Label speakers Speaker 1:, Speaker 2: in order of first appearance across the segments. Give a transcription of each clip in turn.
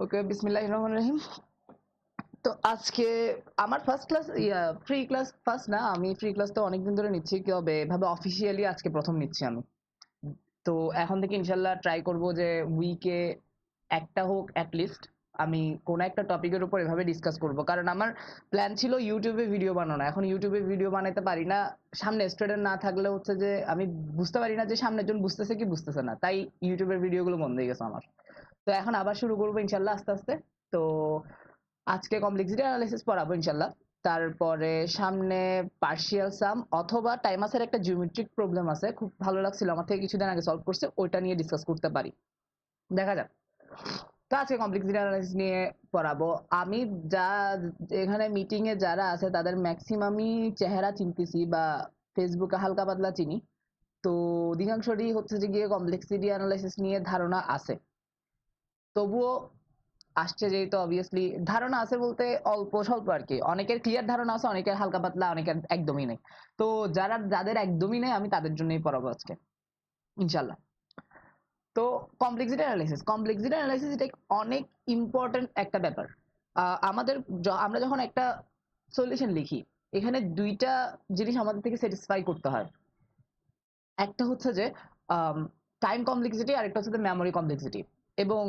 Speaker 1: ওকে, বিসমিল্লাহির রহমানির রহিম। তো আজকে আমার first class, free class first না, আমি ফ্রি ক্লাস তো অনেকদিন ধরে নিচ্ছি, তবে এভাবে অফিসিয়ালি আজকে প্রথম নিচ্ছি আমি। তো এখন থেকে ইনশাল্লাহ ট্রাই করব যে উইকে একটা হোক অ্যাটলিস্ট আমি কোনো একটা টপিকের উপর এভাবে ডিসকাস করব, কারণ আমার প্ল্যান ছিল ইউটিউবে ভিডিও বানানো। এখন ইউটিউবে ভিডিও বানাতে পারি না, সামনে স্টুডেন্ট না থাকলে হচ্ছে যে আমি বুঝতে পারি না যে সামনের জন বুঝতেছে কি বুঝতেছে না, তাই ইউটিউবের ভিডিওগুলো বন্ধ হয়ে গেছে আমার। তো এখন আবার শুরু করবো ইনশাল্লাহ আস্তে আস্তে। তো আজকে কমপ্লেক্সিটি অ্যানালাইসিস পড়াবো ইনশাল্লাহ। তারপরে সামনে পার্শিয়াল সাম অথবা টাইমাসের একটা জিওমেট্রিক প্রবলেম আছে, খুব ভালো লাগছিল আমার, থেকে কিছুদিন আগে সলভ করছে, ওইটা নিয়ে ডিসকাস করতে পারি, দেখা যাক। তো আজকে কমপ্লেক্সিটি অ্যানালাইসিস নিয়ে পড়াবো আমি। যা এখানে মিটিং এ যারা আছে তাদের ম্যাক্সিমামই চেহারা চিনতেছি বা ফেসবুকে হালকা পাতলা চিনি। তো অধিকাংশরই হচ্ছে যে গিয়ে কমপ্লেক্সিটি অ্যানালাইসিস নিয়ে ধারণা আছে, তবুও আসছে যেহেতু অবভিয়াসলি ধারণা আছে বলতে অল্প স্বল্প আর কি। অনেকের ক্লিয়ার ধারণা আছে, অনেকের হালকা পাতলা, অনেকের একদমই নেই। তো যাদের একদমই নেই আমি তাদের জন্যই পড়াবো আজকে ইনশাল্লাহ। তো কমপ্লেক্সিটি অ্যানালাইসিস এটা অনেক ইম্পর্টেন্ট একটা ব্যাপার। আমাদের আমরা যখন একটা সলিউশন লিখি, এখানে দুইটা জিনিস আমাদের থেকে স্যাটিসফাই করতে হয়। একটা হচ্ছে যে টাইম কমপ্লেক্সিটি, আর একটা হচ্ছে মেমোরি কমপ্লেক্সিটি। এবং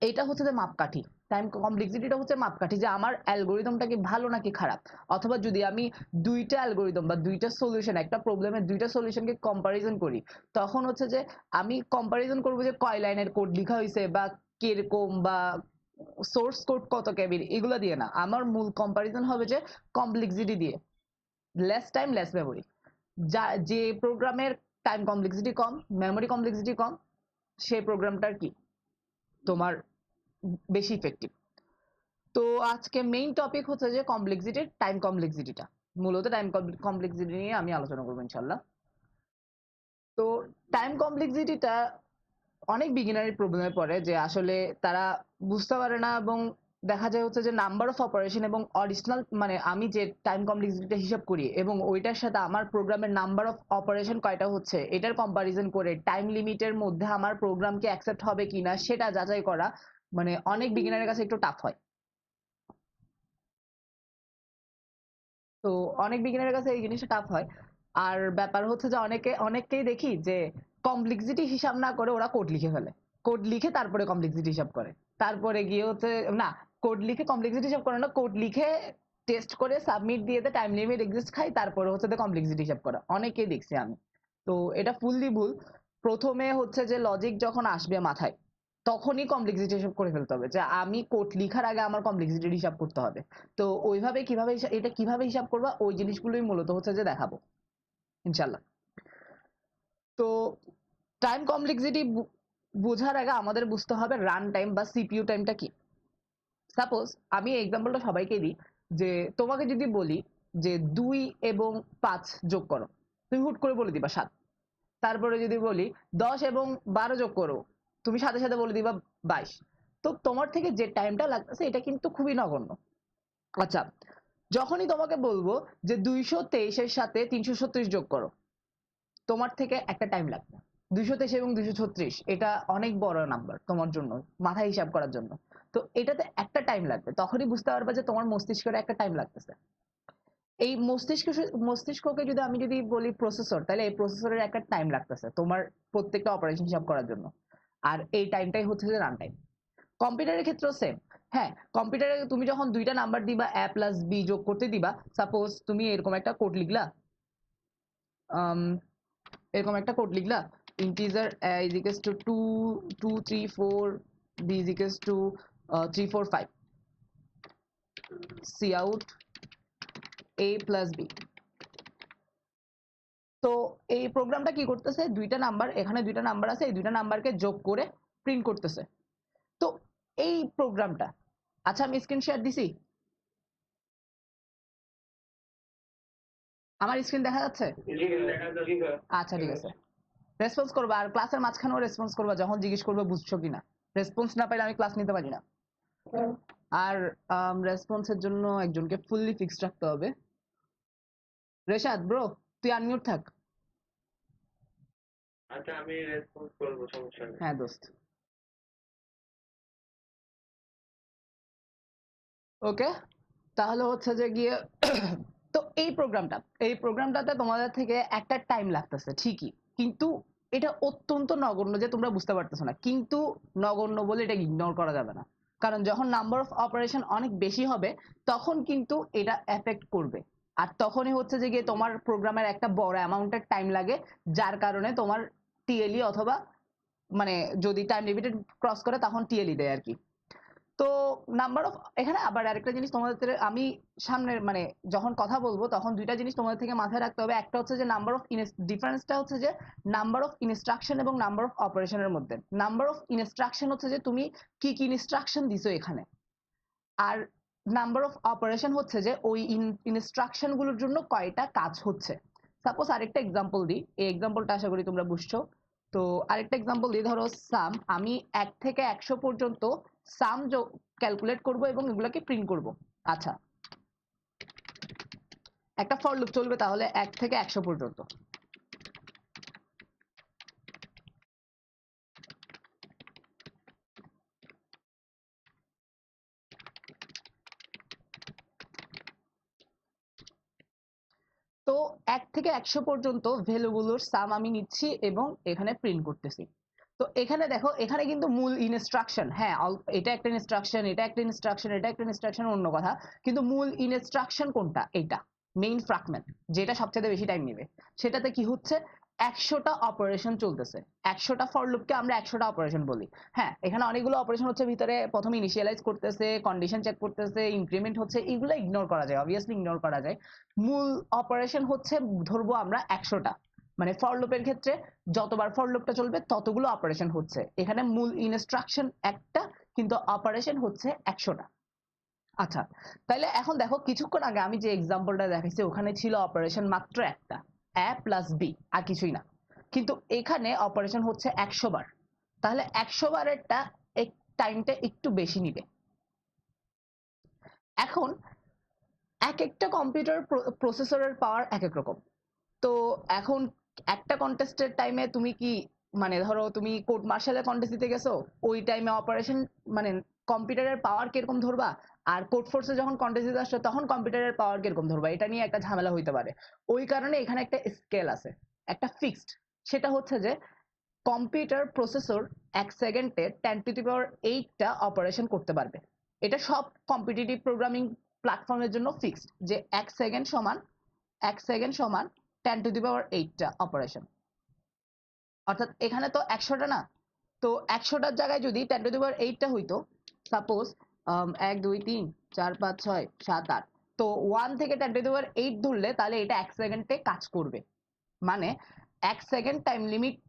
Speaker 1: এইটা হচ্ছে যে মাপকাঠি। টাইম কমপ্লেক্সিটিটা হচ্ছে মাপকাঠি যে আমার অ্যালগোরিদমটা কি ভালো নাকি খারাপ। অথবা যদি আমি দুইটা অ্যালগোরিদম বা দুইটা সলিউশন, একটা প্রবলেমের দুইটা সলিউশনকে কম্পারিজন করি, তখন হচ্ছে যে আমি কম্পারিজন করবো যে কয় লাইনের কোড লেখা হয়েছে বা কিরকম, বা সোর্স কোড কত কেবির, এগুলো দিয়ে না। আমার মূল কম্পারিজন হবে যে কমপ্লেক্সিটি দিয়ে, লেস টাইম লেস মেমোরি। যে প্রোগ্রামের টাইম কমপ্লেক্সিটি কম, মেমোরি কমপ্লেক্সিটি কম, সেই প্রোগ্রামটার কি তোমার বেশি ইফেক্টিভ। তো আজকে মেইন টপিক হচ্ছে যে কমপ্লেক্সিটির টাইম কমপ্লেক্সিটিটা, মূলত টাইম কমপ্লেক্সিটি নিয়ে আমি আলোচনা করবো ইনশাল্লাহ। তো টাইম কমপ্লেক্সিটিটা অনেক বিগিনারি প্রবলেমে পড়ে, যে আসলে তারা বুঝতে পারে না, এবং দেখা যায় হচ্ছে যে নাম্বার অফ অপারেশন এবং অরিজিনাল, মানে আমি যে টাইম কমপ্লেক্সিটিটা হিসাব করি এবং ওইটার সাথে আমার প্রোগ্রামের নাম্বার অফ অপারেশন কয়টা হচ্ছে এটার কম্পারিজন করে টাইম লিমিটের মধ্যে আমার প্রোগ্রামকে অ্যাকসেপ্ট হবে কিনা সেটা যাচাই করা, মানে অনেক বিগিনারের কাছে একটু টাফ হয়। তো অনেক বিগিনারের কাছে এই জিনিসটা টাফ হয়। আর ব্যাপার হচ্ছে যে অনেককেই দেখি যে কমপ্লেক্সিটি হিসাব না করে ওরা কোড লিখে ফেলে, কোড লিখে তারপরে কমপ্লেক্সিটি হিসাব করে, তারপরে গিয়ে হচ্ছে না, কোড লিখে কমপ্লেক্সিটি হিসাব করে না, কোড লিখে টেস্ট করে সাবমিট দিয়ে টাইম লিমিট এক্সিস্ট খাই, তারপরে হচ্ছে কমপ্লেক্সিটি হিসাব করা অনেকেই দেখছি আমি। তো এটা ফুললি ভুল। প্রথমে হচ্ছে যে লজিক যখন আসবে মাথায়, তখনই কমপ্লেক্সিটি হিসাব করে ফেলতে হবে, যে আমি কোড লিখার আগে আমার কমপ্লেক্সিটির হিসাব করতে হবে। তো ওইভাবে কিভাবে এটা কিভাবে হিসাব করবা, ওই জিনিসগুলোই মূলত হচ্ছে যে দেখাবো ইনশাল্লাহ। তো টাইম কমপ্লেক্সিটি বোঝার আগে আমাদের বুঝতে হবে রান টাইম বা সিপিইউ টাইমটা কি। সাপোজ আমি এক্সাম্পলটা সবাইকে দিই, যে তোমাকে যদি বলি যে 2 এবং 5 যোগ করো, তুমি হুট করে বলে দিবা 7। তারপরে যদি বলি 10 এবং 12 যোগ করো, তুমি সাথে সাথে বলে দিবা 22। তো তোমার থেকে যে টাইমটা লাগতেছে এটা কিন্তু খুবই নগণ্য। আচ্ছা, যখনই তোমাকে বলবো যে 223 এর সাথে 336 যোগ করো, তোমার থেকে একটা টাইম লাগবে। 223 এবং 236 এটা অনেক বড় নাম্বার তোমার জন্য মাথায় হিসাব করার জন্য। তো এটাতে একটা টাইম লাগবে, তখনই বুঝতে পারবে যে তোমার মস্তিষ্কের একটা টাইম লাগতেছে। এই মস্তিষ্ককে যদি বলি প্রসেসর, তাহলে এই প্রসেসরের একটা টাইম লাগতেছে তোমার প্রত্যেকটা অপারেশন হিসাব করার জন্য। আর এই টাইমটাই হচ্ছে যে রান টাইম। কম্পিউটারের ক্ষেত্রেও সেম। হ্যাঁ, কম্পিউটারে তুমি যখন দুইটা নাম্বার দিবা, a প্লাস b যোগ করতে দিবা, সাপোজ তুমি এরকম একটা কোড লিখলা, এরকম একটা কোড লিখলা, integer a is equals to 2 2 3 4, b is equals to 3 4 5, cout a plus b। তো এই প্রোগ্রামটা কি করতেছে, দুইটা নাম্বার, এখানে দুইটা নাম্বার আছে, এই দুইটা নাম্বারকে যোগ করে প্রিন্ট করতেছে। তো এই প্রোগ্রামটা, আচ্ছা আমি স্ক্রিন শেয়ার দিছি, আমার স্ক্রিন দেখা যাচ্ছে? আচ্ছা ঠিক আছে, রেসপন্স করবা, আর ক্লাসের মাঝখানেও রেসপন্স করবা যখন জিজ্ঞেস করবে বুঝছো কিনা। রেসপন্স না পাইলে আমি ক্লাস নিতে পারি না। আর রেসপন্সের জন্য একজনকে ফুললি ফিক্সড রাখতে হবে। রেশাদ ব্রো, তুই আনমিউট থাক।
Speaker 2: আচ্ছা আমি রেসপন্স করবো, সমস্যা নেই।
Speaker 1: হ্যাঁ দোস্ত। ওকে, তাহলে হচ্ছে যে গিয়ে তো এই প্রোগ্রামটাতে তোমাদের থেকে একটা টাইম লাগতেছে ঠিকই, কিন্তু এটা অত্যন্ত নগণ্য যে তোমরা বুঝতে পারতেছো না, কিন্তু নগণ্য বলে এটা ইগনোর করা যাবে না, কারণ যখন নাম্বার অফ অপারেশন অনেক বেশি হবে তখন কিন্তু এটা এফেক্ট করবে, আর তখনই হচ্ছে যে গিয়ে তোমার প্রোগ্রামের একটা বড় অ্যামাউন্টের টাইম লাগে, যার কারণে তোমার টিএলই অথবা মানে যদি টাইম লিমিটেড ক্রস করে তখন টিএলই দেয় আর কি। তো নাম্বার অফ এখানে আবার আরেকটা জিনিস তোমাদের আমি সামনে মানে যখন কথা বলবো তখন দুইটা জিনিস তোমাদের থেকে মাথায় রাখতে হবে। একটা হচ্ছে যে নাম্বার অফ ডিফারেন্সটা হচ্ছে যে নাম্বার অফ ইনস্ট্রাকশন এবং নাম্বার অফ অপারেশনের মধ্যে। নাম্বার অফ ইনস্ট্রাকশন হচ্ছে যে তুমি কি কি ইনস্ট্রাকশন দিছো এখানে, আর নাম্বার অফ অপারেশন হচ্ছে যে ওই ইনস্ট্রাকশন গুলোর জন্য কয়টা কাজ হচ্ছে। সাপোজ আরেকটা এক্সাম্পল দিই, এই এক্সাম্পলটা আশা করি তোমরা বুঝছো। তো আরেকটা এক্সাম্পল দিই, ধরো সাম, আমি 1 থেকে 100 পর্যন্ত সাম ক্যালকুলেট করব এবং এগুলোকে প্রিন্ট করব। আচ্ছা, একটা ফর লুপ চলবে তাহলে 1 থেকে 100 পর্যন্ত। তো 1 থেকে 100 পর্যন্ত ভ্যালুগুলোর সাম আমি নিচ্ছি এবং এখানে প্রিন্ট করতেছি। তো এখানে দেখো, এখানে কিন্তু মূল ইনস্ট্রাকশন, হ্যাঁ এটা একটা ইনস্ট্রাকশন, এটা একটা ইনস্ট্রাকশন, এটা একটা ইনস্ট্রাকশন, অন্য কথা, কিন্তু মূল ইনস্ট্রাকশন কোনটা? এটা মেইন ফ্র্যাগমেন্ট, যেটা সবচেয়ে বেশি টাইম নেবে। সেটাতে কি হচ্ছে, 100টা অপারেশন চলতেছে। 100টা ফর লুপকে আমরা 100টা অপারেশন বলি। হ্যাঁ, এখানে অনেকগুলো অপারেশন হচ্ছে ভিতরে, প্রথমে ইনিশিয়ালাইজ করতেছে, কন্ডিশন চেক করতেছে, ইনক্রিমেন্ট হচ্ছে, এগুলো ইগনোর করা যায়, অবভিয়াসলি ইগনোর করা যায়। মূল অপারেশন হচ্ছে ধরবো আমরা 100টা, মানে ফর লুপের ক্ষেত্রে যতবার ফর লুপটা চলবে ততগুলো অপারেশন হচ্ছে। এখানে মূল ইনস্ট্রাকশন একটা, কিন্তু অপারেশন হচ্ছে 100টা। আচ্ছা, তাহলে এখন দেখো, কিছুক্ষণ আগে আমি যে এক্সাম্পলটা দেখাইছি ওখানে ছিল অপারেশন মাত্র একটা, এ প্লাস বি, আর কিছুই না, কিন্তু এখানে অপারেশন হচ্ছে 100 বার। তাহলে 100 বারেরটা টাইমটা একটু বেশি নিবে। এখন এক একটা কম্পিউটার প্রসেসরের পাওয়ার এক এক রকম। তো এখন একটা কন্টেস্টের টাইমে তুমি কি, মানে ধরো তুমি কোর্ট মার্শালের কন্টেস্ট দিতে গেছো, ওই টাইমে অপারেশন মানে কম্পিউটারের পাওয়ার কিরকম ধরবা, আর কোর্ট ফোর্সে যখন কন্টেস্ট দিতে আসছো তখন কম্পিউটারের পাওয়ার কিরকম ধরবা, এটা নিয়ে একটা ঝামেলা হইতে পারে। ওই কারণে এখানে একটা স্কেল আছে, একটা ফিক্সড। সেটা হচ্ছে যে কম্পিউটার প্রসেসর 1 সেকেন্ডে 10⁸টা অপারেশন করতে পারবে। এটা সব কম্পিটিটিভ প্রোগ্রামিং প্ল্যাটফর্মের জন্য ফিক্সড, যে 1 সেকেন্ড সমান 10⁸টা অপারেশন। অর্থাৎ এখানে তো 100টা না, তো 100টার জায়গায় যদি 10⁸টা হইতো, সাপোজ 1 2 3 4 5 6 7 8, তো 1 থেকে 10⁸ ধরলে তাহলে এটা 1 সেকেন্ডে কাজ করবে। মানে 1 second time limit,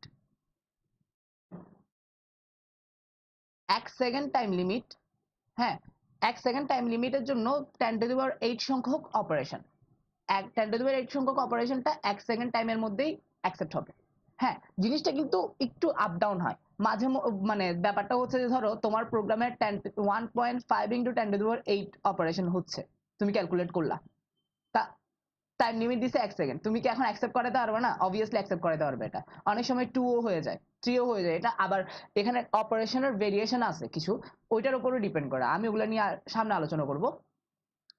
Speaker 1: 1 second time limit, হ্যাঁ, 1 সেকেন্ড টাইম লিমিটের জন্য 10⁸ সংখ্যক অপারেশন, 10⁸ সংখ্যক অপারেশনটা 1 সেকেন্ড টাইমের মধ্যেই অ্যাকসেপ্ট হবে। হ্যাঁ, জিনিসটা কিন্তু একটু আপ ডাউন হয় মাঝে, মানে ব্যাপারটা হচ্ছে যে ধরো তোমার প্রোগ্রামের 1.5 ইন্টু 10⁸ অপারেশন হচ্ছে, তুমি ক্যালকুলেট করলা, তা টাইম লিমিট দিছে 1 সেকেন্ড, তুমি কি এখন অ্যাকসেপ্ট করাতে পারবে না? অবভিয়াসলি অ্যাকসেপ্ট করাতে পারবে। এটা অনেক সময় 2ও হয়ে যায়, 3ও হয়ে যায়, এটা আবার এখানে অপারেশনের ভেরিয়েশন আছে কিছু, ওইটার উপরও ডিপেন্ড করে, আমি ওগুলো নিয়ে সামনে আলোচনা করব।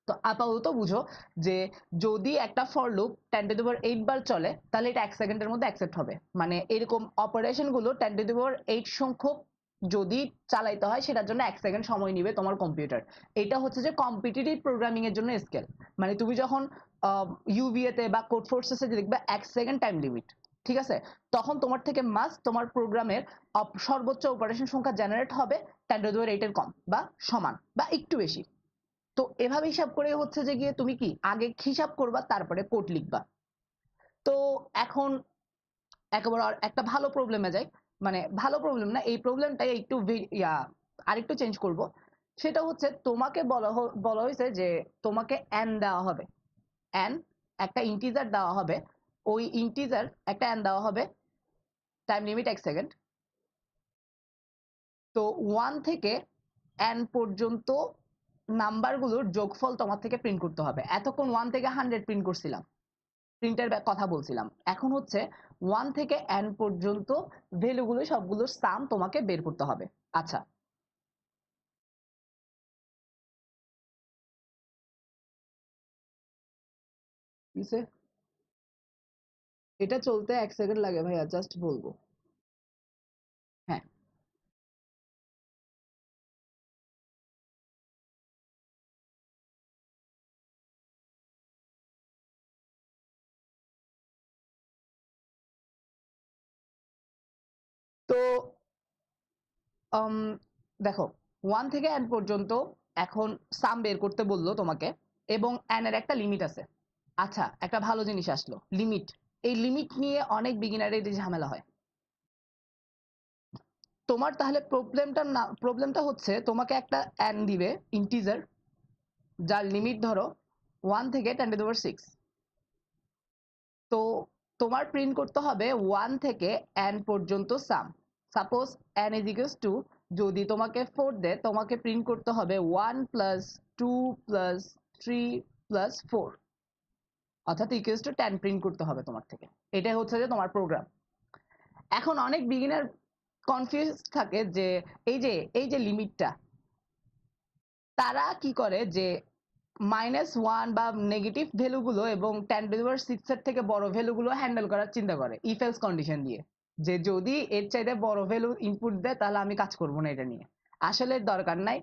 Speaker 1: তো আপাতত বুঝো যে যদি একটা ফর লুপ 10⁸ বার চলে তাহলে এটা 1 সেকেন্ডের মধ্যে অ্যাকসেপ্ট হবে। মানে এরকম অপারেশন গুলো 10⁸ সংখ্যক যদি চালাইতে হয় সেটার জন্য 1 সেকেন্ড সময় নিবে তোমার কম্পিউটার। এটা হচ্ছে যে কম্পিটিটিভ প্রোগ্রামিং এর জন্য স্কেল। মানে তুমি যখন ইউভিএ তে বা কোড ফোর্সেসে দেখবে 1 সেকেন্ড টাইম লিমিট, ঠিক আছে, তখন তোমার থেকে মাস্ট তোমার প্রোগ্রামের সর্বোচ্চ অপারেশন সংখ্যা জেনারেট হবে 10⁸ এর কম বা সমান বা একটু বেশি। তো এভাবে হিসাব করে হচ্ছে যে গিয়ে তুমি কি আগে হিসাব করবা তারপরে কোড লিখবা। তো এখন একেবারে একটা ভালো প্রবলেমে যাই, মানে ভালো প্রবলেম না, এই প্রবলেমটাই একটু আরেকটু চেঞ্জ করব। সেটা হচ্ছে তোমাকে বলা হয়েছে যে তোমাকে n দেওয়া হবে, n একটা ইন্টিজার দেওয়া হবে, ওই ইন্টিজার একটা n দেওয়া হবে, টাইম লিমিট 1 সেকেন্ড। তো 1 থেকে n পর্যন্ত নাম্বারগুলোর যোগফল তোমার থেকে প্রিন্ট করতে হবে। এতক্ষণ 1 থেকে 100 প্রিন্ট করছিলাম, প্রিন্টের কথা বলছিলাম, এখন হচ্ছে 1 থেকে n পর্যন্ত ভ্যালুগুলো সবগুলোর সাম তোমাকে বের করতে হবে। আচ্ছা, কিসে এটা চলতে 1 সেকেন্ড লাগে ভাইয়া, জাস্ট বলবো। হ্যাঁ, তো দেখো 1 থেকে n পর্যন্ত এখন সাম বের করতে বললো তোমাকে, এবং n এর একটা লিমিট আছে। আচ্ছা, একটা ভালো জিনিস আসলো, লিমিট। এই লিমিট নিয়ে অনেক বিগিনারের ঝামেলা হয়। তোমার তাহলে প্রবলেমটা হচ্ছে তোমাকে একটা n দিবে ইন্টিজার, যার লিমিট ধরো 1 থেকে 10⁶। তো তোমার প্রিন্ট করতে হবে 1 থেকে n পর্যন্ত sum. Suppose n is equals to, যদি তোমাকে 4 দেয়, তোমাকে প্রিন্ট করতে হবে 1 প্লাস 2 প্লাস 3 প্লাস 4, অর্থাৎ ইকুয়ালস টু 10 প্রিন্ট করতে হবে তোমার থেকে। এটাই হচ্ছে যে তোমার প্রোগ্রাম। এখন অনেক বিগিনার কনফিউজ থাকে যে এই যে লিমিটটা, তারা কি করে যে -1 বা নেগেটিভ ভ্যালুগুলো এবং 10⁶ এর থেকে বড় ভ্যালুগুলো হ্যান্ডেল করার চিন্তা করে ইফ এলস কন্ডিশন দিয়ে, যে যদি এর চাইতে বড় ভ্যালু ইনপুট দেয় তাহলে আমি কাজ করব না এটা নিয়ে। আসলে দরকার নাই।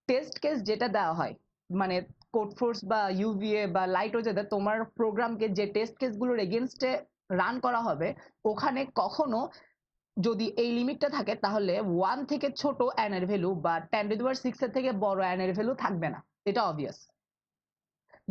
Speaker 1: টেস্ট কেস যেটা দেওয়া হয়, মানে কোড ফোর্স বা ইউভিএ বা লাইট যেটা তোমার প্রোগ্রামকে যে টেস্ট কেসগুলোর এগেনস্টে রান করা হবে, ওখানে কখনো যদি এই লিমিটটা থাকে তাহলে 1 থেকে ছোট n এর ভ্যালু বা 10⁶ এর থেকে বড় n এর ভ্যালু থাকবে না। এটা অবভিয়াস।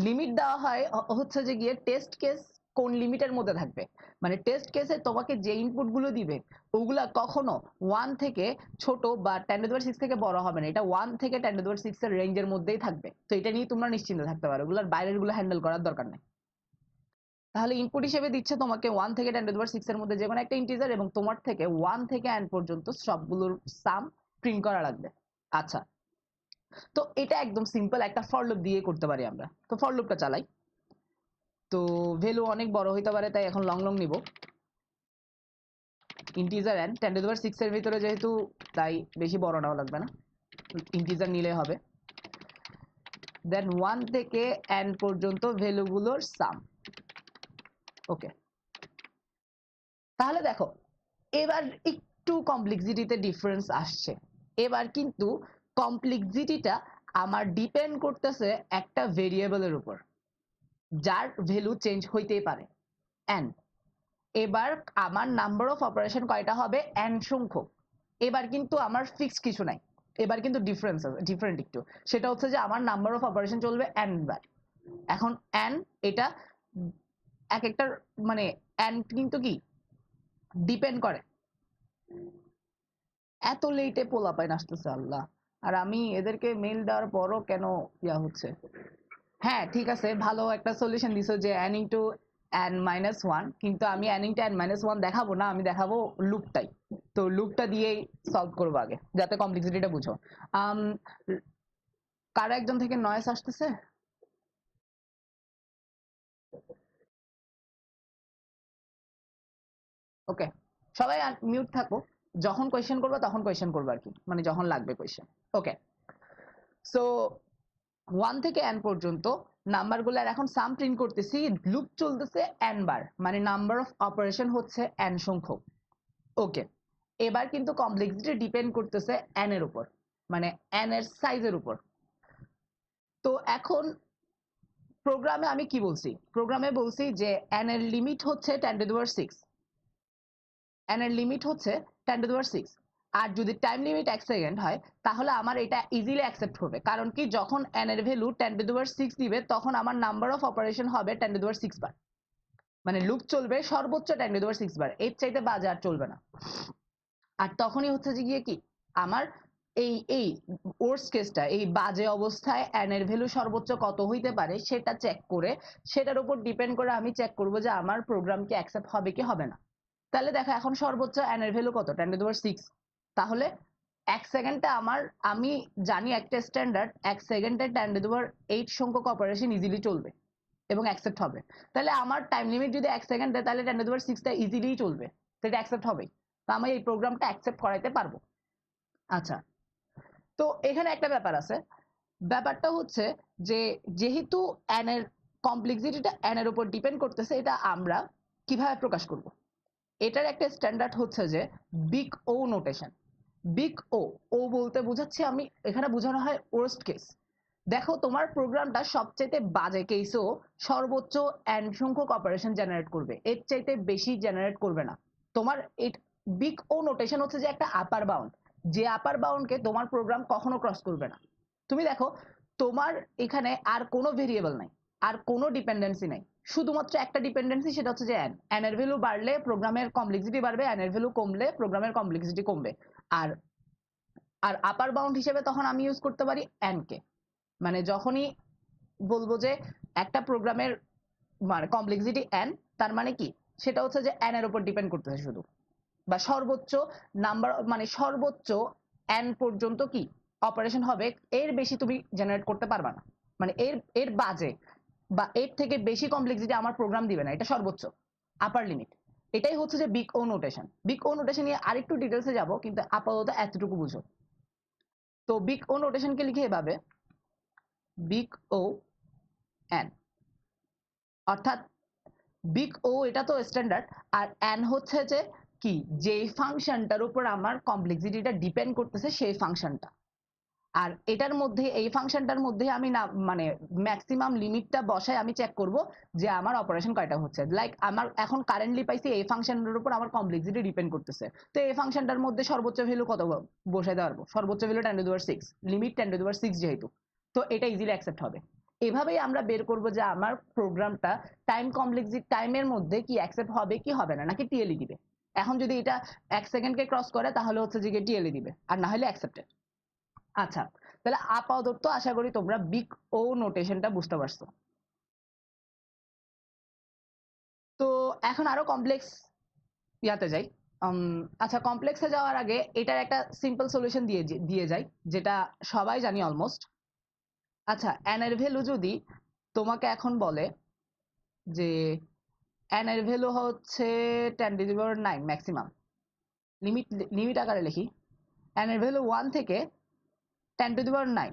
Speaker 1: লিমিট দেওয়া হয় হচ্ছে যে গিয়ে টেস্ট কেস কোন লিমিটের মধ্যে থাকবে, মানে টেস্ট কেসে তোমাকে যে ইনপুট গুলো দিবে ওগুলা কখনো 1 থেকে ছোট বা 10⁶ থেকে বড় হবে না। এটা 1 থেকে 10⁶ এর রেঞ্জের মধ্যেই থাকবে। তো এটা নিয়ে তোমরা নিশ্চিন্ত থাকতে পারো, ওগুলোর বাইরের গুলো হ্যান্ডেল করার দরকার নেই। তাহলে ইনপুট হিসেবে দিচ্ছে তোমাকে 1 থেকে 10⁶ এর মধ্যে যে কোনো একটা ইন্টিজার, এবং তোমার থেকে 1 থেকে n পর্যন্ত সবগুলোর সাম প্রিন্ট করা লাগবে। আচ্ছা, তো এটা একদম সিম্পল একটা ফর লুপ দিয়ে করতে পারি আমরা। তো ফর লুপটা চালাই। তো ভ্যালু অনেক বড় হইতে পারে, তাই এখন লং লং নিব। ইন্টিজার n 10⁶ এর ভিতরে যেহেতু, তাই বেশি বড় নাও লাগবে না, ইন্টিজার নিলে হবে। দেন 1 থেকে n পর্যন্ত ভ্যালুগুলোর সাম। ওকে, তাহলে দেখো এবার একটু কমপ্লেক্সিটিতে ডিফারেন্স আসছে। এবার কিন্তু কমপ্লেক্সিটিটা আমার ডিপেন্ড করতেছে একটা ভেরিয়েবলের উপর, যার ভ্যালু চেঞ্জ হইতেই পারে n। এবার আমার নাম্বার অফ অপারেশন কয়টা হবে? n সংখ্যক। এবার কিন্তু আমার ফিক্সড কিছু নাই, এবার কিন্তু ডিফারেন্ট একটু। সেটা হচ্ছে যে আমার নাম্বার অফ অপারেশন চলবে n বার। এখন n এটা এক একটার মানে n কিন্তু কি ডিপেন্ড করে। এত লেটে পোলাপাইন আসতেছে আল্লাহ, আর আমি এদেরকে মেইল দেওয়ার পরও কেন ইয়া হচ্ছে। হ্যাঁ ঠিক আছে, ভালো একটা সলিউশন দিছো যে n ইন্টু n-1, কিন্তু আমি n ইন্টু n-1 দেখাবো না, আমি দেখাবো লুপটাই। তো লুপটা দিয়েই সলভ করবো আগে, যাতে কমপ্লেক্সিটিটা বুঝো। আম, কারো একজন থেকে নয়েস আসতেছে? ওকে, সবাই মিউট থাকো। যখন কোয়েশ্চেন করবো তখন কোয়েশ্চেন করবো আর কি, মানে যখন লাগবে কোয়েশ্চেন। ওকে, সো 1 থেকে n পর্যন্ত নাম্বারগুলোর এখন সাম প্রিন্ট করতেছি, লুপ চলতেছে n বার, মানে নাম্বার অফ অপারেশন হচ্ছে n সংখ্যক। ওকে, এবার কিন্তু কমপ্লেক্সিটি ডিপেন্ড করতেছে n এর উপর, মানে n এর সাইজের উপর। তো এখন প্রোগ্রামে আমি কি বলছি? প্রোগ্রামে বলছি যে n এর লিমিট হচ্ছে 10⁶, n এর লিমিট হচ্ছে 10⁶। আর যদি টাইম লিমিট 1 সেকেন্ড হয় তাহলে আমার এটা ইজিলি অ্যাকসেপ্ট হবে, কারণ কি যখন n এর ভ্যালু 10⁶ দিবে তখন আমার নাম্বার অফ অপারেশন হবে 10⁶ বার, মানে লুপ চলবে সর্বোচ্চ 10⁶ বার, এর চাইতে বাজে আর চলবে না। আর তখনই হচ্ছে যে গিয়ে কি আমার এই ওয়ার্স্ট কেসটা, এই বাজে অবস্থায় n এর ভ্যালু সর্বোচ্চ কত হইতে পারে সেটা চেক করে, সেটার উপর ডিপেন্ড করে আমি চেক করব যে আমার প্রোগ্রাম কি অ্যাকসেপ্ট হবে কি হবে না। তাহলে দেখো এখন সর্বোচ্চ n এর ভ্যালু কত? 10⁶। তাহলে 1 সেকেন্ডে আমি জানি একটা স্ট্যান্ডার্ড 1 সেকেন্ডে 10⁸ সংখ্যক অপারেশন ইজিলি চলবে এবং অ্যাকসেপ্ট হবে। তাহলে আমার টাইম লিমিট যদি 1 সেকেন্ড দেয় তাহলে 10⁶ টা ইজিলি চলবে, তো এটা অ্যাকসেপ্ট হবেই। তো আমি এই প্রোগ্রামটা অ্যাকসেপ্ট করাইতে পারবো। আচ্ছা, তো এখানে একটা ব্যাপার আছে। ব্যাপারটা হচ্ছে যে যেহেতু n এর কমপ্লেক্সিটিটা n এর উপর ডিপেন্ড করতেছে, এটা আমরা কিভাবে প্রকাশ করব? এটার একটা স্ট্যান্ডার্ড হচ্ছে যে big O notation. Big O O বলতে বোঝাচ্ছি আমি, এখানে বোঝানো হয় ওয়ার্স্ট কেস। দেখো তোমার প্রোগ্রামটা সবচেয়ে বাজে কেসও সর্বোচ্চ n সংখ্যক অপারেশন জেনারেট করবে, এর চাইতে বেশি জেনারেট করবে না। তোমার বিগ ও নোটেশন হচ্ছে যে একটা আপার বাউন্ড, যে আপার বাউন্ডকে তোমার প্রোগ্রাম কখনো ক্রস করবে না। তুমি দেখো তোমার এখানে আর কোনো ভেরিয়েবল নাই, আর কোনো ডিপেন্ডেন্সি নাই, শুধুমাত্র একটা ডিপেন্ডেন্সি, সেটা হচ্ছে যে n এর ভ্যালু বাড়লে প্রোগ্রামের কমপ্লেক্সিটি বাড়বে, n এর ভ্যালু কমলে প্রোগ্রামের কমপ্লেক্সিটি কমবে। আর আর আপার বাউন্ড হিসেবে তখন আমি ইউজ করতে পারি n কে, মানে যখনই বলবো যে একটা প্রোগ্রামের মানে কমপ্লেক্সিটি n, তার মানে কি সেটা হচ্ছে যে n এর উপর ডিপেন্ড করতেছে শুধু, বা সর্বোচ্চ নাম্বার মানে সর্বোচ্চ n পর্যন্ত কি অপারেশন হবে, এর বেশি তুমি জেনারেট করতে পারবে না, মানে এর বাজে বা এর থেকে বেশি কমপ্লেক্সিটি আমার প্রোগ্রাম দিবে না, এটা সর্বোচ্চ আপার লিমিট। এটাই হচ্ছে যে big O notation. Big O notation নিয়ে আরেকটু ডিটেলসে যাব, কিন্তু আপাতত এতটুকু বুঝো। তো বিগ ও নোটেশনকে লিখে এভাবে বিগ ও এন, অর্থাৎ বিগ ও এটা তো স্ট্যান্ডার্ড, আর এন হচ্ছে যে কি, যে ফাংশনটার উপর আমার কমপ্লেক্সিটিটা ডিপেন্ড করতেছে সেই ফাংশনটা। আর এটার মধ্যে, এই ফাংশনটার মধ্যে আমি না মানে ম্যাক্সিমাম লিমিটটা বসায় আমি চেক করব যে আমার অপারেশন কয়টা হচ্ছে। লাইক আমার এখন কারেন্টলি পাইছি এই ফাংশনের উপর আমার কমপ্লেক্সিটি ডিপেন্ড করতেছে, তো এই ফাংশনটার মধ্যে সর্বোচ্চ ভ্যালু কত বসাই দেওয়া পারবো, সর্বোচ্চ ভ্যালু 10⁶, লিমিট 10⁶ যেহেতু, তো এটা ইজিলি অ্যাকসেপ্ট হবে। এভাবেই আমরা বের করব যে আমার প্রোগ্রামটা টাইম কমপ্লেক্সিটি টাইমের মধ্যে কি অ্যাকসেপ্ট হবে কি হবে না, নাকি টিএলই দিবে। এখন যদি এটা 1 সেকেন্ডকে ক্রস করে তাহলে হচ্ছে যে টিএলই দিবে, আর না হলে অ্যাকসেপ্টেড। আচ্ছা, তাহলে আপাতত আশা করি তোমরা বিগ ও নোটেশনটা বুঝতে পারছো। তো এখন আরো কমপ্লেক্স ইয়াতে যাই। আচ্ছা, কমপ্লেক্সে যাওয়ার আগে এটার একটা সিম্পল সলিউশন দিয়ে যাই, যেটা সবাই জানি অলমোস্ট। আচ্ছা, n এর ভ্যালু যদি তোমাকে এখন বলে যে n এর ভ্যালু হচ্ছে 10⁹ ম্যাক্সিমাম, লিমিট লিমিট আকারে লিখি, n এর ভ্যালু 1 থেকে 10⁹,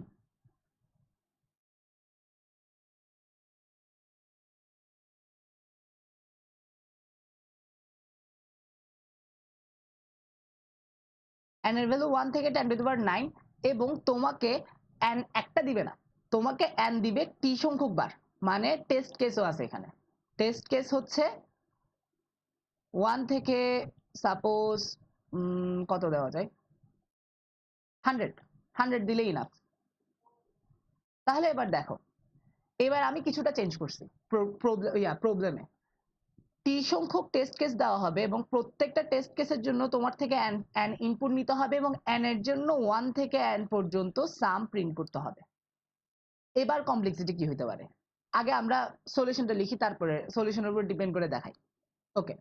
Speaker 1: n এর ভ্যালু 1 থেকে 10⁹, এবং তোমাকে n একটা দিবে না, তোমাকে n দিবে t সংখ্যক বার, মানে টেস্ট কেসও আছে এখানে। টেস্ট কেস হচ্ছে 1 থেকে সাপোজ কত দেওয়া যায়, 100 দিলেই ইনাফ। তাহলে এবার দেখো, এবার আমি কিছুটা চেঞ্জ করছি প্রবলেমে। টি সংখ্যক টেস্ট কেস দেওয়া হবে এবং প্রত্যেকটা টেস্ট কেসের জন্য তোমার থেকে n ইনপুট নিতে হবে এবং n এর জন্য 1 থেকে n পর্যন্ত সাম প্রিন্ট করতে হবে। এবার কমপ্লেক্সিটি কি হতে পারে, আগে আমরা সলিউশনটা লিখি, তারপরে সলিউশনের উপর ডিপেন্ড করে দেখাই। ওকে,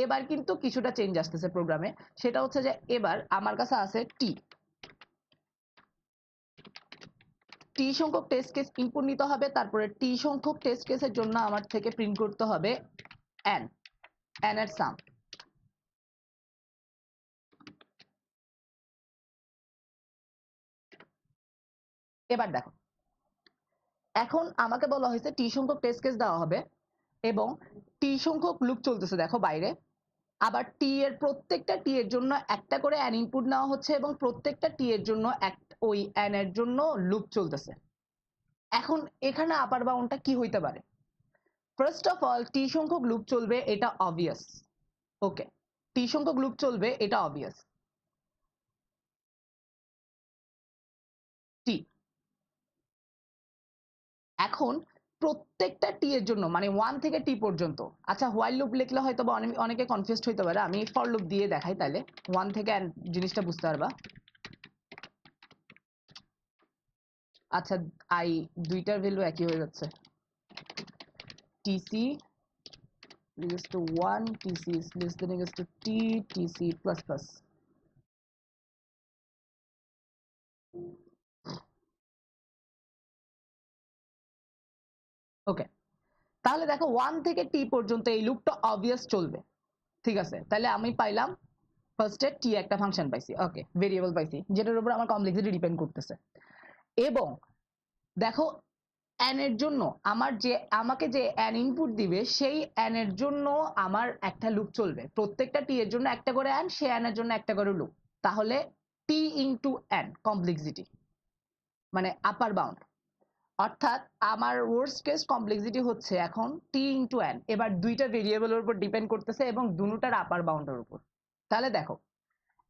Speaker 1: এবার কিন্তু কিছুটা চেঞ্জ আসতেছে প্রোগ্রামে, সেটা হচ্ছে যে এবার আমার কাছে আছে টি সংখ্যক টেস্ট কেস ইনপুট নিতে হবে, তারপরে টি সংখ্যক টেস্ট কেসের জন্য আমার থেকে প্রিন্ট করতে হবে n এর সাম। এবার দেখো, এখন আমাকে বলা হয়েছে টি সংখ্যক টেস্ট কেস দেওয়া হবে এবং টি সংখ্যক লুপ চলতেছে দেখো বাইরে, আবার টি এর প্রত্যেকটা টি এর জন্য একটা করে n ইনপুট নেওয়া হচ্ছে এবং প্রত্যেকটা টি এর জন্য ওই n এর জন্য লুপ চলতেছে। এখন এখানে আপার বাউন্ডটা কি হইতে পারে? ফার্স্ট অফ অল টি সংখ্যক লুপ চলবে, এটা অবভিয়াস। ওকে, টি সংখ্যক লুপ চলবে, এটা অবভিয়াস। টি, এখন প্রত্যেকটা টি এর জন্য মানে 1 থেকে টি পর্যন্ত, আচ্ছা হোয়াইল লুপ লিখলে হয়তো বা অনেকে কনফিউজড হইতে পারে, আমি ফর লুপ দিয়ে দেখাই, তাহলে 1 থেকে জিনিসটা বুঝতে পারবা। আচ্ছা, আই দুইটার ভ্যালু একই হয়ে যাচ্ছে, tc equals to 1, tc is less than equals to t, tc plus plus। ওকে, তাহলে দেখো 1 থেকে টি পর্যন্ত এই লুপটা অবভিয়াস চলবে, ঠিক আছে। তাহলে আমি পাইলাম ফার্স্টে টি একটা ফাংশন পাইছি, ওকে, ভেরিয়েবল পাইছি যেটার উপর আমার কমপ্লেক্সিটি ডিপেন্ড করতেছে। এবং দেখো n এর জন্য আমাকে যে n ইনপুট দিবে সেই n এর জন্য আমার একটা লুপ চলবে, প্রত্যেকটা t এর জন্য একটা করে n, সেই n এর জন্য একটা করে লুপ। তাহলে t ইনটু n কমপ্লেক্সিটি মানে আপার বাউন্ড, অর্থাৎ আমার ওয়ার্স্ট কেস কমপ্লেক্সিটি হচ্ছে এখন t ইনটু n। এবার দুইটা ভেরিয়েবলের উপর ডিপেন্ড করতেছে এবং দুটোটার আপার বাউন্ডের উপর। তাহলে দেখো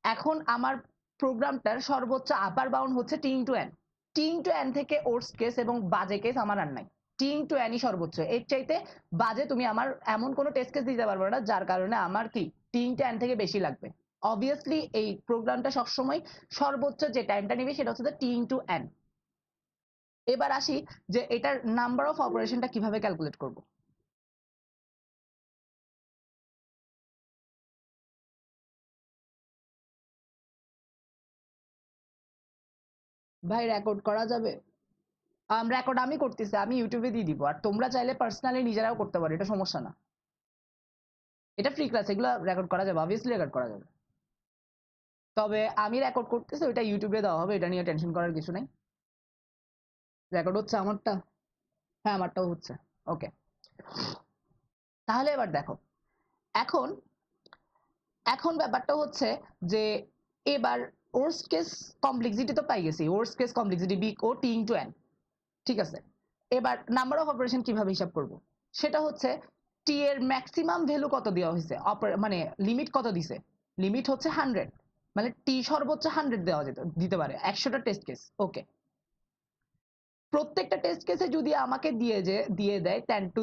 Speaker 1: এখন আমার প্রোগ্রামটার সর্বোচ্চ আপার বাউন্ড হচ্ছে t into n। t into n থেকে ওয়ার্স্ট কেস এবং বাজে কেস আমার আর নাই, t ইনটু n ই সর্বোচ্চ। এর চাইতে বাজে তুমি আমার এমন কোনো টেস্ট কেস দিতে পারবে না যার কারণে আমার কি t ইনটু n থেকে বেশি লাগবে। অবভিয়াসলি এই প্রোগ্রামটা সবসময় সর্বোচ্চ যে টাইমটা নেবে সেটা হচ্ছে t ইনটু n। এবার আসি যে এটার নাম্বার অফ অপারেশনটা কিভাবে ক্যালকুলেট করব। ভাই রেকর্ড করা যাবে? রেকর্ড আমি করতেছি, আমি ইউটিউবে দিয়ে দিব, আর তোমরা চাইলে পার্সোনালি নিজেরাও করতে পারো, এটা সমস্যা না। এটা ফ্রি ক্লাস, এগুলো রেকর্ড করা যাবে, অবভিয়াসলি রেকর্ড করা যাবে। তবে আমি রেকর্ড করতেছি, ওইটা ইউটিউবে দেওয়া হবে, এটা নিয়ে টেনশন করার কিছু নেই। রেকর্ড হচ্ছে আমারটা? হ্যাঁ আমারটাও হচ্ছে। ওকে, তাহলে এবার দেখো এখন এখন ব্যাপারটা হচ্ছে যে এবার ওয়ার্স্ট কেস কমপ্লেক্সিটি তো পাই গেছি, ওয়ার্স্ট কেস কমপ্লেক্সিটি বি ও টি ইনটু n, ঠিক আছে। এবার নাম্বার অফ অপারেশন কিভাবে হিসাব করব, সেটা হচ্ছে টি এর ম্যাক্সিমাম ভ্যালু কত দেওয়া হয়েছে, মানে লিমিট কত দিছে, লিমিট হচ্ছে 100, মানে টি সর্বোচ্চ 100 দেওয়া দিতে পারে 100টা টেস্ট কেস। ওকে, প্রত্যেকটা টেস্ট কেসে যদি আমাকে দিয়ে দেয় 10 টু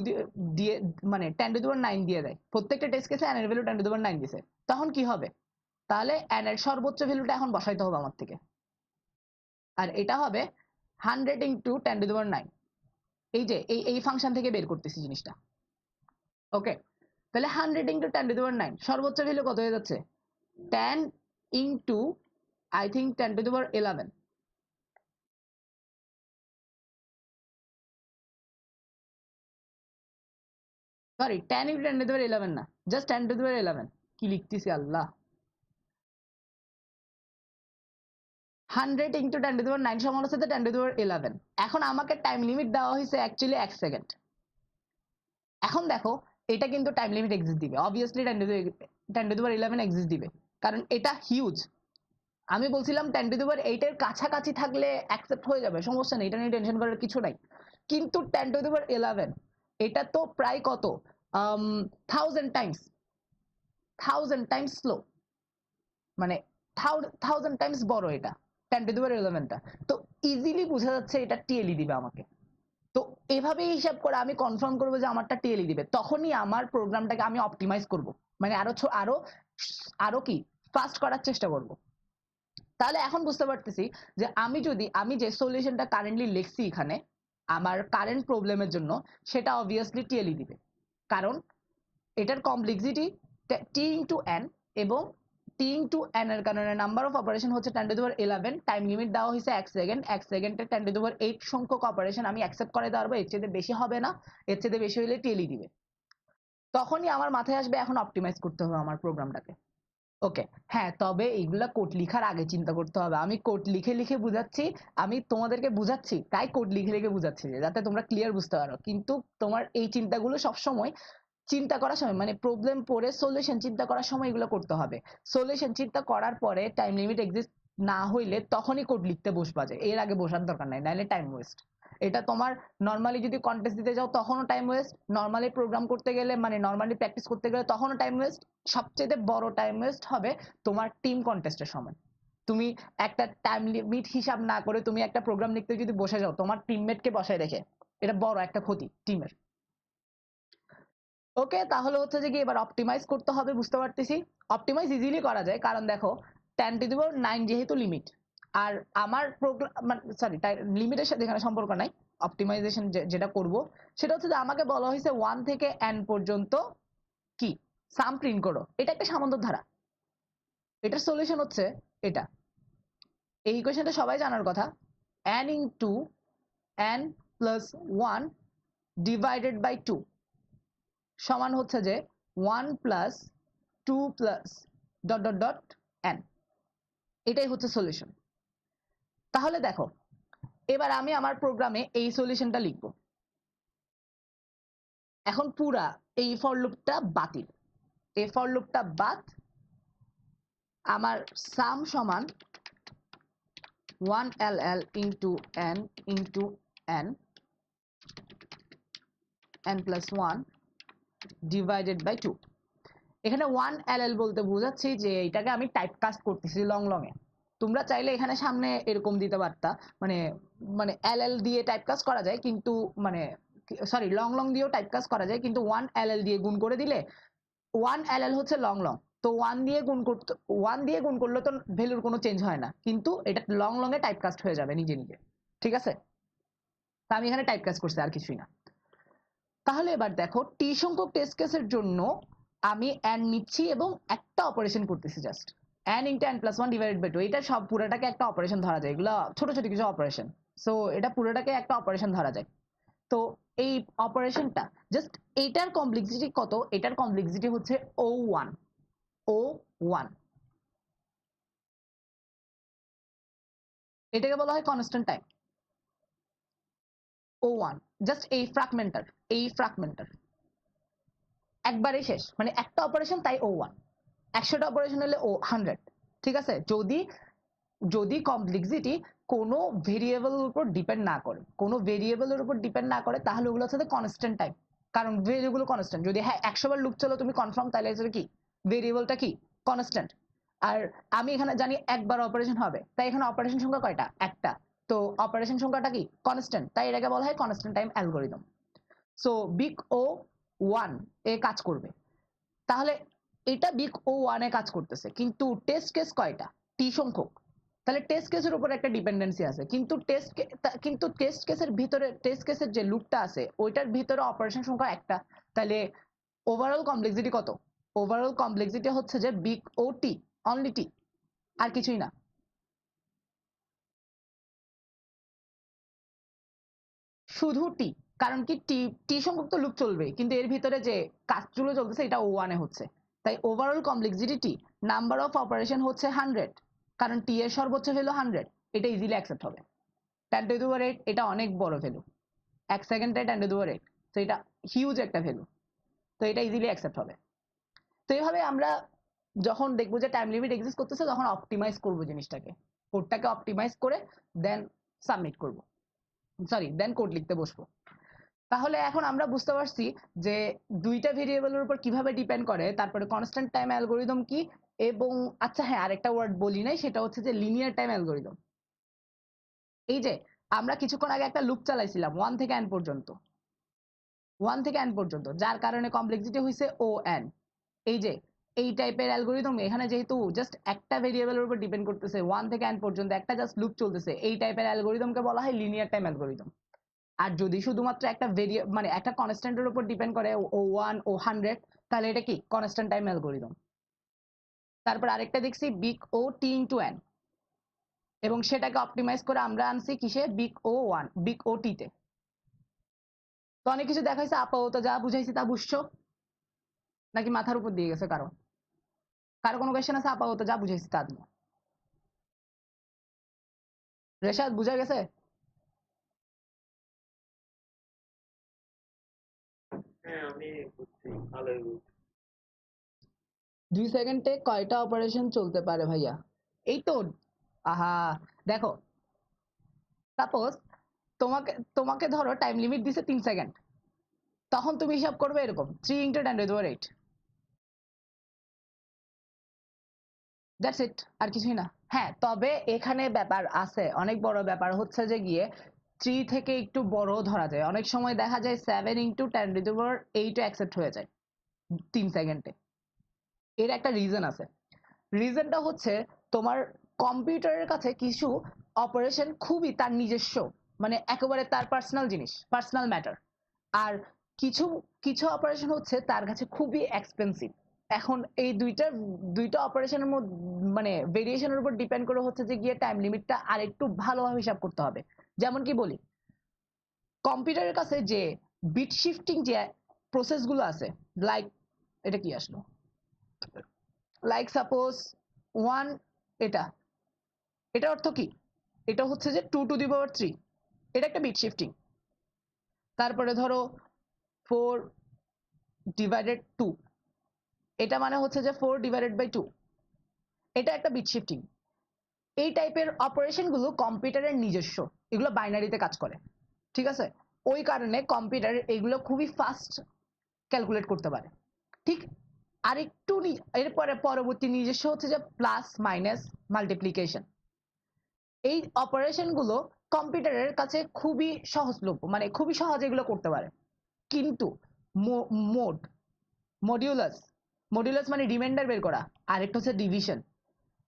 Speaker 1: দিয়ে মানে 10 টু দি পাওয়ার 9 দিয়ে দেয়, প্রত্যেকটা টেস্ট কেসে n এর ভ্যালু 10 টু দি পাওয়ার 9 দিছে, তখন কি হবে, তাহলে n এর সর্বোচ্চ ভ্যালুটা এখন বসাইতে হবে আমার থেকে, আর এটা হবে 100 ইনটু 10 টু দি পাওয়ার 9। এই যে এই ফাংশন থেকে বের করতেছি জিনিসটা। ওকে, তাহলে 100 ইনটু 10 টু দি পাওয়ার 9 সর্বোচ্চ ভ্যালু কত হয়ে যাচ্ছে, 10 into I think 10 to the power 11, sorry 10 into 10 to the power 11 না, জাস্ট 10 টু দি পাওয়ার 11। কি লিখতেছি আল্লাহ, 100 ইনটু 10 টু দি পাওয়ার 9 সমান হচ্ছে 10 টু দি পাওয়ার 11। এখন আমাকে টাইম লিমিট দেওয়া হয়েছে অ্যাকচুয়ালি 1 সেকেন্ড। এখন দেখো এটা কিন্তু টাইম লিমিট এক্সিস্ট দিবে, obviously 10 to the power 11 exist দিবে, কারণ এটা হিউজ। আমি বলছিলাম 10 টু দি পাওয়ার 8 এর কাছাকাছি থাকলে অ্যাকসেপ্ট হয়ে যাবে, সমস্যা নেই, এটা নিয়ে টেনশন করার কিছু নাই। কিন্তু 10 টু দি পাওয়ার 11 এটা তো প্রায় কত 1000 টাইমস, 1000 টাইমস স্লো, মানে 1000 টাইমস বড় এটা 10 টু দি পাওয়ার 11 টা। তো ইজিলি বোঝা যাচ্ছে এটা টিএলই দিবে আমাকে। তো এভাবেই হিসাব করে আমি কনফার্ম করবো যে আমারটা টিএলই দিবে, তখনই আমার প্রোগ্রামটাকে আমি অপটিমাইজ করব, মানে আরো আরো কি ফাস্ট করার চেষ্টা করব। তাহলে এখন বুঝতে পারতেছি যে আমি যে সলিউশনটা কারেন্টলি লিখছি এখানে আমার কারেন্ট প্রবলেমের জন্য, সেটা অবভিয়াসলি টিএলই দিবে, কারণ এটার কমপ্লেক্সিটি টি ইনটু এন, এবং টি ইনটু এন এর কারণে নাম্বার অফ অপারেশন হচ্ছে 10 to the power 11, time limit দেওয়া হয়েছে 1 সেকেন্ড, 1 সেকেন্ডে 10 টু দি পাওয়ার 8 সংখ্যক অপারেশন আমি অ্যাকসেপ্ট করাতে পারবো, এর চেয়ে বেশি হবে না, এর চেয়ে বেশি হলে টিএলই দিবে। তখনই আমার মাথায় আসবে এখন অপটিমাইজ করতে হবে আমার প্রোগ্রামটাকে। ওকে, হ্যাঁ, তবে এইগুলা কোড লিখার আগে চিন্তা করতে হবে। আমি কোড লিখে লিখে বুঝাচ্ছি, আমি তোমাদেরকে বুঝাচ্ছি, তাই কোড লিখে লিখে বুঝাচ্ছি যাতে তোমরা ক্লিয়ার বুঝতে পারো। কিন্তু তোমার এই চিন্তাগুলো সবসময় চিন্তা করার সময়, মানে প্রবলেম পড়ে সলিউশন চিন্তা করার সময় এগুলো করতে হবে। সলিউশন চিন্তা করার পরে টাইম লিমিট এক্সিস্ট না হইলে তখনই কোড লিখতে বসবা, যে এর আগে বসার দরকার নাই, নাহলে টাইম ওয়েস্ট। এটা তোমার নর্মালি যদি কন্টেস্ট দিতে যাও তখনও টাইম ওয়েস্ট, নর্মালি প্রোগ্রাম করতে গেলে মানে নর্মালি প্র্যাকটিস করতে গেলে তখনও টাইম ওয়েস্ট। সবচেয়ে বড় টাইম ওয়েস্ট হবে তোমার টিম কন্টেস্টের সময়। তুমি একটা টাইম লিমিট হিসাব না করে তুমি একটা প্রোগ্রাম লিখতে যদি বসে যাও তোমার টিমমেটকে বসায় রেখে, এটা বড় একটা ক্ষতি টিমের। ওকে, তাহলে হচ্ছে যে কি এবার অপটিমাইজ করতে হবে, বুঝতে পারতেছি। অপটিমাইজ ইজিলি করা যায়, কারণ দেখো 10 টু দি পাওয়ার 9 যেহেতু লিমিট, আর আমার প্রোগ্রাম সরি লিমিটের সাথে এখানে সম্পর্ক নাই। অপটিমাইজেশন যেটা করব সেটা হচ্ছে যে আমাকে বলা হয়েছে 1 থেকে n পর্যন্ত কি সাম প্রিন্ট করো, এটা একটা সামান্তর ধারা। এটার সলিউশন হচ্ছে এটা, এই ইকুয়েশনটা সবাই জানার কথা, n into n plus 1 divided by 2 সমান হচ্ছে যে 1 plus 2 plus dot dot dot n, এটাই হচ্ছে সলিউশন। তাহলে দেখো এবার আমি আমার প্রোগ্রামে এই সলিউশনটা লিখবো। এখন পুরা এই ফর লুপটা বাতিল, এই ফর লুপটা বাদ। আমার সাম সমান 1ll into n into n n plus 1 divided by 2। এখানে 1ll বলতে বোঝাচ্ছি যে এটাকে আমি টাইপ কাস্ট করতেছি লং লং এ। তোমরা চাইলে এখানে সামনে এরকম দিতে পারতা, মানে মানে ll দিয়ে টাইপ কাস্ট করা যায়, কিন্তু মানে সরি লং লং দিয়েও টাইপ কাস্ট করা যায়, কিন্তু 1ll দিয়ে গুণ করে দিলে 1ll হচ্ছে লং লং, তো 1 দিয়ে গুণ করতে 1 দিয়ে গুণ করলে তো ভ্যালুর কোনো চেঞ্জ হয় না, কিন্তু এটা লং লং এ টাইপ কাস্ট হয়ে যাবে নিজে নিজে। ঠিক আছে, তা আমি এখানে টাইপ কাস্ট করছি আর কিছুই না। তাহলে এবার দেখো টি সংখ্যক টেস্ট কেসের জন্য আমি n নিচ্ছি এবং একটা অপারেশন করতেছি, just n into n plus 1 divided by 2। এটা সব পুরোটাকে একটা অপারেশন ধরা যায়, এগুলো ছোট ছোট কিছু অপারেশন। সো এটা পুরোটাকে একটা অপারেশন ধরা যায়। তো এই অপারেশনটা জাস্ট এটার কমপ্লেক্সিটি কত? এটার কমপ্লেক্সিটি হচ্ছে O1 O1। এটাকে বলা হয় কনস্ট্যান্ট টাইম O1। জাস্ট এই ফ্র্যাগমেন্টার একবারে শেষ, মানে একটা অপারেশন, তাই O1। 100টা অপারেশন হলে O100। ঠিক আছে, যদি যদি কমপ্লেক্সিটি কোনো ভেরিয়েবলের উপর ডিপেন্ড না করে, কোনো ভেরিয়েবলের উপর ডিপেন্ড না করে, তাহলে ওগুলো হচ্ছে কনস্ট্যান্ট টাইপ, কারণ ভেরিয়েবল কনস্ট্যান্ট। যদি হ্যাঁ 100 বার লুপ চলো তুমি কনফার্ম, তাহলে হচ্ছে কি ভেরিয়েবলটা কি কনস্ট্যান্ট। আর আমি এখানে জানি একবার অপারেশন হবে, তাই এখানে অপারেশন সংখ্যা কয়টা? একটা। তো অপারেশন সংখ্যাটা কি কনস্ট্যান্ট, তাই এটাকে বলা হয় constant time algorithm. So big O1 এ কাজ করবে। তাহলে এটা বিগ O1 এ কাজ করতেছে, কিন্তু টেস্ট কেস কয়টা? টি সংখ্যক। তাহলে টেস্ট কেসের উপর একটা ডিপেন্ডেন্সি আছে, কিন্তু টেস্ট কেসের ভিতরে, টেস্ট কেসের যে লুপটা আছে ওইটার ভিতরে অপারেশন সংখ্যা একটা। তাহলে ওভারঅল কমপ্লেক্সিটি কত? ওভারঅল কমপ্লেক্সিটি হচ্ছে যে বিগ OT, অনলি টি, আর কিছুই না। শুধু টি। কারণ কি টি টি সংখ্যক তো লুপ চলবে, কিন্তু এর ভিতরে যে কাজগুলো চলতেছে এটা O1 এ হচ্ছে, তাই overall complexity T. Number of operation হচ্ছে 100, কারণ টি এর সর্বোচ্চ ভ্যালু 100। এটা ইজিলি অ্যাকসেপ্ট হবে। 10 টু দি পাওয়ার 8 এটা অনেক বড় ভ্যালু, 1 সেকেন্ডে 10 টু দি পাওয়ার 8, তো এটা হিউজ একটা ভ্যালু, তো এটা ইজিলি অ্যাকসেপ্ট হবে। তো এইভাবে আমরা যখন দেখবো যে টাইম লিমিট এক্সিস্ট করতেছে, তখন অপটিমাইজ করবো জিনিসটাকে, কোডটাকে অপটিমাইজ করে দেন সাবমিট করব, সরি দেন কোড লিখতে বসবো। তাহলে এখন আমরা বুঝতে পারছি যে দুইটা ভেরিয়েবলের উপর কিভাবে ডিপেন্ড করে, তারপরে কনস্ট্যান্ট টাইম অ্যালগোরিদম কি, এবং আচ্ছা হ্যাঁ আরেকটা ওয়ার্ড বলি নাই, সেটা হচ্ছে যে লিনিয়ার টাইম অ্যালগোরিদম। এই যে আমরা কিছুক্ষণ আগে একটা লুপ চালাইছিলাম 1 থেকে n পর্যন্ত, 1 থেকে n পর্যন্ত, যার কারণে কমপ্লেক্সিটি হইছে ON। এই যে এই টাইপের অ্যালগোরিদম এখানে যেহেতু জাস্ট একটা ভেরিয়েবলের উপর ডিপেন্ড করতেছে, 1 থেকে n পর্যন্ত একটা জাস্ট লুপ চলতেছে, এই টাইপের অ্যালগোরিদমকে বলা হয় লিনিয়ার টাইম অ্যালগোরিদম। আর যদি শুধুমাত্র একটা মানে একটা কনস্ট্যান্টের উপর ডিপেন্ড করে O1 O100, তাহলে এটা কি কনস্ট্যান্ট টাইম অ্যালগোরিদম। তারপর আরেকটা দেখছি বিগ OT ইনটু n, এবং সেটাকে অপটিমাইজ করে আমরা আনছি কিসে? বিগ O1 বিগ OT তে। তো অনেক কিছু দেখাইছে, আপাতত যা বুঝাইছি তা বুঝছো নাকি মাথার উপর দিয়ে গেছে কারো? কারো কোনো কোয়েশ্চেন আছে? আপাতত যা বুঝাইছি তা দিয়ে। রেশাদ বুঝা গেছে?
Speaker 2: হ্যাঁ আমি বুঝছি, ভালোই বুঝছি।
Speaker 1: 2 সেকেন্ডে কয়টা অপারেশন চলতে পারে ভাইয়া? এই তো, আহা দেখো, সাপোজ তোমাকে তোমাকে ধরো টাইম লিমিট দিছে 3 সেকেন্ড, তখন তুমি হিসাব করবে এরকম 3 into 10 to the power 8। That's it, আর কিছুই না। হ্যাঁ তবে এখানে ব্যাপার আছে, অনেক বড় ব্যাপার হচ্ছে যে গিয়ে 3 থেকে একটু বড় ধরা যায়, অনেক সময় দেখা যায় 7 into 10 to the power 8 accept হয়ে যায় 3 সেকেন্ডে। এর একটা রিজন আছে। রিজনটা হচ্ছে তোমার কম্পিউটারের কাছে কিছু অপারেশন খুবই তার নিজস্ব, মানে একেবারে তার পার্সোনাল জিনিস, পার্সোনাল ম্যাটার। আর কিছু কিছু অপারেশন হচ্ছে তার কাছে খুবই এক্সপেন্সিভ। এখন এই দুইটা অপারেশনের মধ্যে মানে ভেরিয়েশনের উপর ডিপেন্ড করে হচ্ছে যে গিয়ে টাইম লিমিটটা আর একটু ভালোভাবে হিসাব করতে হবে। যেমন কি বলি, কম্পিউটারের কাছে যে বিট শিফটিং যে প্রসেসগুলো আছে, লাইক এটা কি আসলো, লাইক সাপোজ 1, এটা এটার অর্থ কি? এটা হচ্ছে যে 2 টু দি পাওয়ার 3। এটা একটা বিট শিফটিং। তারপরে ধরো 4/2, এটা মানে হচ্ছে যে 4/2, এটা একটা বিট শিফটিং। এই টাইপের অপারেশন গুলো কম্পিউটারের নিজস্ব, এগুলো বাইনারিতে কাজ করে, ঠিক আছে? ওই কারণে কম্পিউটার এগুলো খুবই ফাস্ট ক্যালকুলেট করতে পারে। ঠিক আরেকটু এরপরে পরবর্তী নিজস্ব হচ্ছে যে প্লাস মাইনাস মাল্টিপ্লিকেশন। এই অপারেশন গুলো কম্পিউটারের কাছে খুবই সহজলভ্য, মানে খুবই সহজে এগুলো করতে পারে। কিন্তু মোড মডিউলাস মডিউলাস মানে রিমাইন্ডার বের করা, আরেকটা হচ্ছে ডিভিশন,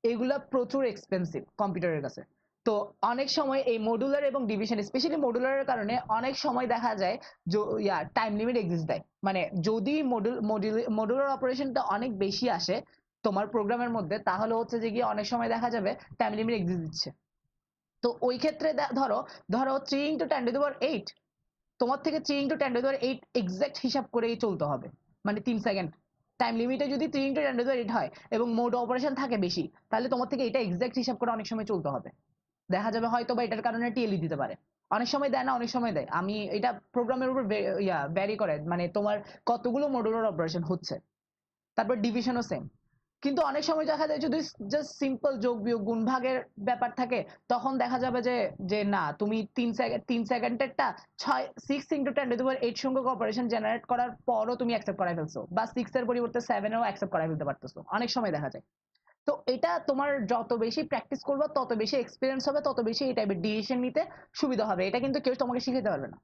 Speaker 1: এগুলা প্রচুর এক্সপেন্সিভ কম্পিউটারের কাছে। তো অনেক সময় এই মডুলার এবং ডিভিশন, স্পেশালি মডুলারের কারণে অনেক সময় দেখা যায় টাইম লিমিট এক্সিস্ট দেয়। মানে যদি মডুলার অপারেশনটা অনেক বেশি আসে তোমার প্রোগ্রামের মধ্যে, তাহলে হচ্ছে যে গিয়ে অনেক সময় দেখা যাবে টাইম লিমিট এক্সিস্ট দিচ্ছে। তো ওই ক্ষেত্রে ধরো ধরো 3 × 10⁸ তোমার থেকে 3 × 10⁸ এক্সাক্ট হিসাব করেই চলতে হবে, মানে 3 সেকেন্ড টাইম লিমিটে যদি 3 × 10⁸ হয় এবং মোড অপারেশন থাকে বেশি, তাহলে তোমার থেকে এটা এক্সাক্ট হিসাব করে অনেক সময় চলতে হবে। দেখা যাবে হয়তো বা এটার কারণে টিএলই দিতে পারে, অনেক সময় দেয় না, অনেক সময় দেয়। আমি এটা প্রোগ্রামের উপর ভ্যারি করে, মানে তোমার কতগুলো মডুলার অপারেশন হচ্ছে। তারপর ডিভিশনও সেম। কিন্তু অনেক সময় দেখা যায় যদি জাস্ট সিম্পল যোগ বিয়োগ গুণ ভাগের ব্যাপার থাকে, তখন দেখা যাবে যে যে না, তুমি 3 সেকেন্ডেরটা 6 × 10⁸ সংখ্যক অপারেশন জেনারেট করার পরও তুমি অ্যাকসেপ্ট করাই ফেলছো, বা 6 এর পরিবর্তে 7-এও অ্যাকসেপ্ট করাই ফেলতে পারতেছো, অনেক সময় দেখা যায়। তো এটা তোমার যত বেশি প্র্যাকটিস করবে, তত বেশি এক্সপিরিয়েন্স হবে, তত বেশি এই টাইপের ডিসিশন নিতে সুবিধা হবে। এটা কিন্তু কেউ তোমাকে শিখাতে পারবে না।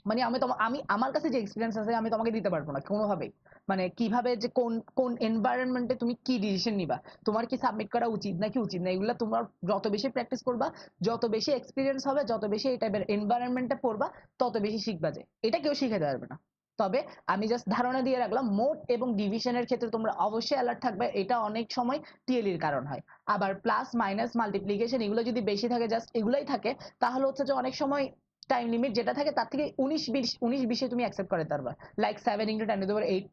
Speaker 1: মানে আমি আমার কাছে যে এক্সপিরিয়েন্স আছে আমি তোমাকে দিতে পারবো না কোনোভাবেই। মানে কিভাবে যে কোন কোন এনভায়রনমেন্টে তুমি কি ডিসিশন নিবা, তোমার কি সাবমিট করা উচিত নাকি উচিত না, এগুলো তোমার যত বেশি প্র্যাকটিস করবা, যত বেশি এক্সপিরিয়েন্স হবে, যত বেশি এই টাইপের এনভায়রনমেন্টে পড়বা, তত বেশি শিখবা। যে এটা কেউ শিখাতে পারবে না। তবে আমি জাস্ট ধারণা দিয়ে রাখলাম, মোড এবং ডিভিশনের ক্ষেত্রে তোমরা অবশ্যই অ্যালার্ট থাকবে, এটা অনেক সময় টিএলির কারণ হয়। আবার প্লাস মাইনাস মাল্টিপ্লিকেশন এগুলো যদি বেশি থাকে, জাস্ট এগুলাই থাকে, তাহলে হচ্ছে যে অনেক সময় টাইম লিমিট যেটা থাকে তার থেকে 19-20 তুমি অ্যাকসেপ্ট করে পারবা। লাইক 7 × 10⁸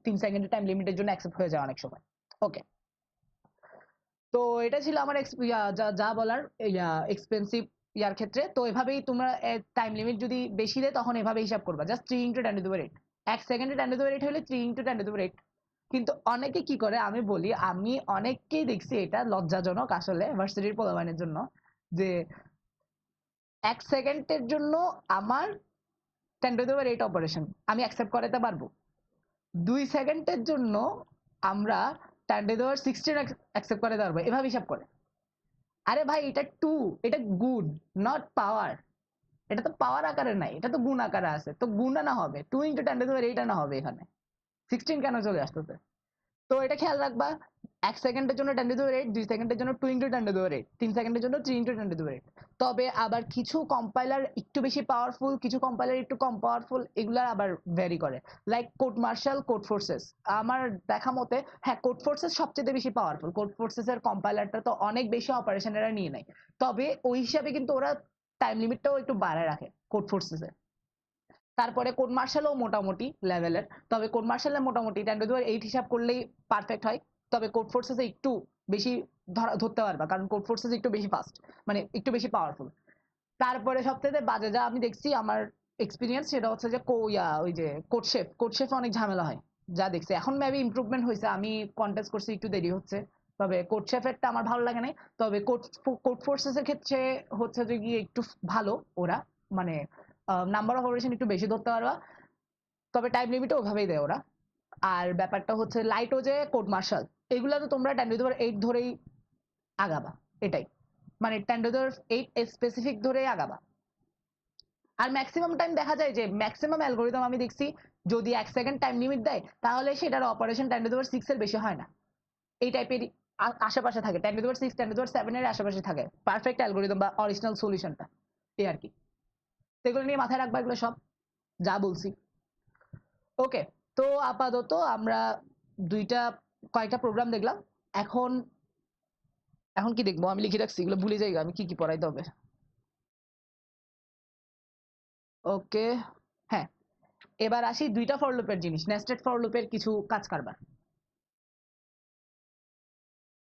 Speaker 1: 3 সেকেন্ডের টাইম লিমিটের জন্য অ্যাকসেপ্ট হয়ে যায় অনেক সময়। ওকে, তো এটা ছিল আমার যা বলার এক্সপেন্সিভ ইয়ার ক্ষেত্রে। তো এভাবেই তোমরা টাইম লিমিট যদি বেশি দেয় তখন এভাবে হিসাব করবা, জাস্ট 3 × 10⁸। 1 সেকেন্ডে 10⁸ হলে 3 × 10⁸। কিন্তু অনেকে কি করে আমি বলি, আমি অনেককেই দেখছি, এটা লজ্জাজনক আসলে ভার্সিটির পোলাপানের জন্য, যে 1 সেকেন্ডের জন্য আমার 10⁸ অপারেশন আমি অ্যাকসেপ্ট করাতে পারবো, 2 সেকেন্ডের জন্য আমরা 10⁻16 অ্যাকসেপ্ট করাতে পারবো, এভাবে হিসাব করে। আরে ভাই, এটা এটা গুণ, নট পাওয়ার। এটা তো পাওয়ার আকারে নাই, এটা তো গুণ আকারে আছে, তো গুণ না হবে, 2 × 10⁸ না হবে, এখানে 16 কেন চলে আসতেছে? তো এটা খেয়াল রাখবা, 1 সেকেন্ডের জন্য 10⁸, 2 সেকেন্ডের জন্য 2 × 10⁸, 3 সেকেন্ডের জন্য 3 × 10⁸। তবে আবার কিছু কম্পাইলার একটু বেশি পাওয়ারফুল, কিছু কম্পাইলার একটু কম পাওয়ারফুল, এগুলা আবার ভ্যারি করে। Like Codemarshal, Codeforces, আমার দেখা মতে হ্যাঁ কোড ফোর্সেস সবচেয়ে বেশি পাওয়ারফুল। কোড ফোর্সেস এর কম্পাইলারটা তো অনেক বেশি অপারেশন এরা নিয়ে নেয়, তবে ওই হিসাবে কিন্তু ওরা টাইম লিমিটটাও একটু বাড়ায় রাখে কোড ফোর্সেস এর। তারপরে কোড মার্শালও মোটামুটি লেভেলের, তবে কোড মার্শালের মোটামুটি 10⁸ হিসাব করলেই পারফেক্ট হয়। তবে কোড ফোর্সেসে একটু বেশি ধরতে পারবা, কারণ কোড ফোর্সেস একটু বেশি ফাস্ট, মানে একটু বেশি পাওয়ারফুল। তারপরে সবথেকে বাজে যা আমি দেখছি আমার এক্সপিরিয়েন্স, সেটা হচ্ছে যে ওই যে কোডশেফ অনেক ঝামেলা হয় যা দেখছি। এখন মেবি ইমপ্রুভমেন্ট হয়েছে, আমি কন্টেস্ট করছি, একটু দেরি হচ্ছে। তবে কোডশেফেরটা আমার ভালো লাগে নাই। তবে কোড ফোর্সেস এর ক্ষেত্রে হচ্ছে যে গিয়ে একটু ভালো ওরা, মানে নাম্বার অফ অপারেশন একটু বেশি ধরতে পারবা, তবে টাইম লিমিটও ওভাবেই দেয় ওরা। আর ব্যাপারটা হচ্ছে লাইট ও যে কোড মার্শাল, এগুলা তো তোমরা 10⁸ ধরেই আগাবা, এটাই মানে 10⁸ স্পেসিফিক ধরেই আগাবা। আর ম্যাক্সিমাম টাইম দেখা যায় যে ম্যাক্সিমাম অ্যালগোরিদম আমি দেখছি, যদি 1 সেকেন্ড টাইম লিমিট দেয় তাহলে সেটার অপারেশন 10⁻6 এর বেশি হয় না, এই টাইপের আশেপাশে থাকে, 10⁻6 10⁻7 এর আশেপাশে থাকে পারফেক্ট অ্যালগোরিদম বা অরিজিনাল সলিউশনটা, এই আর কি। এগুলো নিয়ে মাথায় রাখবা, এগুলো সব যা বলছি। ওকে, তো আপাতত আমরা কয়েকটা প্রোগ্রাম দেখলাম। এখন এখন কি দেখবো, আমি লিখে রাখছি, এগুলো ভুলে যাই আমি কি কি পড়াইতে হবে। ওকে, হ্যাঁ, এবার আসি 2টা ফর লুপের জিনিস, নেস্টেড ফর লুপের কিছু কাজ কারবার।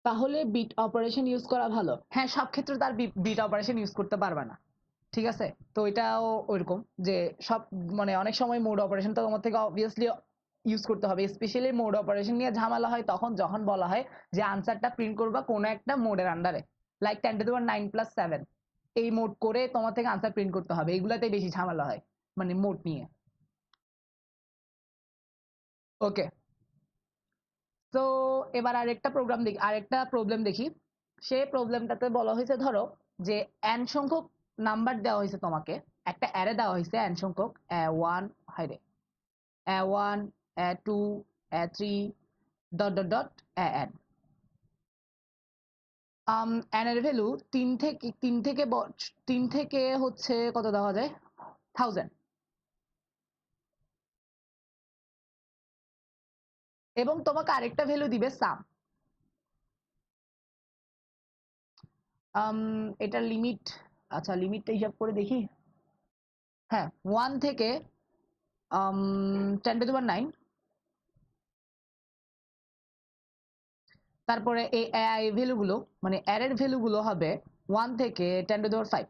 Speaker 1: তাহলে বিট অপারেশন ইউজ করা ভালো? হ্যাঁ, সব ক্ষেত্রে তার বিট অপারেশন ইউজ করতে পারবা না। ঠিক আছে? তো এটাও ওইরকম যে সব মানে অনেক সময় মোড অপারেশন তো তোমার থেকে অবভিয়াসলি ইউজ করতে হবে, স্পেশালি মোড অপারেশন নিয়ে ঝামেলা হয় তখন যখন বলা হয় যে আনসারটা প্রিন্ট করবা কোনো একটা মোডের আন্ডারে, লাইক 10⁻9+7 এই মোড করে তোমার থেকে আনসার প্রিন্ট করতে হবে, এগুলাতে বেশি ঝামেলা হয় মানে মোড নিয়ে। ওকে, তো এবার আরেকটা প্রবলেম দেখি। সেই প্রবলেমটাতে বলা হয়েছে ধরো যে n সংখ্যক নাম্বার দেওয়া হয়েছে তোমাকে, একটা অ্যারে দেওয়া হয়েছে n সংখ্যক, a1 হাইরে a1 a2 a3 dot dot dot an। n এর ভ্যালু 3 থেকে হচ্ছে কত দেওয়া যায় 1000, এবং তোমাকে আরেকটা ভ্যালু দিবে সাম। এটার লিমিট, আচ্ছা লিমিটটা হিসাব করে দেখি। হ্যাঁ, 1 থেকে 10⁻9, তারপরে এই ভ্যালুগুলো মানে অ্যারের ভ্যালুগুলো হবে 1 থেকে 10⁻5।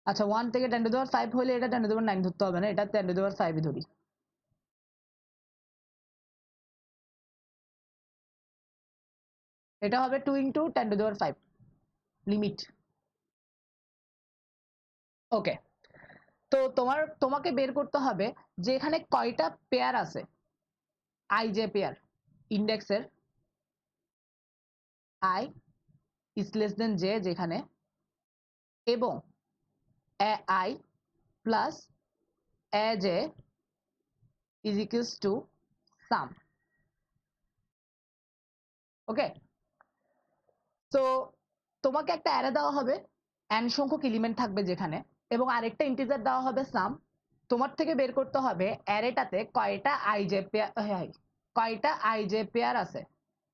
Speaker 1: আচ্ছা 1 থেকে 10⁻5 হলে এটা 10⁻9 ধরতে হবে না, এটা 10⁻5 ধরি। এটা হবে 2 × 10⁻5 লিমিট। ওকে, তো তোমাকে বের করতে হবে যে এখানে কয়টা পেয়ার আছে, আই জে পেয়ার, ইন্ডেক্সের I is less than J যেখানে, এবং A I plus A J is equals to sum. Okay, তো তোমাকে একটা অ্যারে দেওয়া হবে, n সংখ্যক এলিমেন্ট থাকবে যেখানে, এবং আরেকটা ইন্টিজার দেওয়া হবে সাম। তোমার থেকে বের করতে হবে অ্যারেটাতে কয়টা আইজে পেয়ার আছে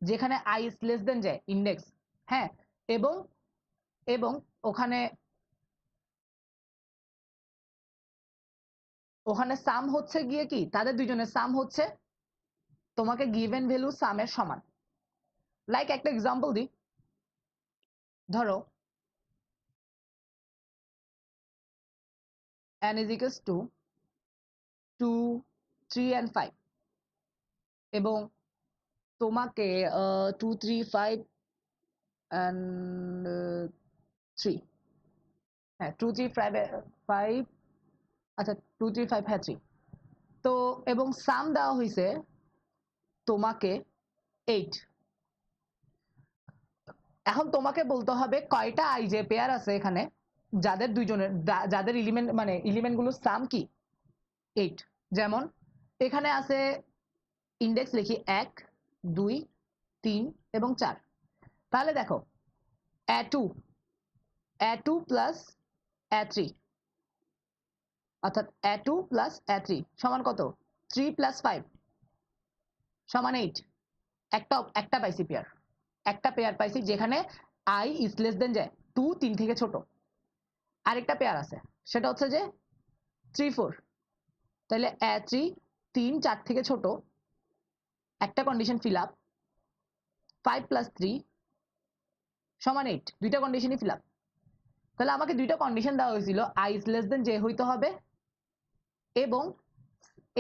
Speaker 1: যেখানে I is less than J index. হ্যাঁ, এবং এবং ওখানে ওখানে সাম হচ্ছে গিয়ে কি তাদের দুইজনের সাম হচ্ছে তোমাকে গিভেন ভ্যালু সামের সমান। লাইক একটা এক্সাম্পল দিই, ধরো n is equals to 2 3 and 5, এবং তোমাকে 2 3 5 and 3, হ্যাঁ 2 3 5 5, আচ্ছা 2 3 5 হ্যাঁ 3, তো এবং সাম দেওয়া হয়েছে তোমাকে 8। এখন তোমাকে বলতে হবে কয়টা আইজে পেয়ার আছে এখানে যাদের এলিমেন্ট মানে এলিমেন্ট গুলোর সাম কি 8। যেমন এখানে আছে, ইন্ডেক্স লিখি 1 2 3 এবং 4। তাহলে দেখো a2 প্লাস a3, অর্থাৎ a2 প্লাস a3 সমান কত 3 প্লাস 5 সমান 8। একটা পাইছি পেয়ার, একটা পেয়ার পাইছি যেখানে i ইজ লেস দেন যে 2 3 থেকে ছোট। আরেকটা পেয়ার আছে সেটা হচ্ছে যে 3 4, তাহলে a3 3 4 থেকে ছোট, একটা কন্ডিশন ফিল আপ, 5 প্লাস 3 সমান 8, দুইটা কন্ডিশনই ফিল আপ। তাহলে আমাকে দুইটা কন্ডিশন দেওয়া হয়েছিল, i is less than J হইতে হবে, এবং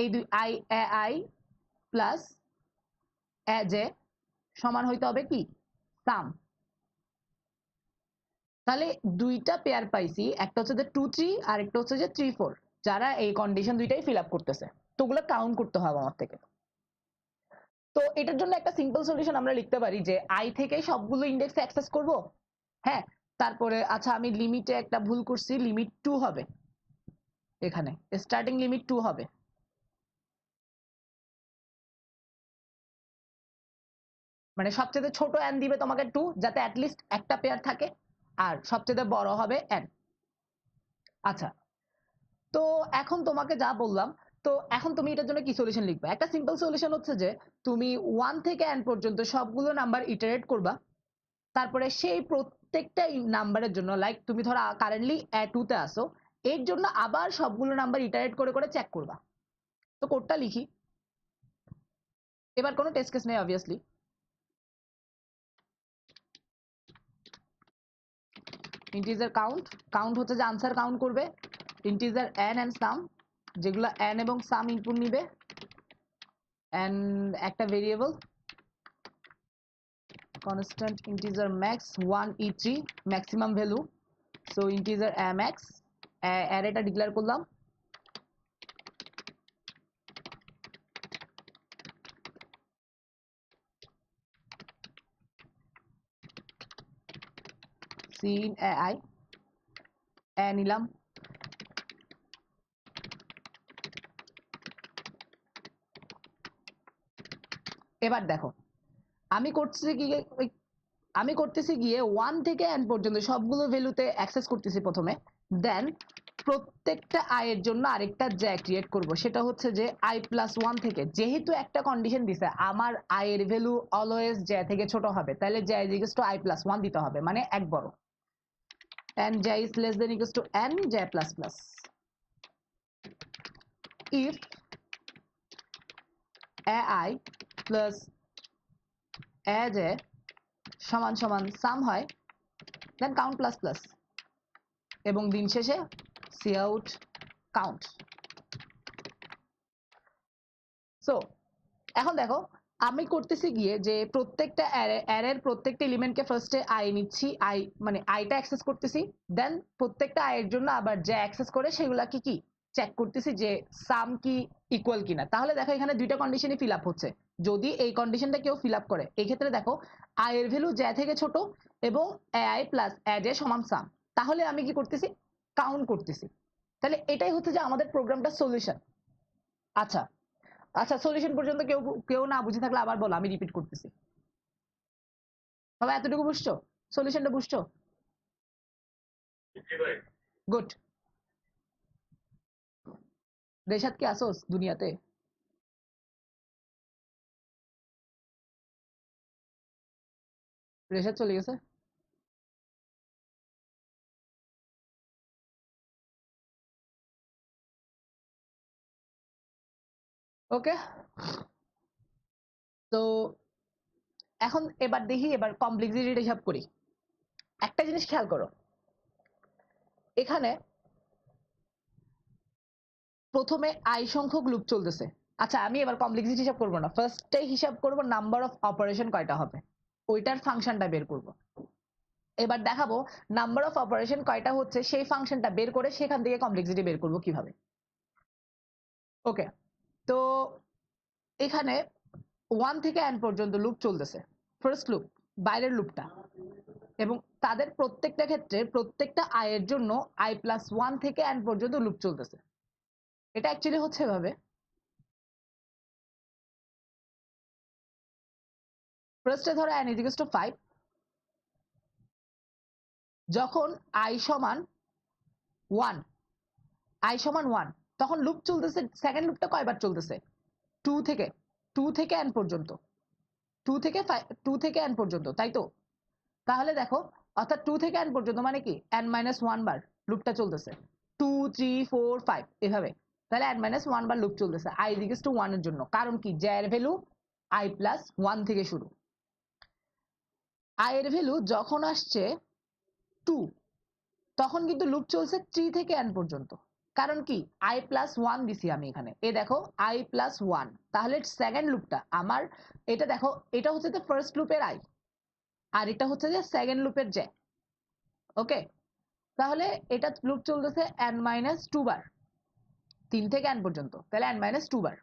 Speaker 1: এই দুই আই প্লাস এ জে সমান হইতে হবে কি সাম। তাহলে দুইটা পেয়ার পাইছি, একটা হচ্ছে যে 2 3 আর একটা হচ্ছে যে 3 4, যারা এই কন্ডিশন দুইটাই ফিল আপ করতেছে, তো ওগুলো কাউন্ট করতে হবে আমার থেকে। তো এটার জন্য একটা সিম্পল সলিউশন আমরা লিখতে পারি যে আই থেকে সবগুলো ইন্ডেক্স অ্যাক্সেস করব। হ্যাঁ, তারপরে আচ্ছা আমি লিমিটে একটা ভুল করছি, লিমিট 2 হবে, এখানে স্টার্টিং লিমিট 2 হবে। মানে সবচেয়ে ছোট n দিবে তোমাকে 2, যাতে অ্যাটলিস্ট একটা পেয়ার থাকে, আর সবচেয়ে বড় হবে n। আচ্ছা, তো এখন তোমাকে যা বললাম, তো এখন তুমি এটার জন্য কি সলিউশন লিখবে? একটা সিম্পল সলিউশন হচ্ছে যে তুমি 1 থেকে n পর্যন্ত সবগুলো নাম্বার ইটারেট করবা, তারপরে সেই প্রত্যেকটা নাম্বারের জন্য, লাইক তুমি ধরো কারেন্টলি a2 তে আসো, এর জন্য আবার সবগুলো নাম্বার ইটারেট করে করে চেক করবা। তো কোডটা লিখি, এবার কোনো টেস্ট কেস নেই অবভিয়াসলি। ইন্টিজার কাউন্ট, কাউন্ট হচ্ছে যে আনসার কাউন্ট করবে, ইন্টিজার n and সাম, যেগুলো n এবং সাম ইনপুট নিবে, and একটা variable constant integer max 1 e3 maximum value, so integer max অ্যারেটা ডিক্লেয়ার করলাম, sin ai নিলাম, এবার দেখো আমি করতেছি গিয়ে 1 থেকে n পর্যন্ত সবগুলো ভ্যালুতে অ্যাক্সেস করতেছি প্রথমে, দেন প্রত্যেকটা i এর জন্য আরেকটা জ্যা ক্রিয়েট করব, সেটা হচ্ছে যে i প্লাস 1 থেকে, যেহেতু একটা কন্ডিশন দিছে আমার i এর ভ্যালু অলওয়েজ জ্যা থেকে ছোট হবে, তাহলে জ্যা is equals two i plus 1 দিতে হবে, মানে এক বড়, and j is less than equals to n j plus plus. If ai plus aj সমান সমান সাম হয়, then count plus plus, এবং দিন শেষে cout count. সো এখন দেখো আমি করতেছি গিয়ে যে প্রত্যেকটা অ্যারের প্রত্যেকটা এলিমেন্টকে ফার্স্টে আই নিচ্ছি, আই মানে আইটা অ্যাক্সেস করতেছি, দেন প্রত্যেকটা আই এর জন্য আবার যা অ্যাক্সেস করে সেগুলা কি কি চেক করতেছি যে সাম কি ইকুয়াল কিনা। তাহলে দেখো এখানে দুইটা কন্ডিশনই ফিল আপ হচ্ছে, যদি এই কন্ডিশনটা কেউ ফিল আপ করে এই ক্ষেত্রে দেখো আই এর ভ্যালু জ্যা থেকে ছোট এবং আই প্লাস অ্যাজে সমান সাম, তাহলে আমি কি করতেছি কাউন্ট করতেছি। তাহলে এটাই হচ্ছে যে আমাদের প্রোগ্রামটার সলিউশন। আচ্ছা আচ্ছা, সলিউশন পর্যন্ত কেউ কেউ না বুঝে থাকলে আবার বলো, আমি রিপিট করতেছি। বাবা এতটুকু বুঝছো? সলিউশনটা বুঝছো? গুড। রেশাদ কি আসোস দুনিয়াতে? রেশাদ চলে গেছে? ওকে, তো এখন এবার দেখি, এবার কমপ্লেক্সিটিটা হিসাব করি। একটা জিনিস খেয়াল করো, এখানে প্রথমে আই সংখ্যক লুপ চলতেছে। আচ্ছা আমি এবার কমপ্লেক্সিটি হিসাব করবো না, ফার্স্টে হিসাব করব নাম্বার অফ অপারেশন কয়টা হবে, ওইটার ফাংশনটা বের করব। এবার দেখাবো নাম্বার অফ অপারেশন কয়টা হচ্ছে সেই ফাংশনটা বের করে সেখান থেকে কমপ্লেক্সিটি বের করব কিভাবে। ওকে, তো এখানে 1 থেকে n পর্যন্ত লুপ চলতেছে, ফার্স্ট লুপ বাইরের লুপটা, এবং তাদের প্রত্যেকটা ক্ষেত্রে প্রত্যেকটা i এর জন্য i প্লাস 1 থেকে n পর্যন্ত লুপ চলতেছে। এটা অ্যাকচুয়ালি হচ্ছে এভাবে, ফার্স্টে ধরো n ইজ টু 5, যখন i সমান 1, i সমান 1 তখন লুপ চলতেছে, সেকেন্ড লুপটা কয়বার চলতেছে 2 থেকে n পর্যন্ত, 2 থেকে n পর্যন্ত, তাই তো? তাহলে দেখো অর্থাৎ 2 থেকে n পর্যন্ত মানে কি n মাইনাস 1 বার লুপটা চলতেছে, 2 3 4 5 এভাবে, তাহলে n মাইনাস 1 বার লুপ চলতেছে i ইকুয়ালস টু 1 এর জন্য, কারণ কি j এর ভ্যালু i প্লাস 1 থেকে শুরু, i এর ভ্যালু যখন আসছে 2 তখন কিন্তু লুপ চলছে 3 থেকে n পর্যন্ত, কারণ কি i প্লাস 1 দিছি আমি এখানে, এ দেখো i প্লাস 1, তাহলে সেকেন্ড লুপটা আমার, এটা দেখো এটা হচ্ছে যে ফার্স্ট লুপের i আর এটা হচ্ছে যে সেকেন্ড লুপের j। ওকে, তাহলে এটা লুপ চলতেছে n মাইনাস 2 বার 3 থেকে n পর্যন্ত, তাহলে n minus 2 bar,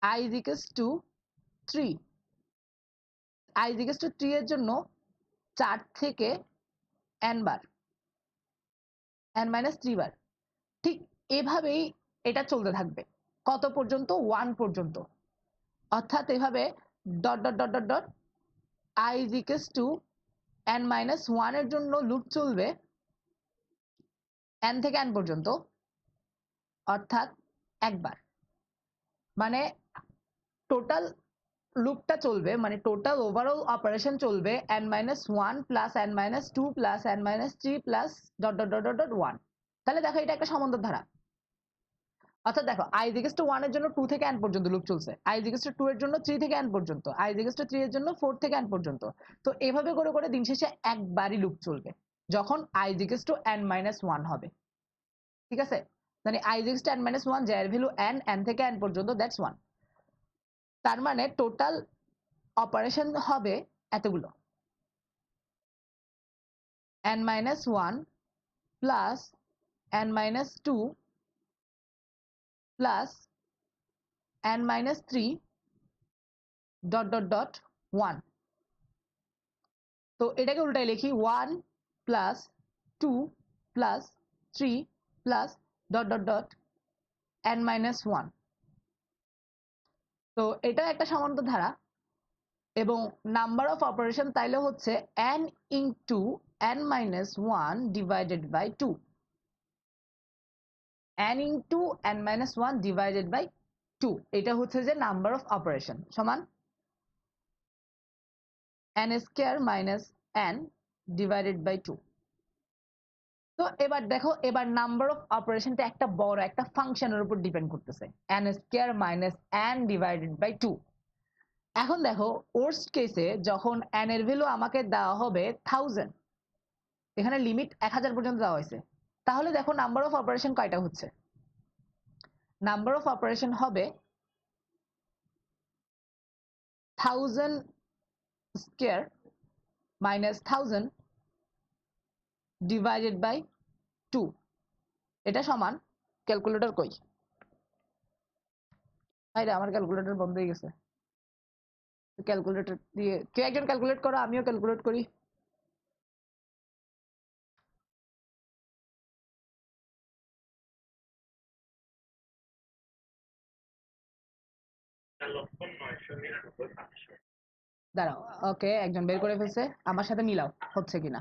Speaker 1: i is equals to 3, i is equals to 3 এর জন্য 4 থেকে n বার, n মাইনাস 3 বার, ঠিক এভাবেই এটা চলতে থাকবে কত পর্যন্ত 1 পর্যন্ত, অর্থাৎ এভাবে dot dot dot dot dot i is equals to n minus 1 এর জন্য লুপ চলবে n থেকে n পর্যন্ত, অর্থাৎ একবার, মানে টোটাল লুপটা চলবে, মানে টোটাল ওভারঅল অপারেশন চলবে n minus 1 plus n minus 2 plus n minus 3 plus dot dot dot dot 1। তাহলে দেখো এটা একটা সমান্তর ধারা, অর্থাৎ দেখো i is equals to 1 এর জন্য 2 থেকে n পর্যন্ত লুপ চলছে, i is equals to 2 এর জন্য 3 থেকে n পর্যন্ত, i is equals to 3 এর জন্য 4 থেকে n পর্যন্ত, তো এভাবে করে করে দিন শেষে একবারই লুপ চলবে। যখন i is equals to n-1 হবে, ঠিক আছে? মানে i is equals to n-1 যার ভ্যালু n থেকে n পর্যন্ত, দ্যাটস 1। তার মানে টোটাল অপারেশন হবে এতগুলো, n-1 plus n-2 plus n-3 dot dot dot 1। তো এটাকে উল্টাই লিখি 1 plus 2 plus 3 plus dot dot dot n-1। তো এটা একটা সমান্তর ধারা এবং নাম্বার অফ অপারেশন তাইলে হচ্ছে n into n-1 divided by 2, n into n-1 divided by 2, এটা হচ্ছে যে নাম্বার অফ অপারেশন সমান n square minus n divided by 2। তো এবার দেখো, এবার নাম্বার অফ অপারেশনটা একটা বড় একটা ফাংশনের উপর ডিপেন্ড করতেছে, n square minus n divided by 2। এখন দেখো ওয়ার্স্ট কেসে যখন n এর ভ্যালু আমাকে দেওয়া হবে 1000, এখানে লিমিট 1000 পর্যন্ত দেওয়া হয়েছে, তাহলে দেখো নাম্বার অফ অপারেশন কয়টা হচ্ছে, নাম্বার অফ অপারেশন হবে 1000 স্কয়ার মাইনাস 1000 ডিভাইডেড বাই 2। এটা সমান, ক্যালকুলেটর কই, আরে আমার ক্যালকুলেটর বন্ধ হয়ে গেছে, ক্যালকুলেটর দিয়ে কেউ একজন ক্যালকুলেট করো, আমিও ক্যালকুলেট করি। দাঁড়াও, ওকে একজন বের করে ফেলছে, আমার সাথে মিলাও হচ্ছে কিনা।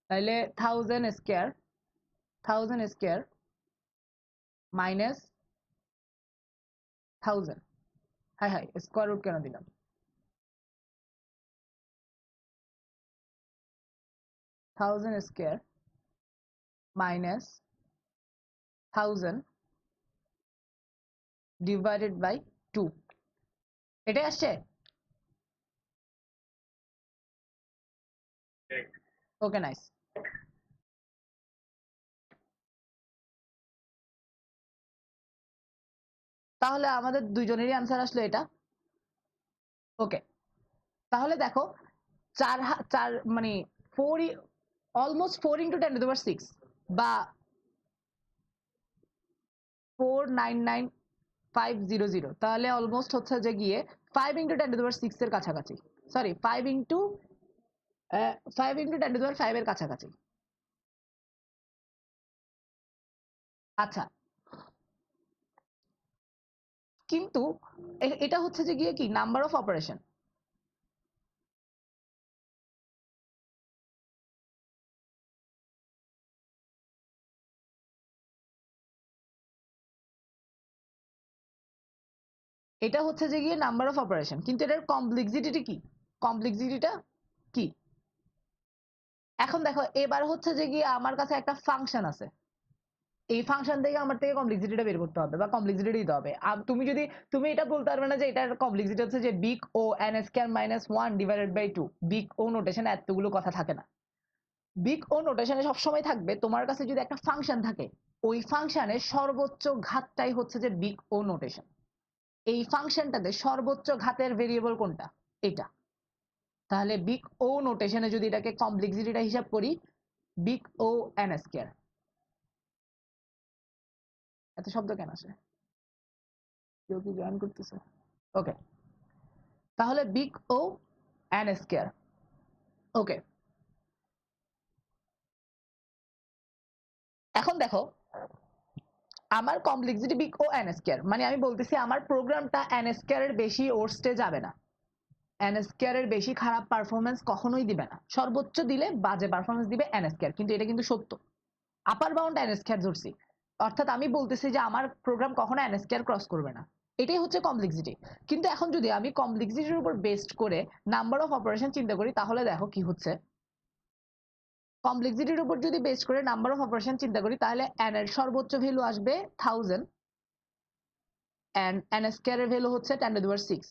Speaker 1: তাহলে 1000 স্কয়ার মাইনাস 1000, হাই হাই স্কয়ার রুট কেন দিলাম, thousand square minus 1000 divided by 2, এটাই আসছে। Okay nice. তাহলে আমাদের দুইজনেরই আনসার আসলো এটা। ওকে, তাহলে দেখো 4 মানে 4 অলমোস্ট 4 ইন্টু 10⁶ বা 499,500, তাহলে অলমোস্ট হচ্ছে যে গিয়ে 5 ইন্টু 10⁶ এর কাছাকাছি, সরি 5 ইন্টু 10⁵ এর কাছাকাছি। আচ্ছা, কিন্তু এটা হচ্ছে যে গিয়ে কি নাম্বার অফ অপারেশন, এটা হচ্ছে যে গিয়ে নাম্বার অফ অপারেশন, কিন্তু এটার কমপ্লেক্সিটি কি, কমপ্লেক্সিটিটা কি? এখন দেখো এবার হচ্ছে যে গিয়ে আমার কাছে একটা ফাংশন আছে, এই ফাংশন থেকে আমার থেকে কমপ্লেক্সিটিটা বের করতে হবে বা কমপ্লেক্সিটি দিতে হবে। তুমি যদি তুমি এটা বলতে পারবে না যে এটার কমপ্লেক্সিটি হচ্ছে যে big O n square minus 1 divided by 2, big O নোটেশনে এতগুলো কথা থাকে না। বিগ ও নোটেশনে সবসময় থাকবে তোমার কাছে যদি একটা ফাংশন থাকে, ওই ফাংশনের সর্বোচ্চ ঘাতটাই হচ্ছে যে বিগ ও নোটেশন। এই ফাংশনটাতে সর্বোচ্চ ঘাতের ভেরিয়েবল কোনটা, এটা। তাহলে বিগ ও নোটেশনে যদি এটাকে কমপ্লেক্সিটিটা হিসাব করি, বিগ ও n স্কয়ার, এত শব্দ কেন আসে, কেউ কি জয়েন করতেছে? ওকে, তাহলে big O n square. Okay, এখন দেখো আমার complexity big O n square, মানে আমি বলতেছি আমার প্রোগ্রামটা n স্কয়ারের বেশি ওর্স্টে যাবে না, n স্কয়ারের বেশি খারাপ পারফরমেন্স কখনোই দিবে না, সর্বোচ্চ দিলে বাজে পারফরমেন্স দিবে n স্কয়ার, কিন্তু এটা কিন্তু সত্য, আপার বাউন্ড n স্কয়ার ধরছি, অর্থাৎ আমি বলতেছি যে আমার প্রোগ্রাম কখনো n স্কয়ার ক্রস করবে না, এটাই হচ্ছে কমপ্লেক্সিটি। কিন্তু এখন যদি আমি কমপ্লেক্সিটির উপর বেসড করে নাম্বার অফ অপারেশন চিন্তা করি, তাহলে দেখো কি হচ্ছে, কমপ্লেক্সিটির উপর যদি বেস করে নাম্বার অফ অপারেশন চিন্তা করি, তাহলে n এর সর্বোচ্চ ভ্যালু আসবে 1000 এন্ড n স্কয়ারের ভ্যালু হচ্ছে 10⁶।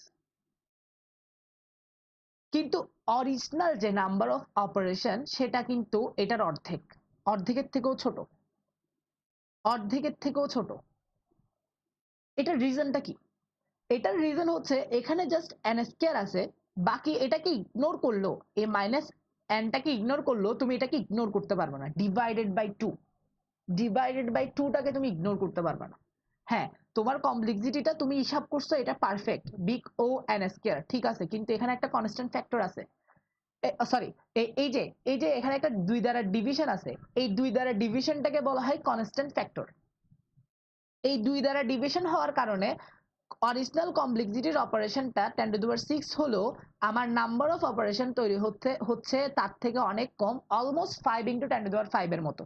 Speaker 1: কিন্তু অরিজিনাল যে নাম্বার অফ অপারেশন সেটা কিন্তু এটার অর্ধেকের থেকেও ছোট, অর্ধেকের থেকেও ছোট। এটার রিজনটা কি? এটার রিজন হচ্ছে এখানে জাস্ট এন স্কয়ার আছে, বাকি এটাকে ইগনোর করলো, এ মাইনাস এনটাকে ইগনোর করলো, তুমি এটাকে ইগনোর করতে পারবে না। ডিভাইডেড বাই টুটাকে তুমি ইগনোর করতে পারবে না। হ্যাঁ, তোমার কমপ্লেক্সিটিটা তুমি হিসাব করছো, এটা perfect, big O N square ঠিক আছে, কিন্তু এখানে একটা কনস্ট্যান্ট ফ্যাক্টর আছে। সরি, এই যে এখানে একটা 2 দ্বারা ডিভিশন আছে, এই 2 দ্বারা ডিভিশনটাকে বলা হয় কনস্ট্যান্ট ফ্যাক্টর। এই 2 দ্বারা ডিভিশন হওয়ার কারণে অরিজিনাল কমপ্লেক্সিটির অপারেশনটা 10⁶ হলো আমার নাম্বার অফ অপারেশন তৈরি হচ্ছে তার থেকে অনেক কম, অলমোস্ট 5 × 10⁵ এর মতো।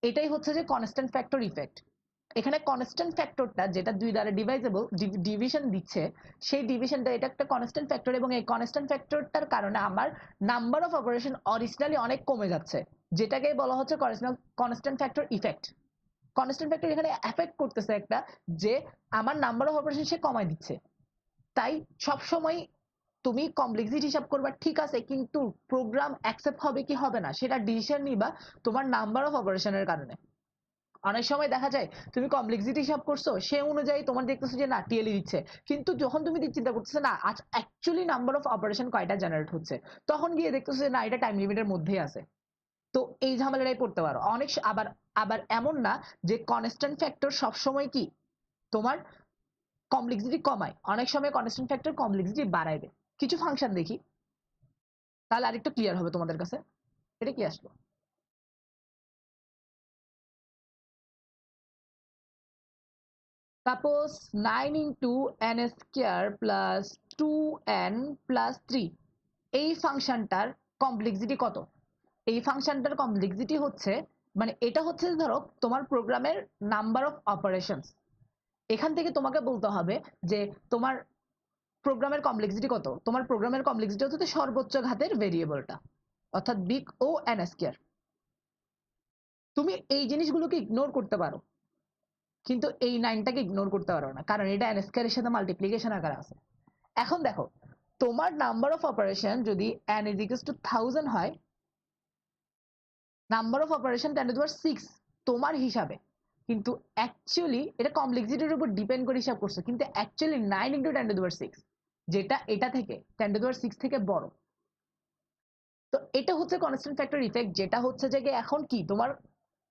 Speaker 1: এটাই হচ্ছে যে কনস্ট্যান্ট ফ্যাক্টর ইফেক্ট। এখানে কনস্ট্যান্ট ফ্যাক্টরটা যেটা 2 দ্বারা ডিভাইজেবল ডিভিশন দিচ্ছে, সেই ডিভিশনটা এটা একটা কনস্ট্যান্ট ফ্যাক্টর, এবং এই কনস্ট্যান্ট ফ্যাক্টরটার কারণে আমার নাম্বার অফ অপারেশন অরিজিনালি অনেক কমে যাচ্ছে, যেটাকে বলা হচ্ছে constant factor effect. Constant factor এখানে এফেক্ট করতেছে একটা, যে আমার নাম্বার অফ অপারেশন সে কমায় দিচ্ছে। তাই সবসময় তুমি কমপ্লেক্সিটি হিসাব করবা ঠিক আছে, কিন্তু প্রোগ্রাম অ্যাকসেপ্ট হবে কি হবে না সেটা ডিসিশন নিবা তোমার নাম্বার অফ অপারেশনের কারণে। অনেক সময় দেখা যায় তুমি কমপ্লেক্সিটি হিসাব করছো, সে অনুযায়ী তোমার দেখতেছো যে না টিএলই দিচ্ছে, কিন্তু যখন তুমি চিন্তা করতেছো না আজ অ্যাকচুয়ালি নাম্বার অফ অপারেশন কয়টা জেনারেট হচ্ছে, তখন গিয়ে দেখতেছো যে না এটা টাইম লিমিটের মধ্যেই আছে। তো এই ঝামেলাটাই পড়তে পারো অনেক আবার আবার এমন না যে কনস্ট্যান্ট ফ্যাক্টর সবসময় কি তোমার কমপ্লেক্সিটি কমায়, অনেক সময় কনস্ট্যান্ট ফ্যাক্টর কমপ্লেক্সিটি বাড়াইবে। কিছু ফাংশন দেখি, তাহলে আরেকটু ক্লিয়ার হবে তোমাদের কাছে। এটা কি আসলো? Suppose 9 × n² plus 2n plus 3, এই ফাংশনটার কমপ্লেক্সিটি কত? এই ফাংশনটার কমপ্লেক্সিটি হচ্ছে, মানে এটা হচ্ছে ধরো তোমার প্রোগ্রামের নাম্বার অফ অপারেশনস। এখান থেকে তোমাকে বলতে হবে যে তোমার প্রোগ্রামের কমপ্লেক্সিটি কত। তোমার প্রোগ্রামের কমপ্লেক্সিটি হচ্ছে সর্বোচ্চ ঘাতের ভেরিয়েবলটা, অর্থাৎ বিগ ও এন স্কয়ার। তুমি এই জিনিসগুলোকে ইগনোর করতে পারো, কিন্তু এই 9টাকে ইগনোর করতে পারো না, কারণ এটা এন স্কয়ারের সাথে মাল্টিপ্লিকেশন আকারে আছে। এখন দেখো, তোমার নাম্বার অফ অপারেশন যদি n = 1000 হয়, নাম্বার অফ অপারেশন 10⁶ তোমার হিসাবে, কিন্তু অ্যাকচুয়ালি এটা কমপ্লেক্সিটির উপর ডিপেন্ড করে হিসাব করছে, কিন্তু অ্যাকচুয়ালি 9 × 10⁶, যেটা এটা থেকে 10⁶ থেকে বড়। তো এটা হচ্ছে কনস্ট্যান্ট ফ্যাক্টর ইফেক্ট, যেটা হচ্ছে যে এখন কি তোমার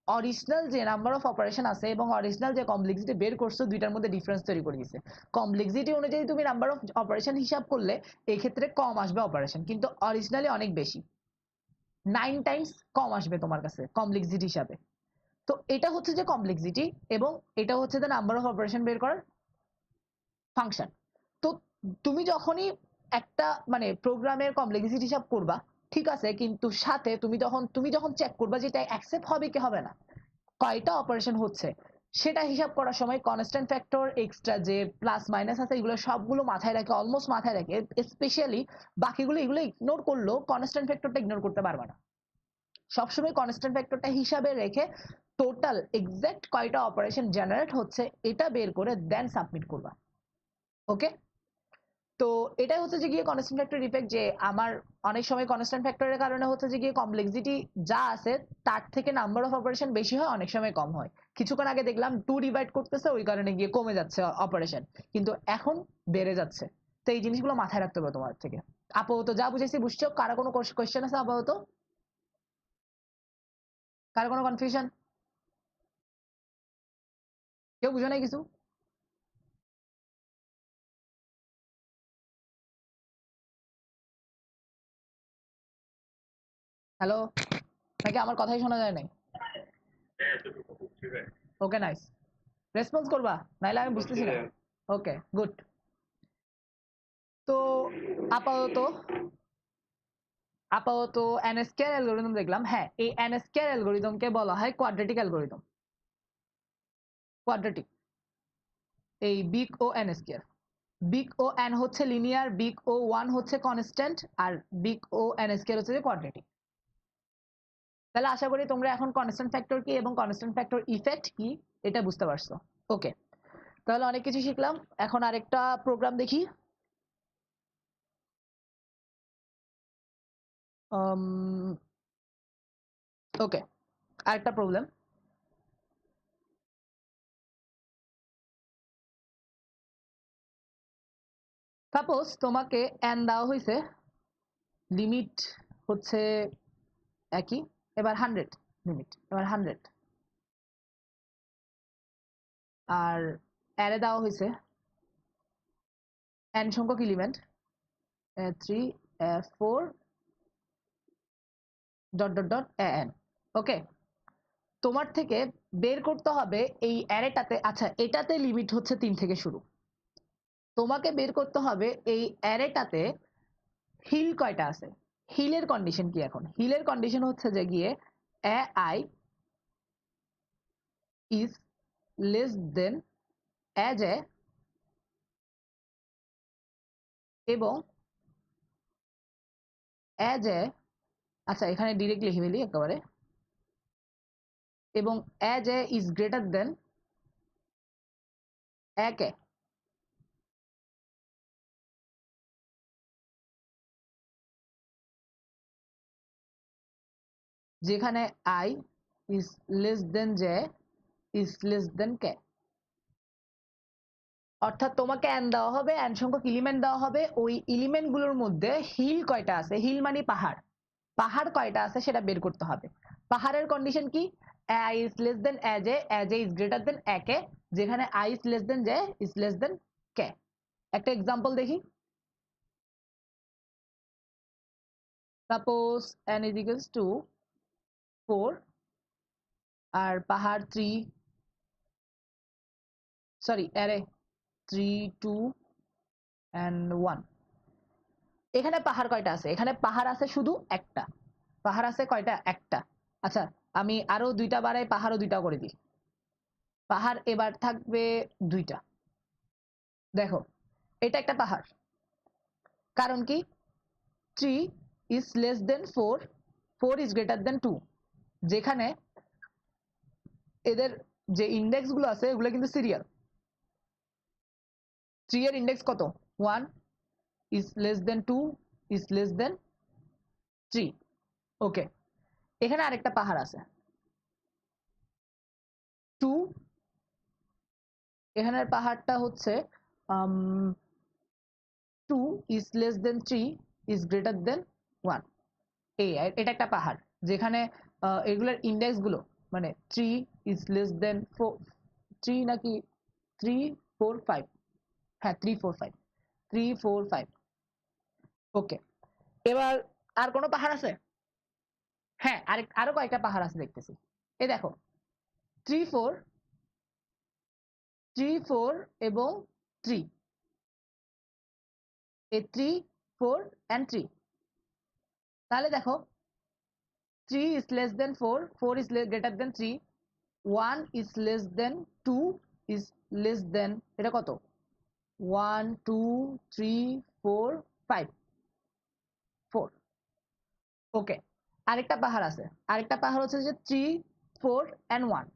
Speaker 1: অরিজিনাল যে নাম্বার অফ অপারেশন আছে এবং অরিজিনাল যে কমপ্লেক্সিটি বের করছো, দুইটার মধ্যে ডিফারেন্স তৈরি করে দিচ্ছে। কমপ্লেক্সিটি অনুযায়ী তুমি নাম্বার অফ অপারেশন হিসাব করলে এই ক্ষেত্রে কম আসবে অপারেশন, কিন্তু অরিজিনালি অনেক বেশি, 9 টাইমস কম আসবে তোমার কাছে কমপ্লেক্সিটি হিসাবে। তো এটা হচ্ছে যে কমপ্লেক্সিটি, এবং এটা হচ্ছে যে নাম্বার অফ অপারেশন বের করার ফাংশন। তো তুমি যখনই একটা মানে প্রোগ্রামের কমপ্লেক্সিটি হিসাব করবা ঠিক আছে, কিন্তু সাথে তুমি যখন চেক করবা যে এটা অ্যাকসেপ্ট হবে কি হবে না, কয়টা অপারেশন হচ্ছে, সেটা হিসাব করার সময় কনস্ট্যান্ট ফ্যাক্টর এক্সট্রা যে প্লাস মাইনাস আছে এগুলো সবগুলো মাথায় রাখে, অলমোস্ট মাথায় রাখে, স্পেশালি বাকিগুলো এগুলো ইগনোর করলেও কনস্ট্যান্ট ফ্যাক্টরটা ইগনোর করতে পারবে না। সবসময় কনস্ট্যান্ট ফ্যাক্টরটা হিসাবে রেখে টোটাল এক্সাক্ট কয়টা অপারেশন জেনারেট হচ্ছে এটা বের করে দেন সাবমিট করবা। ওকে, তো এটাই হচ্ছে যে গিয়ে কনস্ট্যান্ট ফ্যাক্টর ইফেক্ট, যে আমার অনেক সময় কনস্ট্যান্ট ফ্যাক্টরের কারণে হচ্ছে যে গিয়ে কমপ্লেক্সিটি যা আছে তার থেকে নাম্বার অফ অপারেশন বেশি হয়, অনেক সময় কম হয়। কিছুক্ষণ আগে দেখলাম 2 ডিভাইড করতেছে, ওই কারণে গিয়ে কমে যাচ্ছে অপারেশন, কিন্তু এখন বেড়ে যাচ্ছে। তো এই জিনিসগুলো মাথায় রাখতে হবে তোমার থেকে। আপাতত যা বুঝেছি বুঝছো? কারো কোনো কোয়েশ্চেন আছে আপাতত? কারো কোনো কনফিউশন? কেউ বুঝো নাই কিছু? হ্যালো, নাকি আমার কথাই শোনা যায় নাই?
Speaker 2: হ্যাঁ এতটুকু বুঝছি ভাই।
Speaker 1: ওকে, নাইস। রেসপন্স করবা, নাইলে আমি বুঝতেছি না। ওকে, গুড। তো আপাতত আপাতত এন স্কয়ার অ্যালগরিদম দেখলাম। হ্যাঁ, এই এন স্কয়ার অ্যালগরিদমকে বলা হয় কোয়াড্রেটিক অ্যালগরিদম। কোয়াড্রেটিক, এই big O N square. Big O N হচ্ছে লিনিয়ার, বিগ ও ওয়ান হচ্ছে কনস্ট্যান্ট, আর বিগ ও এন স্কয়ার হচ্ছে কোয়াড্রেটিক। তাহলে আশা করি তোমরা এখন কনস্ট্যান্ট ফ্যাক্টর কি এবং কনস্ট্যান্ট ফ্যাক্টর ইফেক্ট কি এটা বুঝতে পারছো। ওকে, তাহলে অনেক কিছু শিখলাম, এখন আরেকটা প্রোগ্রাম দেখি। ওকে, আরেকটা প্রবলেম। সাপোজ তোমাকে n দেওয়া হয়েছে, লিমিট হচ্ছে একই, এবার 100, লিমিট এবার 100, আর অ্যারে দেওয়া হয়েছে n সংখ্যক element 3 4 dot dot dot n। ওকে, তোমার থেকে বের করতে হবে এই অ্যারেটাতে, আচ্ছা এটাতে লিমিট হচ্ছে 3 থেকে শুরু, তোমাকে বের করতে হবে এই অ্যারেটাতে হিল কয়টা আছে। হিলের কন্ডিশন কি? এখন হিলের কন্ডিশন হচ্ছে যে গিয়ে i is less than as a এবং as a, আচ্ছা এখানে ডিরেক্ট লিখে ফেলি একেবারে, এবং as a is greater than একে। যেখানে i is less than j is less than k, অর্থাৎ তোমাকে n দেওয়া হবে, n সংখ্যক এলিমেন্ট দেওয়া হবে, ওই এলিমেন্ট গুলোর মধ্যে হিল কয়টা আছে, হিল মানে পাহাড়, পাহাড় কয়টা আছে সেটা বের করতে হবে। পাহাড়ের কন্ডিশন কি? i is less than as a is greater than একে, যেখানে i is less than j is less than k। একটা এক্সাম্পল দেখি, suppose n is equals to 4 আর পাহাড় 3, সরি অ্যারে 3 2 and 1। এখানে পাহাড় কয়টা আছে? এখানে পাহাড় আছে শুধু একটা, পাহাড় আছে কয়টা? একটা। আচ্ছা আমি আরো দুইটা বাড়াই, পাহাড়ও দুইটা করে দিই, পাহাড় এবার থাকবে দুইটা। দেখো এটা একটা পাহাড়, কারণ কি? 3 is less than 4, 4 is greater than 2, যেখানে এদের যে ইন্ডেক্স গুলো আছে এগুলো কিন্তু সিরিয়াল। 3 এর ইন্ডেক্স কত? 1 is less than 2 is less than 3। ওকে, এখানে আরেকটা পাহাড় আছে 2, এখানের পাহাড়টা হচ্ছে 2 is less than 3 is greater than 1। এটা একটা পাহাড় যেখানে এগুলোর ইন্ডেক্স গুলো মানে 3 is less than 4, 3 নাকি 3 4 5, হ্যাঁ 3 4 5, 3 4 5। ওকে, এবার আর কোনো পাহাড় আছে? হ্যাঁ আরো কয়েকটা পাহাড় আছে দেখতেছি। এই দেখো 3 4 3 4 এবং 3, এই 3 4 and 3। তাহলে দেখো 3 is less than 4, 4 is greater than 3, 1 is less than 2 is less than, এটা কত? 1 2 3 4 5 4। ওকে, আরেকটা পাহাড় আছে, আরেকটা পাহাড় হচ্ছে যে 3 4 and 1।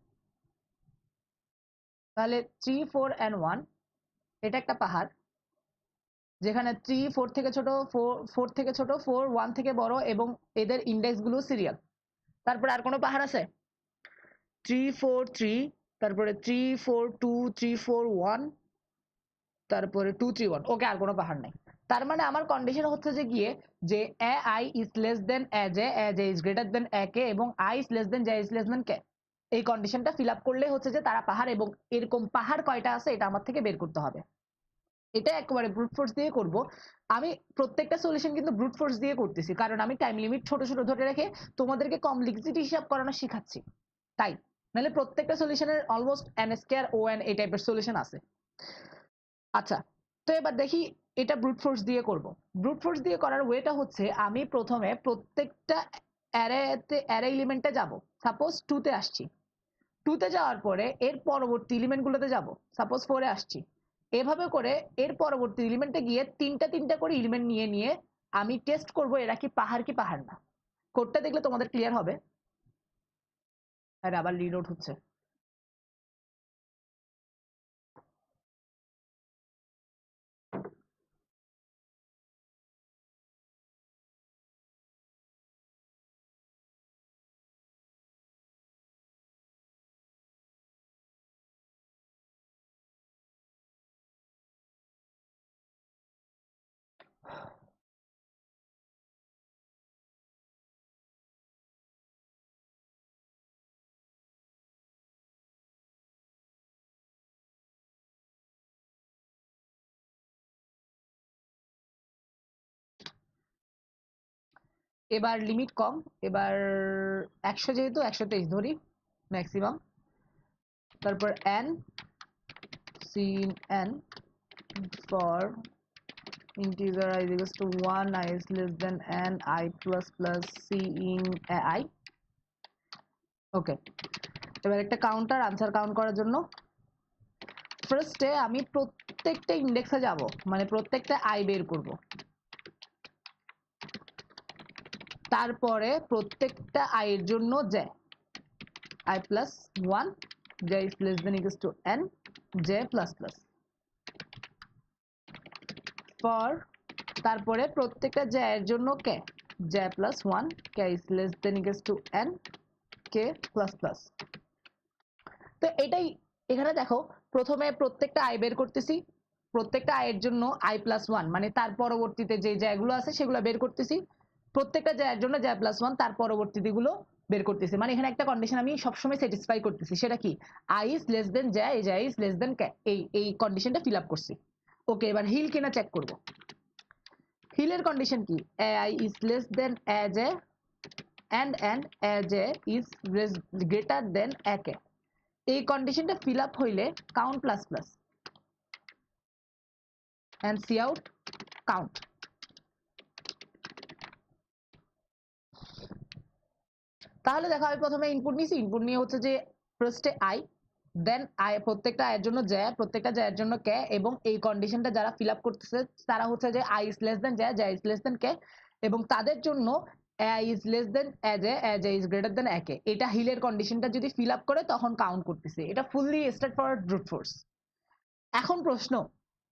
Speaker 1: তাহলে 3 4 and 1 এটা একটা পাহাড় যেখানে 3 4 থেকে ছোট, 4 4 থেকে ছোট, 4 1 থেকে বড় এবং এদের ইন্ডেক্স গুলো সিরিয়াল। তারপরে আর কোনো পাহাড় আছে? 3 4 3, তারপরে 3 4 2 3 4 1, তারপরে 2 3 1। ওকে, আর কোনো পাহাড় নাই। তার মানে আমার কন্ডিশন হচ্ছে যে গিয়ে যে i is less than as a is greater than কে এবং i is less than j is less than k, এই কন্ডিশনটা ফিল আপ করলে হচ্ছে যে তারা পাহাড়, এবং এরকম পাহাড় কয়টা আছে এটা আমার থেকে বের করতে হবে। এটা একেবারে ব্রুট ফোর্স দিয়ে করব। আমি প্রত্যেকটা সলিউশন কিন্তু ব্রুট ফোর্স দিয়ে করতেছি, কারণ আমি টাইম লিমিট ছোট ছোট ধরে রেখে তোমাদেরকে কমপ্লেক্সিটি হিসাব করানো শেখাচ্ছি, তাই নাহলে প্রত্যেকটা সলিউশনের অলমোস্ট n স্কয়ার ও n এই টাইপের সলিউশন আছে। আচ্ছা, তো এবার দেখি এটা ব্রুট ফোর্স দিয়ে করব। ব্রুট ফোর্স দিয়ে করার ওয়েটা হচ্ছে আমি প্রথমে প্রত্যেকটা অ্যারে এলিমেন্টে যাব। সাপোজ 2 তে আসছি, 2 তে যাওয়ার পরে এর পরবর্তী এলিমেন্টগুলোতে যাব, সাপোজ 4 এ আসছি। এভাবে করে এর পরবর্তী এলিমেন্টে গিয়ে তিনটা তিনটা করে এলিমেন্ট নিয়ে নিয়ে আমি টেস্ট করব এরা কি পাহাড় কি পাহাড় না। কোডটা দেখলে তোমাদের ক্লিয়ার হবে। আর আবার রিলোড হচ্ছে। এবার লিমিট কম, এবার 100 যেহেতু 123 ধরি ম্যাক্সিমাম, তারপর n sin n for integer I is equals to 1 I is less than n I plus plus c in I. ওকে, এবার একটা কাউন্টার আনসার কাউন্ট করার জন্য ফার্স্টে আমি প্রত্যেকটা ইন্ডেক্সে যাব, মানে প্রত্যেকটা আই বের করব, তারপরে প্রত্যেকটা আই এর জন্য j I plus 1 j is less than equals to n j plus plus for তারপরে প্রত্যেকটা j এর জন্য k j plus 1 k is less than equals to n k plus plus। তো এটাই এখানে দেখো, প্রথমে প্রত্যেকটা আই বের করতেছি, প্রত্যেকটা আই এর জন্য i plus 1 মানে তার পরবর্তীতে যে জ্যাগুলো আছে সেগুলো বের করতেছি, প্রত্যেকটা জ্যার জন্য j plus 1 তার পরবর্তীতে গুলো বের করতেছি, মানে এখানে একটা কন্ডিশন আমি সবসময় স্যাটিসফাই করতেছি, সেটা কি i is less than j is less than k, এই কন্ডিশনটা ফিল আপ করছি। ওকে, এবার হিল কিনা চেক করব। হিলের কন্ডিশন কি, ai is less than aj and aj is greater than ak, এই কন্ডিশনটা ফিল আপ হইলে count plus plus and see out count। তাহলে দেখো আমি প্রথমে ইনপুট নিছি, ইনপুট নিয়ে হচ্ছে যে ফার্স্টে আই, দেন আই প্রত্যেকটা আয়ের জন্য j, প্রত্যেকটা j এর জন্য k, এবং এই কন্ডিশনটা যারা ফিল আপ করতেছে তারা হচ্ছে যে i is less than j, j is less than k, এবং তাদের জন্য i is less than aj, aj is greater than ak, এটা হিলের কন্ডিশনটা যদি ফিল আপ করে তখন কাউন্ট করতেছে, এটা fully straightforward brute force. এখন প্রশ্ন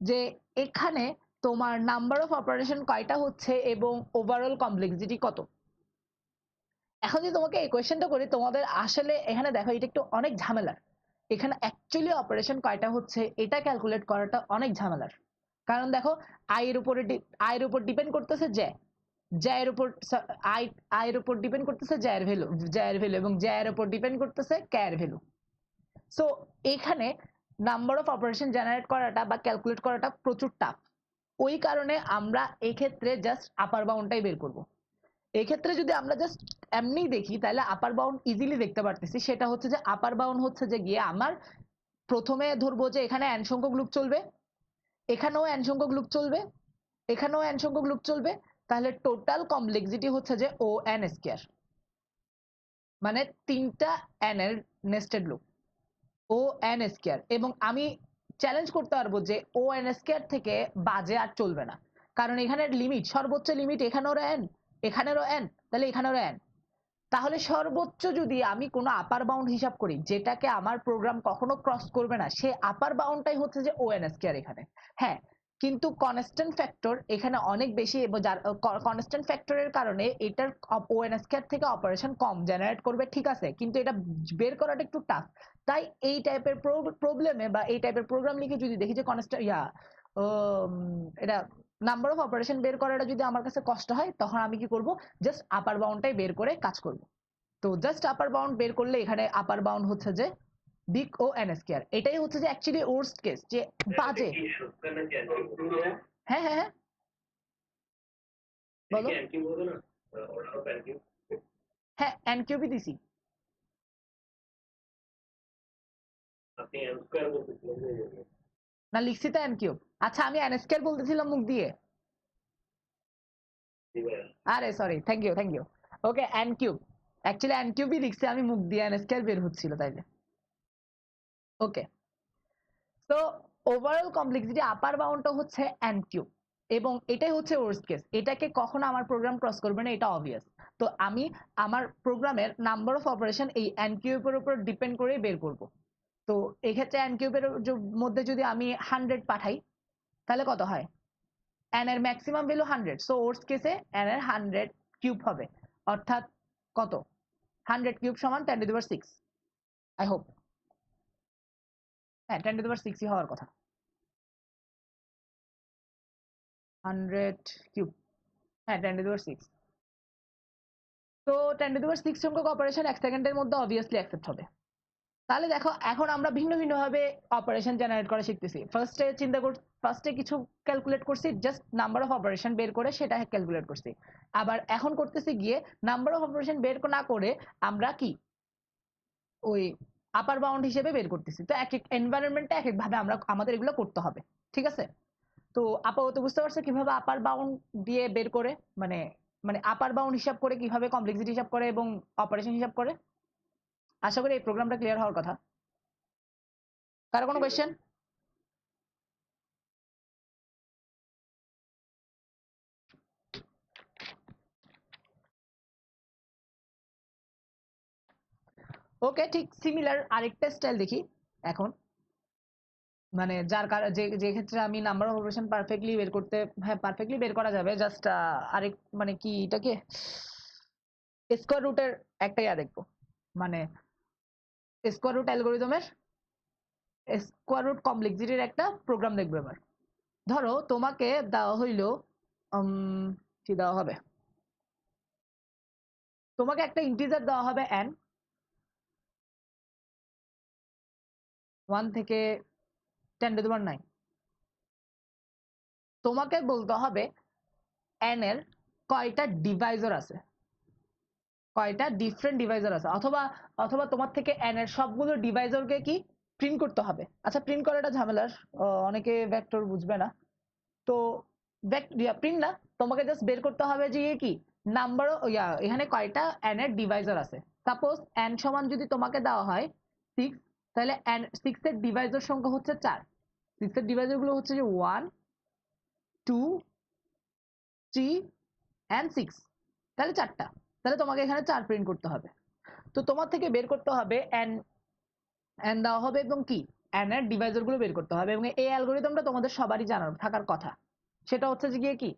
Speaker 1: যে এখানে তোমার নাম্বার অফ অপারেশন কয়টা হচ্ছে এবং ওভারঅল কমপ্লেক্সিটি কত। এখন যদি তোমাকে এই কোয়েশ্চেনটা করি, তোমাদের আসলে এখানে দেখো এটা একটু অনেক ঝামেলার, এখানে অ্যাকচুয়ালি অপারেশন কয়টা হচ্ছে এটা ক্যালকুলেট করাটা অনেক ঝামেলার, কারণ দেখো আই এর উপর ডিপেন্ড করতেছে j এর উপর আই এর উপর ডিপেন্ড করতেছে j এর ভ্যালু এবং j এর উপর ডিপেন্ড করতেছে k এর ভ্যালু। সো এখানে নাম্বার অফ অপারেশন জেনারেট করাটা বা ক্যালকুলেট করাটা প্রচুর টাফ, ওই কারণে আমরা এই ক্ষেত্রে জাস্ট আপার বাউন্ডটাই বের করব। এই ক্ষেত্রে যদি আমরা জাস্ট এমনি দেখি তাহলে আপার বাউন্ড ইজিলি দেখতে পারতেছি, সেটা হচ্ছে যে আপার বাউন্ড হচ্ছে যে গিয়ে আমার প্রথমে ধরবো যে এখানে n সংখ্যক লুপ চলবে, এখানেও n সংখ্যক লুপ চলবে, এখানেও n সংখ্যক লুপ চলবে, তাহলে টোটাল কমপ্লেক্সিটি হচ্ছে যে ও n স্কয়ার, মানে তিনটা n এর নেস্টেড লুপ ও n স্কয়ার, এবং আমি চ্যালেঞ্জ করতে পারবো যে ও n স্কয়ার থেকে বাজে আর চলবে না, কারণ এখানের লিমিট সর্বোচ্চ লিমিট এখানেরও n এখানেরও n, তাহলে এখানেরও n, তাহলে সর্বোচ্চ যদি আমি কোনো আপার বাউন্ড হিসাব করি যেটাকে আমার প্রোগ্রাম কখনো ক্রস করবে না, সে আপার বাউন্ডটাই হচ্ছে যে ও n স্কয়ার এখানে। হ্যাঁ, কিন্তু কনস্ট্যান্ট ফ্যাক্টর এখানে অনেক বেশি, এবং যার কনস্ট্যান্ট ফ্যাক্টরের কারণে এটার ও n স্কয়ার থেকে অপারেশন কম জেনারেট করবে, ঠিক আছে, কিন্তু এটা বের করাটা একটু টাফ। তাই এই টাইপের প্রবলেমে বা এই টাইপের প্রোগ্রাম লিখে যদি দেখি যে কনস্ট্যান্ট এটা নাম্বার অফ অপারেশন বের করাটা যদি আমার কাছে কষ্ট হয়, তখন আমি কি করব, জাস্ট আপার বাউন্ডটাই বের করে কাজ করব। তো জাস্ট আপার বাউন্ড বের করলে এখানে আপার বাউন্ড হচ্ছে যে বিগ ও n স্কয়ার, এটাই হচ্ছে যে অ্যাকচুয়ালি ওর্স্ট কেস, যে বাজে। হ্যাঁ হ্যাঁ হ্যাঁ, বলো। হ্যাঁ n কিউবই দিছি। না, লিখছি তো n কিউব। আচ্ছা, আমি n স্কয়ার বলতেছিলাম মুখ দিয়ে, আরে sorry, thank you. Okay, n cube, actually n কিউবই লিখছি আমি মুখ দিয়ে, n স্কয়ার বের হচ্ছিল তাইলে। ওকে, তো ওভারঅল কমপ্লেক্সিটি আপার বাউন্ডটা হচ্ছে n কিউব, এবং এটাই হচ্ছে ওয়ার্স্ট কেস, এটাকে কখনো আমার প্রোগ্রাম ক্রস করবে না, এটা অবভিয়াস। তো আমি আমার প্রোগ্রামের নাম্বার অফ অপারেশন এই n কিউবের উপর ডিপেন্ড করেই বের করব। তো এই ক্ষেত্রে n কিউবের মধ্যে যদি আমি 100 পাঠাই তাহলে কত হয়, n এর ম্যাক্সিমাম ভ্যালু 100, সো ওয়ার্স্ট কেসে n এর 100 কিউব হবে, অর্থাৎ কত, 100 কিউব সমান 10 to the power 6, I hope. হ্যাঁ, 10 টু দি পাওয়ার 6 হওয়ার কথা। 100 কিউব, হ্যাঁ 10 টু দি পাওয়ার 6। তো 10 টু দি পাওয়ার 6 সংখ্যক অপারেশন 1 সেকেন্ডের মধ্যে অবভিয়াসলি অ্যাকসেপ্ট হবে। তাহলে দেখো এখন আমরা ভিন্ন ভিন্ন ভাবে অপারেশন জেনারেট করা শিখতেছি। ফার্স্টে কিছু ক্যালকুলেট করছি, জাস্ট নাম্বার অফ অপারেশন বের করে সেটা ক্যালকুলেট করছি। আবার এখন করতেছি গিয়ে নাম্বার অফ অপারেশন বের না করে আমরা কি ওই আপার বাউন্ড হিসেবে বের করতেছি। তো এক এক এনভায়রনমেন্টে এক এক ভাবে আমরা আমাদের এগুলো করতে হবে, ঠিক আছে? তো আপাতত বুঝতে পারছো কিভাবে আপার বাউন্ড দিয়ে বের করে, মানে মানে আপার বাউন্ড হিসাব করে কিভাবে কমপ্লেক্সিটি হিসাব করে এবং অপারেশন হিসাব করে। আশা করি এই প্রোগ্রামটা ক্লিয়ার হওয়ার কথা। কারো কোনো কোয়েশ্চেন? ওকে, ঠিক সিমিলার আরেকটা স্টাইল দেখি এখন, মানে যার কারণে যে ক্ষেত্রে আমি নাম্বার অফ অপারেশন পারফেক্টলি বের করতে, হ্যাঁ পারফেক্টলি বের করা যাবে, জাস্ট আরেক মানে কি এটাকে স্কোয়ার রুটের একটা দেখবো, মানে স্কোয়ার রুট অ্যালগোরিদমের স্কোয়ার রুট কমপ্লেক্সিটির একটা প্রোগ্রাম দেখবো এবার। ধরো তোমাকে দেওয়া হইলো কি দেওয়া হবে, তোমাকে একটা ইন্টিজার দেওয়া হবে n, 1 থেকে 10 টু দি পাওয়ার 9। তোমাকে বলতে হবে n এর কয়টা ডিভাইজার আছে, কয়টা ডিফারেন্ট ডিভাইজার আছে, অথবা অথবা তোমার থেকে n এর সবগুলো ডিভাইজারকে কি প্রিন্ট করতে হবে। আচ্ছা প্রিন্ট করাটা ঝামেলার, অনেকে ভেক্টর বুঝবে না, তো প্রিন্ট না, তোমাকে জাস্ট বের করতে হবে যে কি নাম্বার এখানে কয়টা n এর ডিভাইজার আছে। সাপোজ n সমান যদি তোমাকে দেওয়া হয় 6, তাহলে n 6 এর ডিভাইজার সংখ্যা হচ্ছে 4। 6 এর ডিভাইজার গুলো হচ্ছে যে 1 2 3 and 6, তাহলে 4টা, তাহলে তোমাকে এখানে 4 প্রিন্ট করতে হবে। তো তোমার থেকে বের করতে হবে n দেওয়া হবে এবং কি n এর ডিভাইজার গুলো বের করতে হবে, এবং এই অ্যালগরিদমটা তোমাদের সবারই জানার থাকার কথা। সেটা হচ্ছে যে গিয়ে কি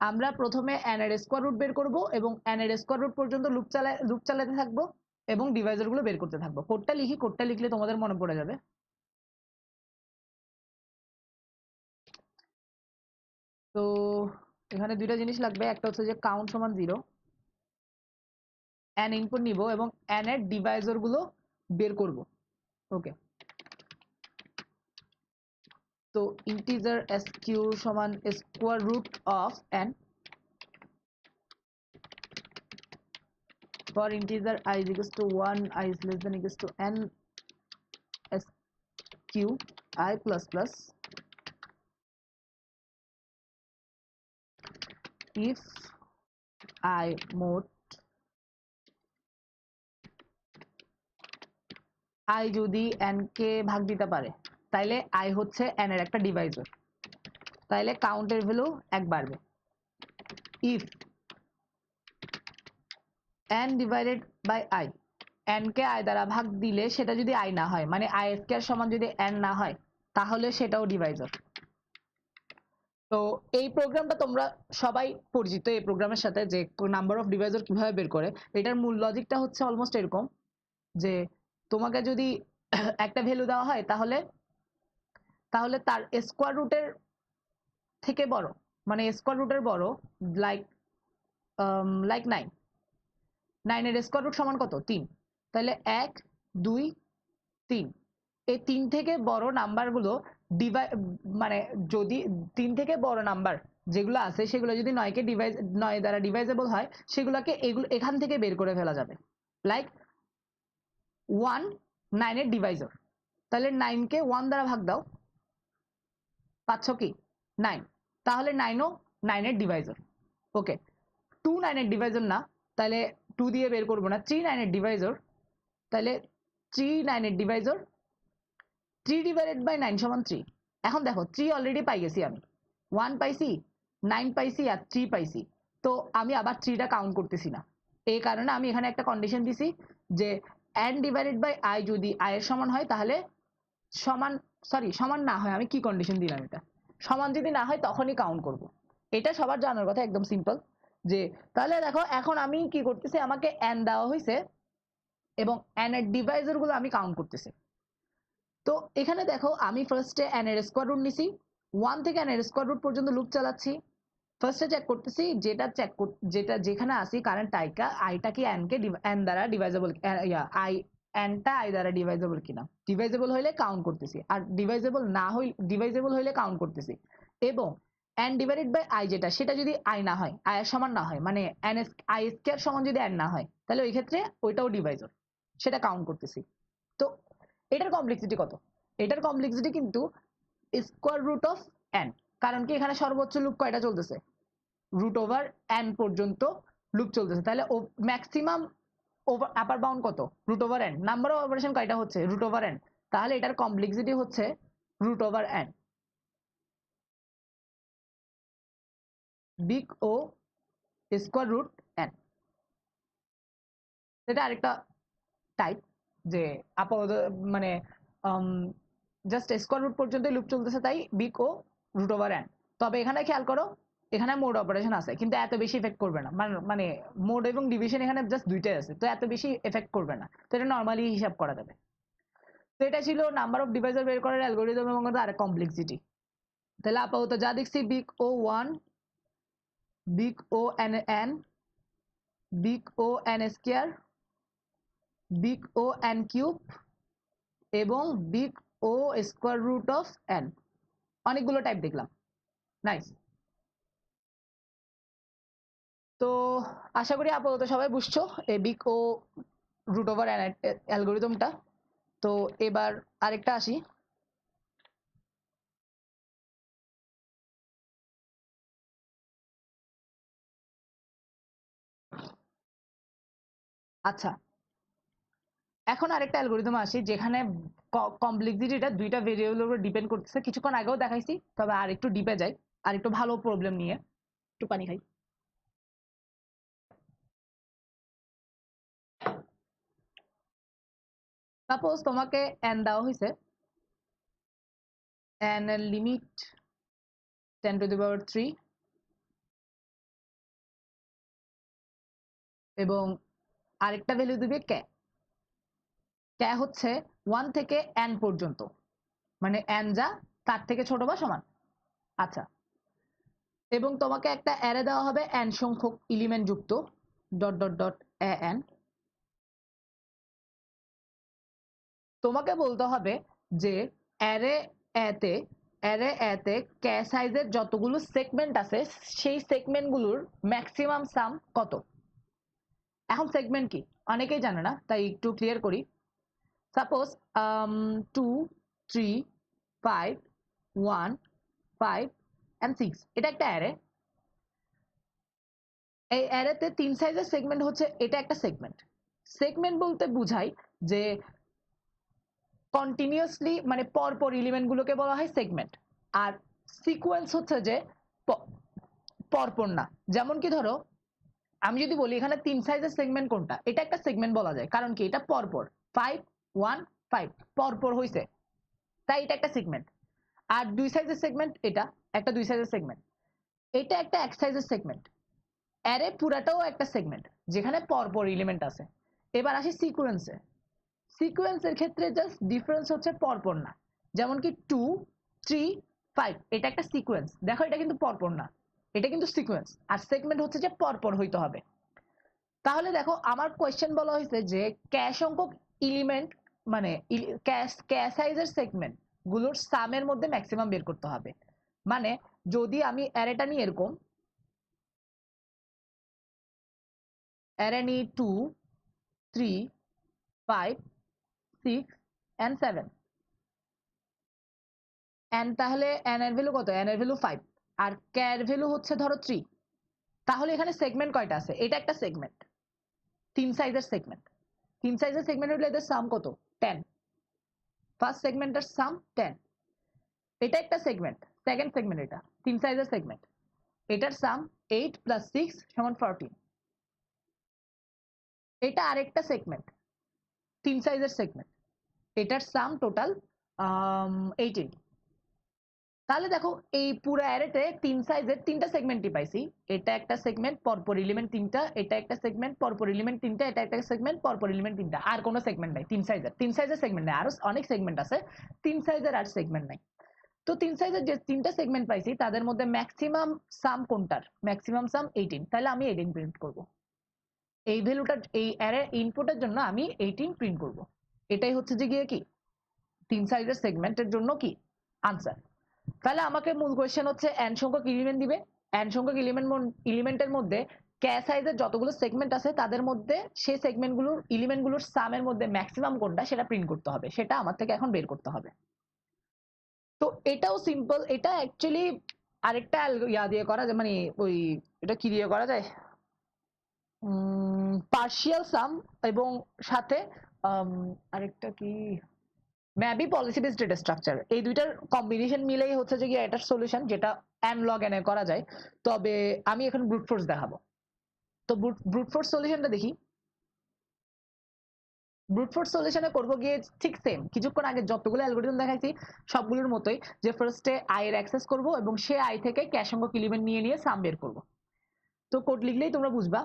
Speaker 1: আমরা প্রথমে n এর স্কয়ার রুট বের করব এবং n এর স্কয়ার রুট পর্যন্ত লুপ চালাতে থাকবো এবং ডিভাইজার গুলো বের করতে থাকবো। কোডটা লিখি, কোডটা লিখলে তোমাদের মনে পড়ে যাবে। তো এখানে দুইটা জিনিস লাগবে, একটা হচ্ছে যে কাউন্ট সমান 0, n ইনপুট নিব এবং n এর ডিভাইজার গুলো বের করব। ওকে, তো ইন্টিজার sq সমান square root of n for integer I is equals to 1, I is less than equals to n sq I plus plus if I mod I যদি n কে ভাগ দিতে পারে তাইলে I হচ্ছে n এর একটা ডিভাইজার, তাইলে কাউন্টের ভ্যালু 1 বাড়বে। if n divided by I, n K I দ্বারা ভাগ দিলে সেটা যদি I না হয়, মানে I স্কয়ার সমান যদি n না হয়, তাহলে সেটাও ডিভাইজার। তো এই প্রোগ্রামটা তোমরা সবাই পরিচিত এই প্রোগ্রামের সাথে, যে নাম্বার অফ ডিভাইজার কিভাবে বের করে। এটার মূল লজিকটা হচ্ছে অলমোস্ট এরকম, যে তোমাকে যদি একটা ভ্যালু দেওয়া হয় তাহলে তাহলে তার স্কয়ার রুটের থেকে বড়, মানে স্কয়ার রুটের বড়, লাইক লাইক 9, 9 এর স্কয়ার রুট সমান কত 3, তাহলে 1 2 3, এই 3 থেকে বড় নাম্বারগুলো মানে যদি 3 থেকে বড় নাম্বার যেগুলো আছে সেগুলো যদি 9 দ্বারা ডিভাইজেবল হয়, সেগুলোকে এখান থেকে বের করে ফেলা যাবে। লাইক 1 9 এর ডিভাইজার, তাহলে 9 কে 1 দ্বারা ভাগ দাও, পাচ্ছ কি 9, তাহলে 9ও 9 এর ডিভাইজার। ওকে, 2 9 এর ডিভাইজার না, তাহলে 2 দিয়ে বের করবো না। 3 9 এর ডিভাইজার, তাহলে 3 9 এর ডিভাইজার, 3 ডিভাইডেড বাই 9 সমান 3। এখন দেখো 3 অলরেডি পাই গেছি আমি, 1 পাইছি, 9 পাইছি আর 3 পাইছি, তো আমি আবার 3টা কাউন্ট করতেছি না। এই কারণে আমি এখানে একটা কন্ডিশন দিছি যে n ডিভাইডেড বাই I যদি I এর সমান হয় তাহলে সমান না হয়, আমি কি কন্ডিশন দিলাম, এটা সমান যদি না হয় তখনই কাউন্ট করব। এটা সবার জানার কথা, একদম সিম্পল। যে তাহলে দেখো এখন আমি কি করতেছি, আমাকে n দেওয়া হয়েছে এবং n এর ডিভাইজার গুলো আমি কাউন্ট করতেছি। তো এখানে দেখো আমি ফার্স্টে n এর স্কয়ার রুট নিছি, 1 থেকে n এর স্কয়ার রুট পর্যন্ত লুপ চালাচ্ছি, ফার্স্টে চেক করতেছি যেটা যেখানে আসি কারেন্ট আইটা কি এন দ্বারা ডিভাইজেবল, এনটা আই দ্বারা ডিভাইজেবল কিনা। ডিভাইজেবল হইলে কাউন্ট করতেছি, আর ডিভাইজেবল হইলে কাউন্ট করতেছি। এবং এন ডিভাইডেড বাই আই যেটা, সেটা যদি আই না হয়, আই এর সমান না হয়, মানে এন আই স্কয়ার সমান যদি এন না হয়, তাহলে ওই ক্ষেত্রে ওইটাও ডিভাইজর, সেটা কাউন্ট করতেছি। তো এটার কমপ্লেক্সিটি কত? এটার কমপ্লেক্সিটি কিন্তু স্কোয়ার রুট অফ এন, কারণ কি এখানে সর্বোচ্চ লুপ কয়টা চলতেছে, রুট ওভার এন পর্যন্ত লুপ চলতেছে, তাহলে ম্যাক্সিমাম ওভার আপার বাউন্ড কত, root over N, number of operation কয়টা হচ্ছে, রুট ওভার এন, তাহলে এটার কমপ্লেক্সিটি হচ্ছে root over N. Big O square root N, এটা আরেকটা টাইপ, যে আপাতত মানে জাস্ট স্কোয়ার রুট পর্যন্ত লুপ চলতেছে, তাই big O root over N. তবে এখানে খেয়াল করো, এখানে মোড অপারেশন আছে কিন্তু এত বেশি এফেক্ট করবে না, মানে মোড এবং ডিভিশন এখানে জাস্ট দুইটাই আছে, তো এত বেশি এফেক্ট করবে না, তো এটা নর্মালি হিসাব করা যাবে। তো এটা ছিল নাম্বার অফ ডিভাইজার বের করার অ্যালগোরিদম এবং আরেক কমপ্লেক্সিটি। তাহলে আপাতত যা দেখছি, big O 1, big O N, big O N square, big O N cube এবং big O square root of N, অনেকগুলো টাইপ দেখলাম। নাইস। তো আশা করি আপাতত সবাই বুঝছো এই big O root over N অ্যালগোরিদমটা। তো এবার আরেকটা আসি। আচ্ছা, এখন আরেকটা অ্যালগোরিদম আসি যেখানে কমপ্লেক্সিটিটা দুইটা ভেরিয়েবলের উপর ডিপেন্ড করতেছে। কিছুক্ষণ আগেও দেখাইছি, তবে আর একটু ডিপে যাই, আর একটু ভালো প্রবলেম নিয়ে। একটু পানি খাই। সাপোজ তোমাকে এন দেওয়া হয়েছে, এন এর লিমিট 10⁻³ এবং আরেকটা ভ্যালু দিবে কে। কে হচ্ছে 1 থেকে এন পর্যন্ত, মানে এন যা তার থেকে ছোট বা সমান। আচ্ছা, এবং তোমাকে একটা অ্যারে দেওয়া হবে এন সংখ্যক এলিমেন্ট যুক্ত ডট ডট ডট এন। তোমাকে বলতে হবে যে অ্যারে এতে কে সাইজের যতগুলো সেগমেন্ট আছে, সেই সেগমেন্টগুলোর ম্যাক্সিমাম সাম কত। এখন সেগমেন্ট কি অনেকেই জানে না, তাই একটু ক্লিয়ার করি। সাপোজ 2, 3, 5, 1, 5 and 6, এটা একটা অ্যারে। এই অ্যারেতে 3 সাইজের সেগমেন্ট হচ্ছে, এটা একটা সেগমেন্ট। সেগমেন্ট বলতে বুঝাই যে কন্টিনিউয়াসলি, মানে পরপর এলিমেন্টগুলোকে বলা হয় সেগমেন্ট। আর সিকোয়েন্স হচ্ছে যে পরপর না। যেমন কি ধরো, আমি যদি বলি এখানে 3 সাইজের সেগমেন্ট কোনটা, এটা একটা সেগমেন্ট বলা যায়, কারণ কি এটা পরপর 5, 1, 5 পরপর হইছে, তাই এটা একটা সেগমেন্ট। আর 2 সাইজের সেগমেন্ট, এটা একটা 2 সাইজের সেগমেন্ট, এটা একটা 1 সাইজের সেগমেন্ট। অ্যারে পুরাটাও একটা সেগমেন্ট যেখানে পরপর এলিমেন্ট আছে। এবার আসি সিকোয়েন্সে। সিকোয়েন্সের ক্ষেত্রে জাস্ট ডিফারেন্স হচ্ছে পরপর না। যেমন কি 2, 3, 5 এটা একটা সিকোয়েন্স, দেখো এটা কিন্তু পরপর না, এটা কিন্তু সিকোয়েন্স। আর সেগমেন্ট হচ্ছে যে পরপর হইতে হবে। তাহলে দেখো আমার কোয়েশ্চেন বলা হয়েছে যে ক্যাশ সংখ্যক এলিমেন্ট, মানে ক্যাশ সাইজের সেগমেন্ট গুলোর সামের মধ্যে ম্যাক্সিমাম বের করতে হবে। মানে যদি আমি অ্যারেটা নিই এরকম, অ্যারে নিই 2, 3, 5, 6 and 7, এন, তাহলে এন এর ভ্যালু কত, এন এর ভ্যালু 5 আর কে এর ভ্যালু হচ্ছে ধরো 3। তাহলে এখানে সেগমেন্ট কয়টা আছে, এটা একটা সেগমেন্ট, 3 সাইজের সেগমেন্ট। 3 সাইজের সেগমেন্ট হলে এদের সাম কত, 10। ফার্স্ট সেগমেন্টের সাম 10। এটা একটা সেগমেন্ট, সেকেন্ড সেগমেন্ট, এটা 3 সাইজের সেগমেন্ট, এটার সাম 8 + 6 = 14। এটা আরেকটা সেগমেন্ট, 3 সাইজের সেগমেন্ট, এটার সাম টোটাল 18। তাহলে দেখো এই পুরো অ্যারেতে 3 সাইজের 3টা সেগমেন্টই পাইছি। এটা একটা সেগমেন্ট, পরপর এলিমেন্ট 3টা, এটা একটা সেগমেন্ট, পরপর এলিমেন্ট 3টা, এটা একটা সেগমেন্ট, পরপর এলিমেন্ট 3টা। আর কোনো সেগমেন্ট নাই 3 সাইজের। 3 সাইজের সেগমেন্ট নাই, আরো অনেক সেগমেন্ট আছে, 3 সাইজের আর সেগমেন্ট নাই। তো তিন সাইজের যে তিনটা সেগমেন্ট পাইছি তাদের মধ্যে ম্যাক্সিমাম সাম কোনটার, ম্যাক্সিমাম সাম 18, তাহলে আমি 18 প্রিন্ট করব। এই ভ্যালুটা এই অ্যারে ইনপুটের জন্য আমি 18 প্রিন্ট করব। এটাই হচ্ছে যে গিয়ে কি তিন সাইজের সেগমেন্টের জন্য কি আনসার। তাহলে আমাকে মূল কোয়েশ্চেন হচ্ছে n সংখ্যক এলিমেন্ট দিবে, n সংখ্যক এলিমেন্টের মধ্যে কে সাইজের যতগুলো সেগমেন্ট আছে তাদের মধ্যে সেই এলিমেন্টগুলোর সামের মধ্যে ম্যাক্সিমাম কোনটা সেটা প্রিন্ট করতে হবে, সেটা আমার থেকে এখন বের করতে হবে। তো এটাও সিম্পল, এটা অ্যাকচুয়ালি আরেকটা ইয়া দিয়ে করা যায়, মানে ওই এটা কি দিয়ে করা যায়, পার্শিয়াল সাম এবং সাথে আরেকটা কি maybe policy based data structure, এই দুইটার কম্বিনেশন মিলেই হচ্ছে যে এটার সলিউশন, যেটা n log n এ করা যায়। তবে আমি এখন ব্রুট ফোর্স দেখাবো। তো ব্রুট ফোর্স সলিউশনটা দেখি। ব্রুট ফোর্স সলিউশনে করবো গিয়ে ঠিক সেম কিছুক্ষণ আগে যতগুলো অ্যালগরিদম দেখাইছি সবগুলোর মতোই, যে ফার্স্টে আই এর অ্যাক্সেস করব এবং সে আই থেকে ক্যাশ সংখ্যক এলিমেন্ট নিয়ে নিয়ে সাম বের করব। তো কোড লিখলেই তোমরা বুঝবা।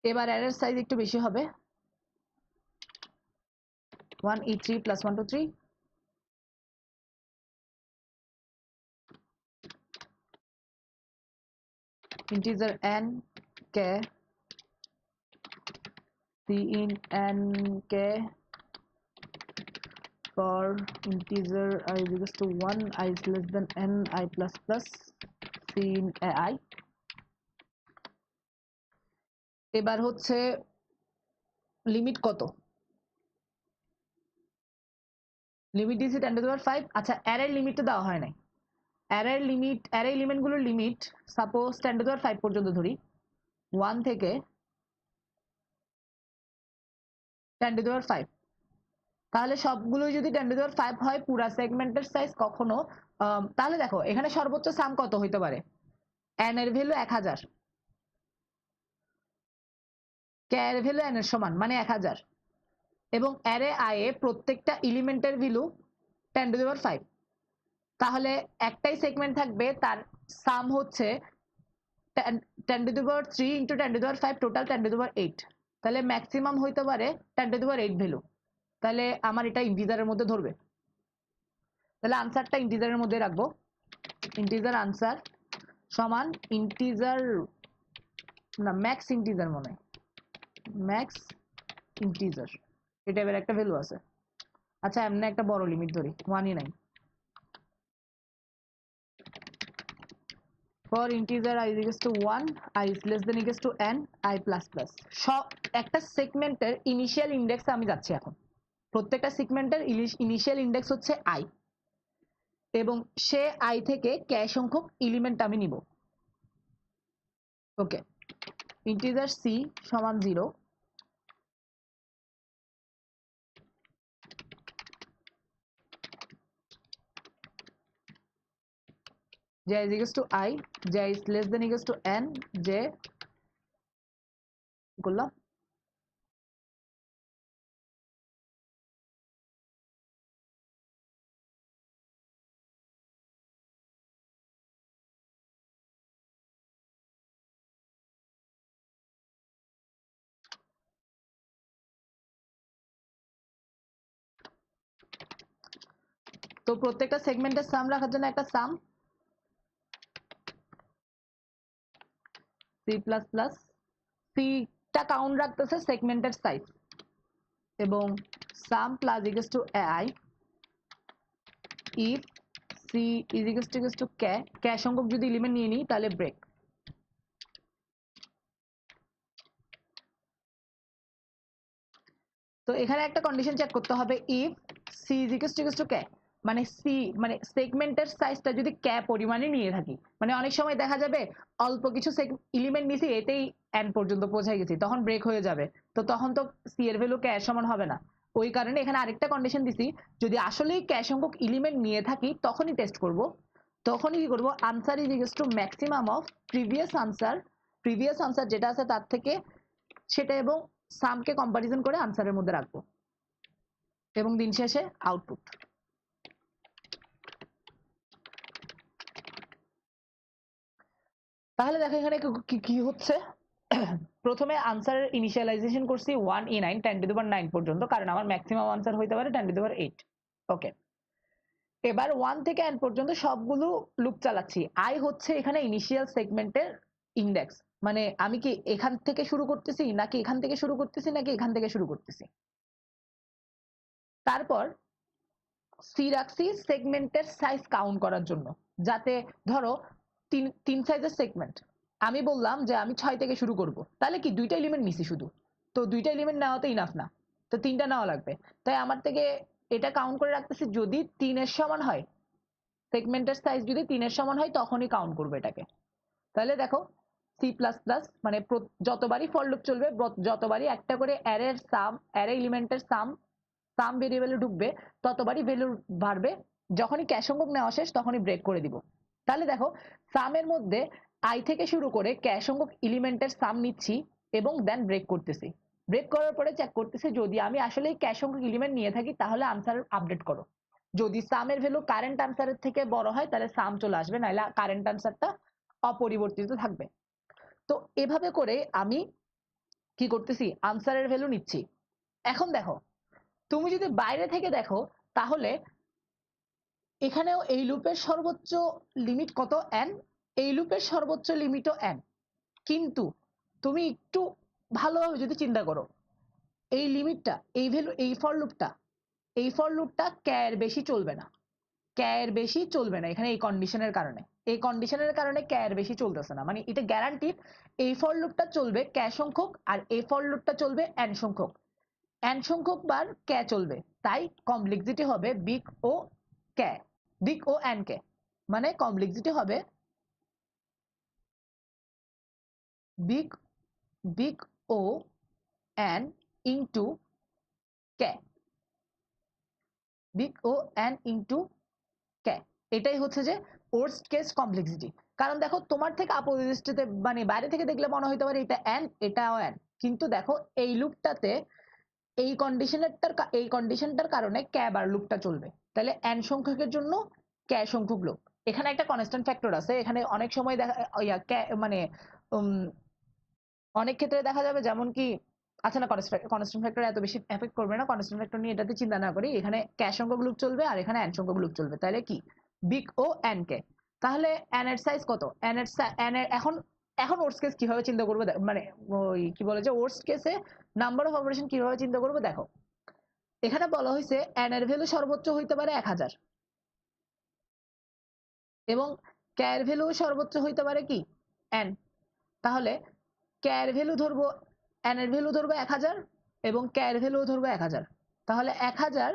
Speaker 1: এবার অ্যারের সাইজ একটু বেশি হবে, 1e3 + 1 2 3, integer n k c in n k for integer I is equals to 1, I is less than n, I plus plus c in ai। এবার হচ্ছে লিমিট কত, লিমিট দিয়েছি 10⁵। আচ্ছা অ্যারের লিমিটটা দেওয়া হয় নাই, অ্যারের লিমিট, অ্যারে এলিমেন্টগুলোর লিমিট সাপোজ 10⁵ পর্যন্ত ধরি, 1 থেকে 10⁵। তাহলে সবগুলোই যদি 10⁵ হয় পুরা সেগমেন্টের সাইজ কখনো তাহলে দেখো এখানে সর্বোচ্চ সাম কত হইতে পারে, n এর ভ্যালু 1000, k এর ভ্যালু n এর সমান মানে 1000, এবং অ্যারে i এ প্রত্যেকটা এলিমেন্টের ভ্যালু 10⁵। তাহলে একটাই সেগমেন্ট থাকবে, তার সাম হচ্ছে 10⁵ ইন্টু 10⁵, টোটাল 10⁵। তাহলে ম্যাক্সিমাম হইতে পারে 10⁵ ভ্যালু। তাহলে আমার এটা ইন্টিজারের মধ্যে ধরবে, তাহলে আনসারটা ইন্টিজারের মধ্যে রাখবো। ইন্টিজার আনসার সমান ইন্টিজার না ম্যাক্স ইন্টিজার, মনে ম্যাক্স ইন্টিজার এটা এবার একটা ভ্যালু আছে। আচ্ছা এমনি একটা বড় লিমিট ধরি 1ই নাই, for integer I is equals to 1, I is less than equals to n, I plus plus। সব একটা সেগমেন্টের ইনিশিয়াল ইন্ডেক্সে আমি যাচ্ছি এখন, প্রত্যেকটা সেগমেন্টের ইনিশিয়াল ইন্ডেক্স হচ্ছে i, এবং সে i থেকে কে সংখ্যক এলিমেন্ট আমি নিব। ওকে, ইন্টিজার c সমান 0, j is equals to I, j is less than equals to n, j করলাম। তো প্রত্যেকটা সেগমেন্টের সাম রাখার জন্য একটা সাম c প্লাস প্লাস, c টা কাউন্ট রাখতেছে সেগমেন্টের সাইজ, এবং সাম plus equals to ai if c is equals to k, k সংখ্যক যদি এলিমেন্ট নিয়ে নিই তাহলে ব্রেক। তো এখানে একটা কন্ডিশন চেক করতে হবে, if c is equals to k, মানে c মানে সেগমেন্টের সাইজটা যদি k পরিমাণে নিয়ে থাকি, মানে অনেক সময় দেখা যাবে অল্প কিছু এলিমেন্ট নিছি এতেই n পর্যন্ত পৌঁছে গেছি, তখন ব্রেক হয়ে যাবে, তো তখন তো c এর ভ্যালু k এর সমান হবে না। ওই কারণে এখানে আরেকটা কন্ডিশন দিছি, যদি আসলেই k সংখ্যক এলিমেন্ট নিয়ে থাকি তখনই টেস্ট করব, তখনই কি করব, answer is equals two maximum of previous answer যেটা আছে তার থেকে সেটা এবং সামকে কম্পারিজন করে আনসারের মধ্যে রাখবো, এবং দিন শেষে আউটপুট। তাহলে দেখো এখানে কি হচ্ছে, প্রথমে আনসারের ইনিশিয়ালাইজেশন করছি 1e9 10^9 পর্যন্ত, কারণ আমার ম্যাক্সিমাম আনসার হইতে পারে 10^8। ওকে, এবার 1 থেকে n পর্যন্ত সবগুলো লুপ চালাচ্ছি। i হচ্ছে এখানে ইনিশিয়াল সেগমেন্টের ইন্ডেক্স, মানে আমি কি এখান থেকে শুরু করতেছি নাকি এখান থেকে শুরু করতেছি নাকি এখান থেকে শুরু করতেছি। তারপর সি রাখছি সেগমেন্টের সাইজ কাউন্ট করার জন্য, যাতে ধরো তিন সাইজের সেগমেন্ট, আমি বললাম যে আমি 6 থেকে শুরু করব, তাহলে কি দুইটা এলিমেন্ট নিছি শুধু, তো দুইটা এলিমেন্ট নেওয়া তো ইনাফ না, তো তিনটা নেওয়া লাগবে। তাই আমার থেকে এটা কাউন্ট করে রাখতেছি, যদি 3 সমান হয়, সেগমেন্টের সাইজ যদি 3 সমান হয় তখনই কাউন্ট করবো এটাকে। তাহলে দেখো সি প্লাস প্লাস মানে যতবারই ফর লুপ চলবে, যতবারই একটা করে অ্যারের সাম, অ্যারে এলিমেন্টের সাম ভেরিয়েবলে ঢুকবে, ততবারই ভ্যালু বাড়বে। যখনই ক্যাশ সংখ্যক নেওয়া শেষ তখনই ব্রেক করে দিব। তাহলে দেখো সামের মধ্যে আই থেকে শুরু করে ক্যাশ সংখ্যক এলিমেন্টের সাম নিচ্ছি এবং দেন ব্রেক করতেছি। ব্রেক করার পরে চেক করতেছি যদি আমি আসলে ক্যাশ সংখ্যক এলিমেন্ট নিয়ে থাকি তাহলে আনসার আপডেট করো। যদি সামের ভ্যালু কারেন্ট আনসারের থেকে বড় হয় তাহলে সাম চলে আসবে, নাহলে কারেন্ট আনসারটা অপরিবর্তিত থাকবে। তো এভাবে করে আমি কি করতেছি, আনসারের ভ্যালু নিচ্ছি। এখন দেখো তুমি যদি বাইরে থেকে দেখো তাহলে এখানেও এই লুপের সর্বোচ্চ লিমিট কত n, এই লুপের সর্বোচ্চ লিমিটও n, কিন্তু তুমি একটু ভালোভাবে যদি চিন্তা করো এই লিমিটটা, এই ভ্যালু, এই ফর লুপটা ক এর বেশি চলবে না, ক এর বেশি চলবে না এখানে এই কন্ডিশনের কারণে, এই কন্ডিশনের কারণে ক এর বেশি চলতেছে না, মানে এটা গ্যারান্টিড এই ফর লুপটা চলবে ক সংখ্যক আর এই ফর লুপটা চলবে n সংখ্যক, n সংখ্যক বার ক চলবে, তাই কমপ্লেক্সিটি হবে বিগ ও ক, বিগ ও n কে, মানে কমপ্লেক্সিটি হবে big big O n into ক, বিগ ও n ইনটু ক, এটাই হচ্ছে যে ওয়ার্স্ট কেস কমপ্লেক্সিটি। কারণ দেখো তোমার থেকে আপাতদৃষ্টিতে মানে বাইরে থেকে দেখলে মনে হইতে পারে এটা n এটাও n, কিন্তু দেখো এই লুপটাতে এই কন্ডিশনটার কারণে ক বার লুপটা চলবে, তাহলে n সংখ্যকের জন্য ক সংখ্যক লুপ। এখানে একটা কনস্ট্যান্ট ফ্যাক্টর আছে, এখানে অনেক সময় দেখা মানে অনেক ক্ষেত্রে দেখা যাবে যেমন কি, আচ্ছা না কনস্ট্যান্ট ফ্যাক্টর এত বেশি এফেক্ট করবে না, কনস্ট্যান্ট ফ্যাক্টর নিয়ে এটাতে চিন্তা না করি, এখানে ক সংখ্যক লুপ চলবে আর এখানে n সংখ্যক লুপ চলবে, তাহলে কি বিগ ও n কে, তাহলে n এর সাইজ কত, n এর এখন এখন ওয়ার্স্ট কেস কিভাবে চিন্তা করবো, মানে ওই কি বলে যে ওয়ার্স্ট কেসে নাম্বার অফ অপারেশন কিভাবে চিন্তা করবো, দেখো এখানে বলা হয়েছে n এর ভ্যালু সর্বোচ্চ হইতে পারে 1000 এবং ক এর ভ্যালু সর্বোচ্চ হইতে পারে কি n, তাহলে ক এর ভ্যালু ধরবো, n এর ভ্যালু ধরবো 1000 এবং ক এর ভ্যালু ধরবো 1000, তাহলে 1000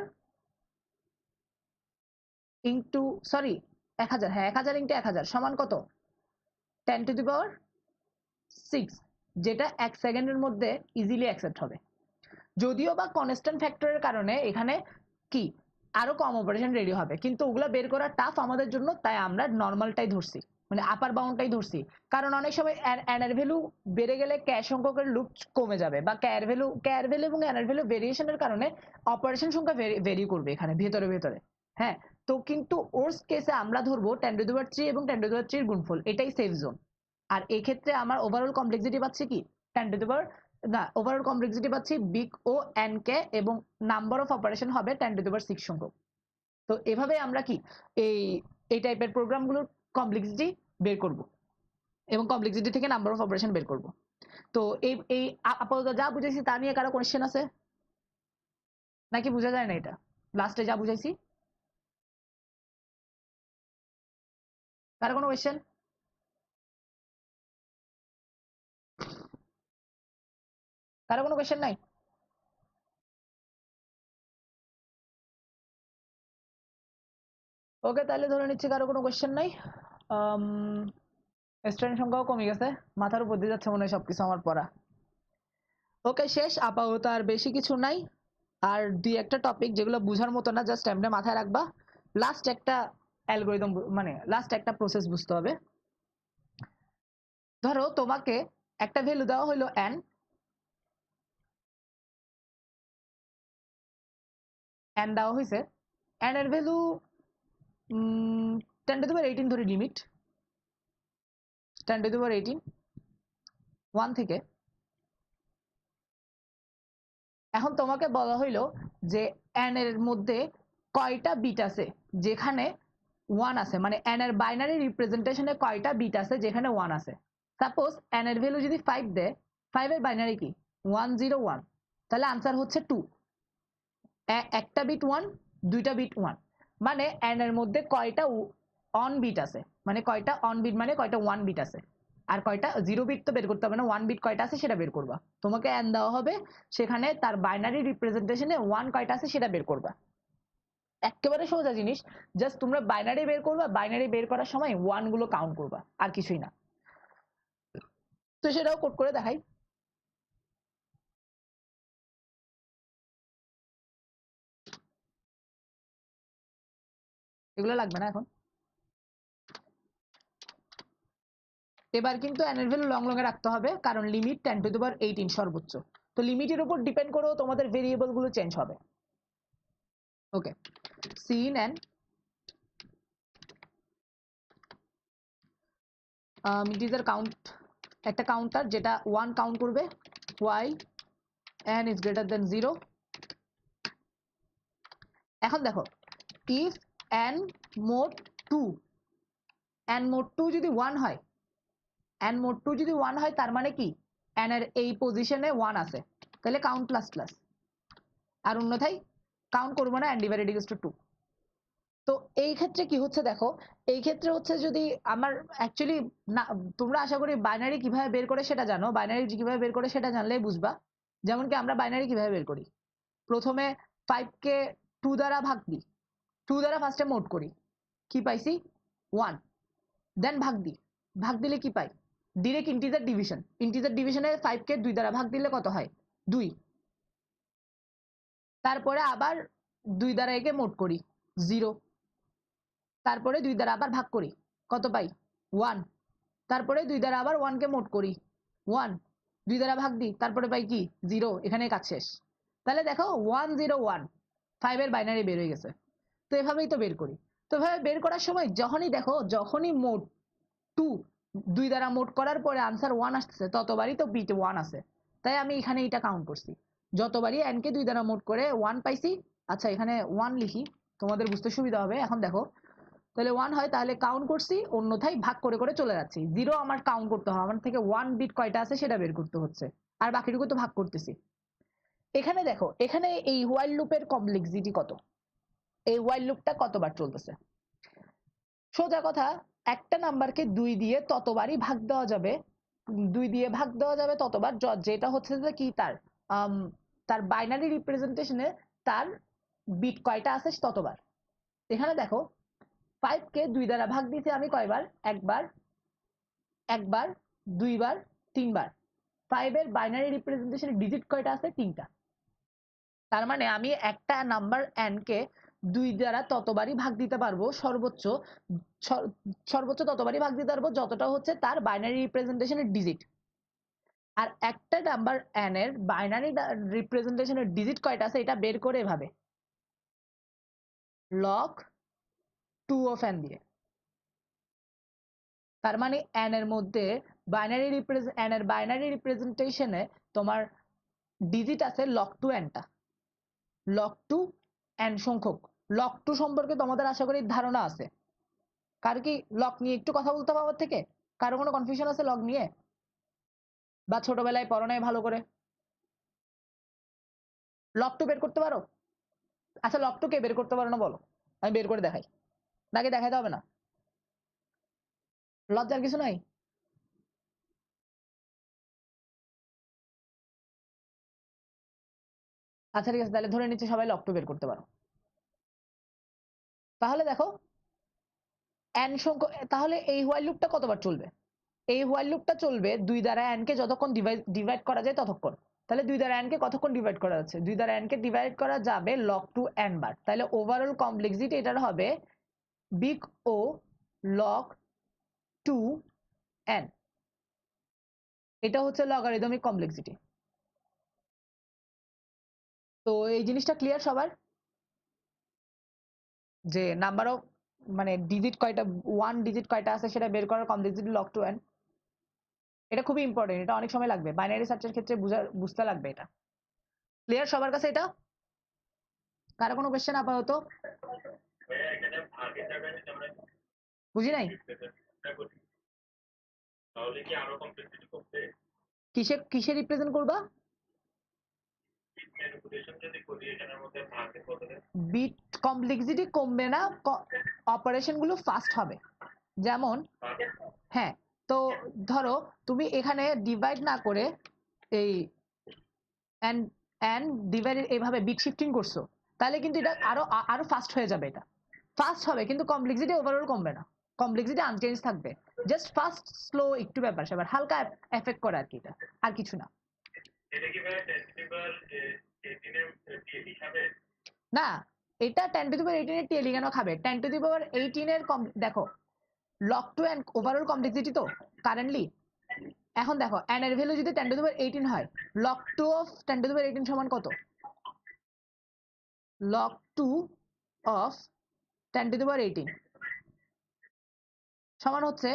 Speaker 1: ইন্টু সরি 1000, হ্যাঁ 1000 ইন্টু 1000 সমান কত 10⁶, যেটা 1 সেকেন্ডের মধ্যে ইজিলি অ্যাকসেপ্ট হবে। যদিও বা কনস্ট্যান্ট ফ্যাক্টরের কারণে এখানে কি আরো কম অপারেশন রেডি হবে, কিন্তু ওগুলা বের করা টাফ আমাদের জন্য, তাই আমরা নর্মালটাই ধরছি, মানে আপার বাউন্ডটাই ধরছি। কারণ অনেক সময় n এর ভ্যালু বেড়ে গেলে ক সংখ্যকের লুপ কমে যাবে, বা ক এর ভ্যালু এবং n এর ভ্যালু ভেরিয়েশনের কারণে অপারেশন সংখ্যা ভেরি করবে এখানে ভেতরে ভেতরে। হ্যাঁ, তো কিন্তু ওর্স্ট কেসে আমরা ধরবো 10⁻³ এবং 10⁻³ এর গুণফল, এটাই সেফ জোন। আর এই ক্ষেত্রে আমার ওভারঅল কমপ্লেক্সিটি পাচ্ছি কি 10 না, ওভারঅল কমপ্লেক্সিটি পাচ্ছি বিগ ও n কে এবং নাম্বার অফ অপারেশন হবে 10⁶ সংখ্যক। তো এভাবে আমরা কি এই এই টাইপের প্রোগ্রামগুলোর কমপ্লেক্সিটি বের করব এবং কমপ্লেক্সিটি থেকে নাম্বার অফ অপারেশন বের করব। তো এই এই আপাতত যা বুঝাইছি তা নিয়ে কারো কোশ্চেন আছে নাকি বোঝা যায় না, এটা লাস্টে যা বুঝাইছি, কারো কোনো কোশ্চেন? কারো কোনো কোশ্চেন নাই? ওকে, তাহলে ধরে নিচ্ছি কারো কোনো কোশ্চেন নাই। স্টুডেন্ট সংখ্যাও কমে গেছে, মাথার উপর দিয়ে যাচ্ছে মনে হয় সবকিছু আমার পড়া। ওকে, শেষ আপাতত, আর বেশি কিছু নাই। আর দুই একটা টপিক যেগুলো বুঝার মতো না, জাস্ট এমনি মাথায় রাখবা। লাস্ট একটা অ্যালগোরিদম মানে লাস্ট একটা প্রসেস বুঝতে হবে। ধরো তোমাকে একটা ভ্যালু দেওয়া হলো n, দেওয়া হয়েছে, n এর ভ্যালু 10⁻18 ধরি লিমিট, 10⁻18 1 থেকে। এখন তোমাকে বলা হইলো যে n এর মধ্যে কয়টা বিট আছে যেখানে 1 আছে, মানে n এর বাইনারি রিপ্রেজেন্টেশনে কয়টা বিট আছে যেখানে 1 আছে। সাপোজ n এর ভ্যালু যদি 5 দেয়, 5 এর বাইনারি কি 101, তাহলে आंसर হচ্ছে 2। একটা বিট 1, দুইটা বিট 1, মানে n এর মধ্যে কয়টা অন বিট আছে, মানে কয়টা অন বিট মানে কয়টা 1 বিট আছে, আর কয়টা 0 বিট তো বের করতে হবে না, 1 বিট কয়টা আছে সেটা বের করবা। তোমাকে n দেওয়া হবে, সেখানে তার বাইনারি রিপ্রেজেন্টেশনে 1 কয়টা আছে সেটা বের করবা। একেবারে সোজা জিনিস, জাস্ট তোমরা বাইনারি বের করবা, বাইনারি বের করার সময় 1 গুলো কাউন্ট করবা, আর কিছুই না। তো সেটাও কোড করে দেখাই। এগুলো লাগবে না এখন। এবার কিন্তু n এর ভ্যালু লং লং এ রাখতে হবে, কারণ লিমিট 10⁻18 সর্বোচ্চ। তো লিমিটের উপর ডিপেন্ড করেও তোমাদের ভেরিয়েবল গুলো চেঞ্জ হবে। ওকে, সিন n ইন্টিজার কাউন্ট, একটা কাউন্টার যেটা 1 কাউন্ট করবে while n is greater than 0। এখন দেখো, if n mod 2, n mod 2 যদি 1 হয়, n mod 2 যদি 1 হয়, তার মানে কি n এর এই পজিশনে 1 আছে, তাহলে কাউন্ট প্লাস প্লাস, আর অন্যথায় কাউন্ট করবো না, n divided equals to 2। তো এই ক্ষেত্রে কি হচ্ছে দেখো, এই ক্ষেত্রে হচ্ছে যদি আমার অ্যাকচুয়ালি না, তোমরা আশা করি বাইনারি কিভাবে বের করে সেটা জানো, বাইনারি কিভাবে বের করে সেটা জানলেই বুঝবা। যেমন কি আমরা বাইনারি কিভাবে বের করি, প্রথমে 5 কে 2 দ্বারা ভাগ দিই, 2 দ্বারা ফার্স্টে মোড করি, কি পাইছি 1, দেন ভাগ দিই, ভাগ দিলে কি পাই, ডিরেক্ট ইন্টিজার ডিভিশন, ইন্টিজার ডিভিশনে 5 কে 2 দ্বারা ভাগ দিলে কত হয় 2, তারপরে আবার 2 দ্বারা একে মোড করি 0, তারপরে 2 দ্বারা আবার ভাগ করি, কত পাই 1, তারপরে 2 দ্বারা আবার 1 কে মোড করি 1, 2 দ্বারা ভাগ দিই, তারপরে পাই কি 0, এখানে কাজ শেষ। তাহলে দেখো 101, 5 এর বাইনারি বের হয়ে গেছে। তো এভাবেই তো বের করি। তো এভাবে বের করার সময় যখনই দেখো, যখনই মোড 2 2 দ্বারা মোড করার পরে आंसर 1 আসছে, ততবারই তো বিট 1 আছে, তাই আমি এখানে এটা কাউন্ট করছি। যতবারই n কে 2 দ্বারা মোড করে 1 পাইছি, আচ্ছা এখানে 1 লিখি তোমাদের বুঝতে সুবিধা হবে। এখন দেখো, তাহলে 1 হয়, তাহলে কাউন্ট করছি, অন্যথায় ভাগ করে করে চলে যাচ্ছি। 0 আমার কাউন্ট করতে হবে, আমার থেকে 1 বিট কয়টা আছে সেটা বের করতে হচ্ছে, আর বাকিটুকু তো ভাগ করতেছি। এখানে দেখো, এখানে এই হোয়াইল লুপের কমপ্লেক্সিটি কত, এই হোয়াইল লুপটা কতবার চলতেছে। সোজা কথা, একটা নাম্বারকে 2 দিয়ে ততবারই ভাগ দেওয়া যাবে, 2 দিয়ে ভাগ দেওয়া যাবে ততবার যেটা হচ্ছে যে কি তার বাইনারি রিপ্রেজেন্টেশনে তার বিট কয়টা আছে ততবার। এখানে দেখো, 5 কে 2 দ্বারা ভাগ দিয়েছি আমি কয়বার, একবার, একবার, দুইবার, তিনবার। 5 এর বাইনারি রিপ্রেজেন্টেশনের ডিজিট কয়টা আছে, 3টা। তার মানে আমি একটা নাম্বার n কে 2 দ্বারা ততবারই ভাগ দিতে পারবো, সর্বোচ্চ সর্বোচ্চ ততবারই ভাগ দিতে পারবো যতটা হচ্ছে তার বাইনারি রিপ্রেজেন্টেশনের ডিজিট। আর একটা নাম্বার n এর বাইনারি রিপ্রেজেন্টেশনের ডিজিট কয়টা আছে এটা বের করে এভাবে log 2 of n দিয়ে। তার মানে n এর মধ্যে n এর বাইনারি রিপ্রেজেন্টেশনে তোমার ডিজিট আছে log 2 n টা, log 2 n সংখ্যক। log 2 সম্পর্কে তোমাদের আশা করি ধারণা আছে। কার কি লগ নিয়ে একটু কথা বলতে হবে আমার থেকে, কারো কোনো কনফিউশন আছে লগ নিয়ে, বা ছোটবেলায় পড়ো নাই ভালো করে? লগ 2 বের করতে পারো? আচ্ছা লগ 2 কে বের করতে পারো না বলো, আমি বের করে দেখাই, নাকি দেখাইতে হবে না? লজ্জার কিছু নাই। আচ্ছা ঠিক আছে, তাহলে ধরে নিচ্ছি সবাই লগ 2 বের করতে পারো। তাহলে দেখো n সংখ্যক, তাহলে এই হোয়াইল লুপটা কতবার চলবে, এই হোয়াইল লুপটা চলবে 2 দ্বারা n কে যতক্ষণ ডিভাইড করা যায় ততক্ষণ। তাহলে 2 দ্বারা n কে কতক্ষণ ডিভাইড করা যাচ্ছে, 2 দ্বারা n কে ডিভাইড করা যাবে log 2 n বার। তাহলে ওভারঅল কমপ্লেক্সিটি এটার হবে বিগ ও log 2 n, এটা হচ্ছে লগারিদমিক কমপ্লেক্সিটি। তো এই জিনিসটা ক্লিয়ার সবার, যে নাম্বার অফ, মানে ডিজিট কয়টা, 1 ডিজিট কয়টা আছে সেটা বের করার কমপ্লেক্সিটি log 2 n। এটা খুবই ইম্পর্টেন্ট, এটা অনেক সময় লাগবে বাইনারি সার্চের ক্ষেত্রে বুঝতে লাগবে এটা। ক্লিয়ার সবার কাছে এটা? কারো কোনো কোয়েশ্চেন আপাতত?
Speaker 2: ভাইয়া এখানে ভাগের জায়গায় যদি আমরা
Speaker 1: বুঝি নাই।
Speaker 2: রিপ্রেজেন্টটা করি তাহলে কি আরো কমপ্লেক্সিটি করতে
Speaker 1: কিসে রিপ্রেজেন্ট করবা?
Speaker 2: বিট ম্যানিপুলেশন যদি করি এখানের মধ্যে ভাগের বদলে
Speaker 1: বিট কমপ্লেক্সিটি কমবে না, অপারেশন গুলো ফাস্ট হবে। যেমন হ্যাঁ, তো ধরো তুমি এখানে ডিভাইড না করে এই এন্ড ডিভাইড এইভাবে বিট শিফটিং করছো, তাহলে কিন্তু এটা আরো ফাস্ট হয়ে যাবে। এটা ফাস্ট হবে কিন্তু কমপ্লেক্সিটি ওভারঅল কমবে না, কমপ্লেক্সিটি আনচেঞ্জ থাকবে। জাস্ট ফাস্ট স্লো একটু ব্যাপার সেবার হালকা এফেক্ট করে আর কি, এটা আর কিছু না।
Speaker 2: এটা কি ভাইয়া 10 এর টিএল হিসাবে?
Speaker 1: না, এটা 10^18 এর টেলি কেন খাবে? 10^18 এর দেখো log two and overall complexity তো কারেন্টলি। এখন দেখো n এর ভ্যালু যদি 10^18 হয়, লগ টু অফ 10^18 সমান কত? লগ টু অফ 10^18 সমান হচ্ছে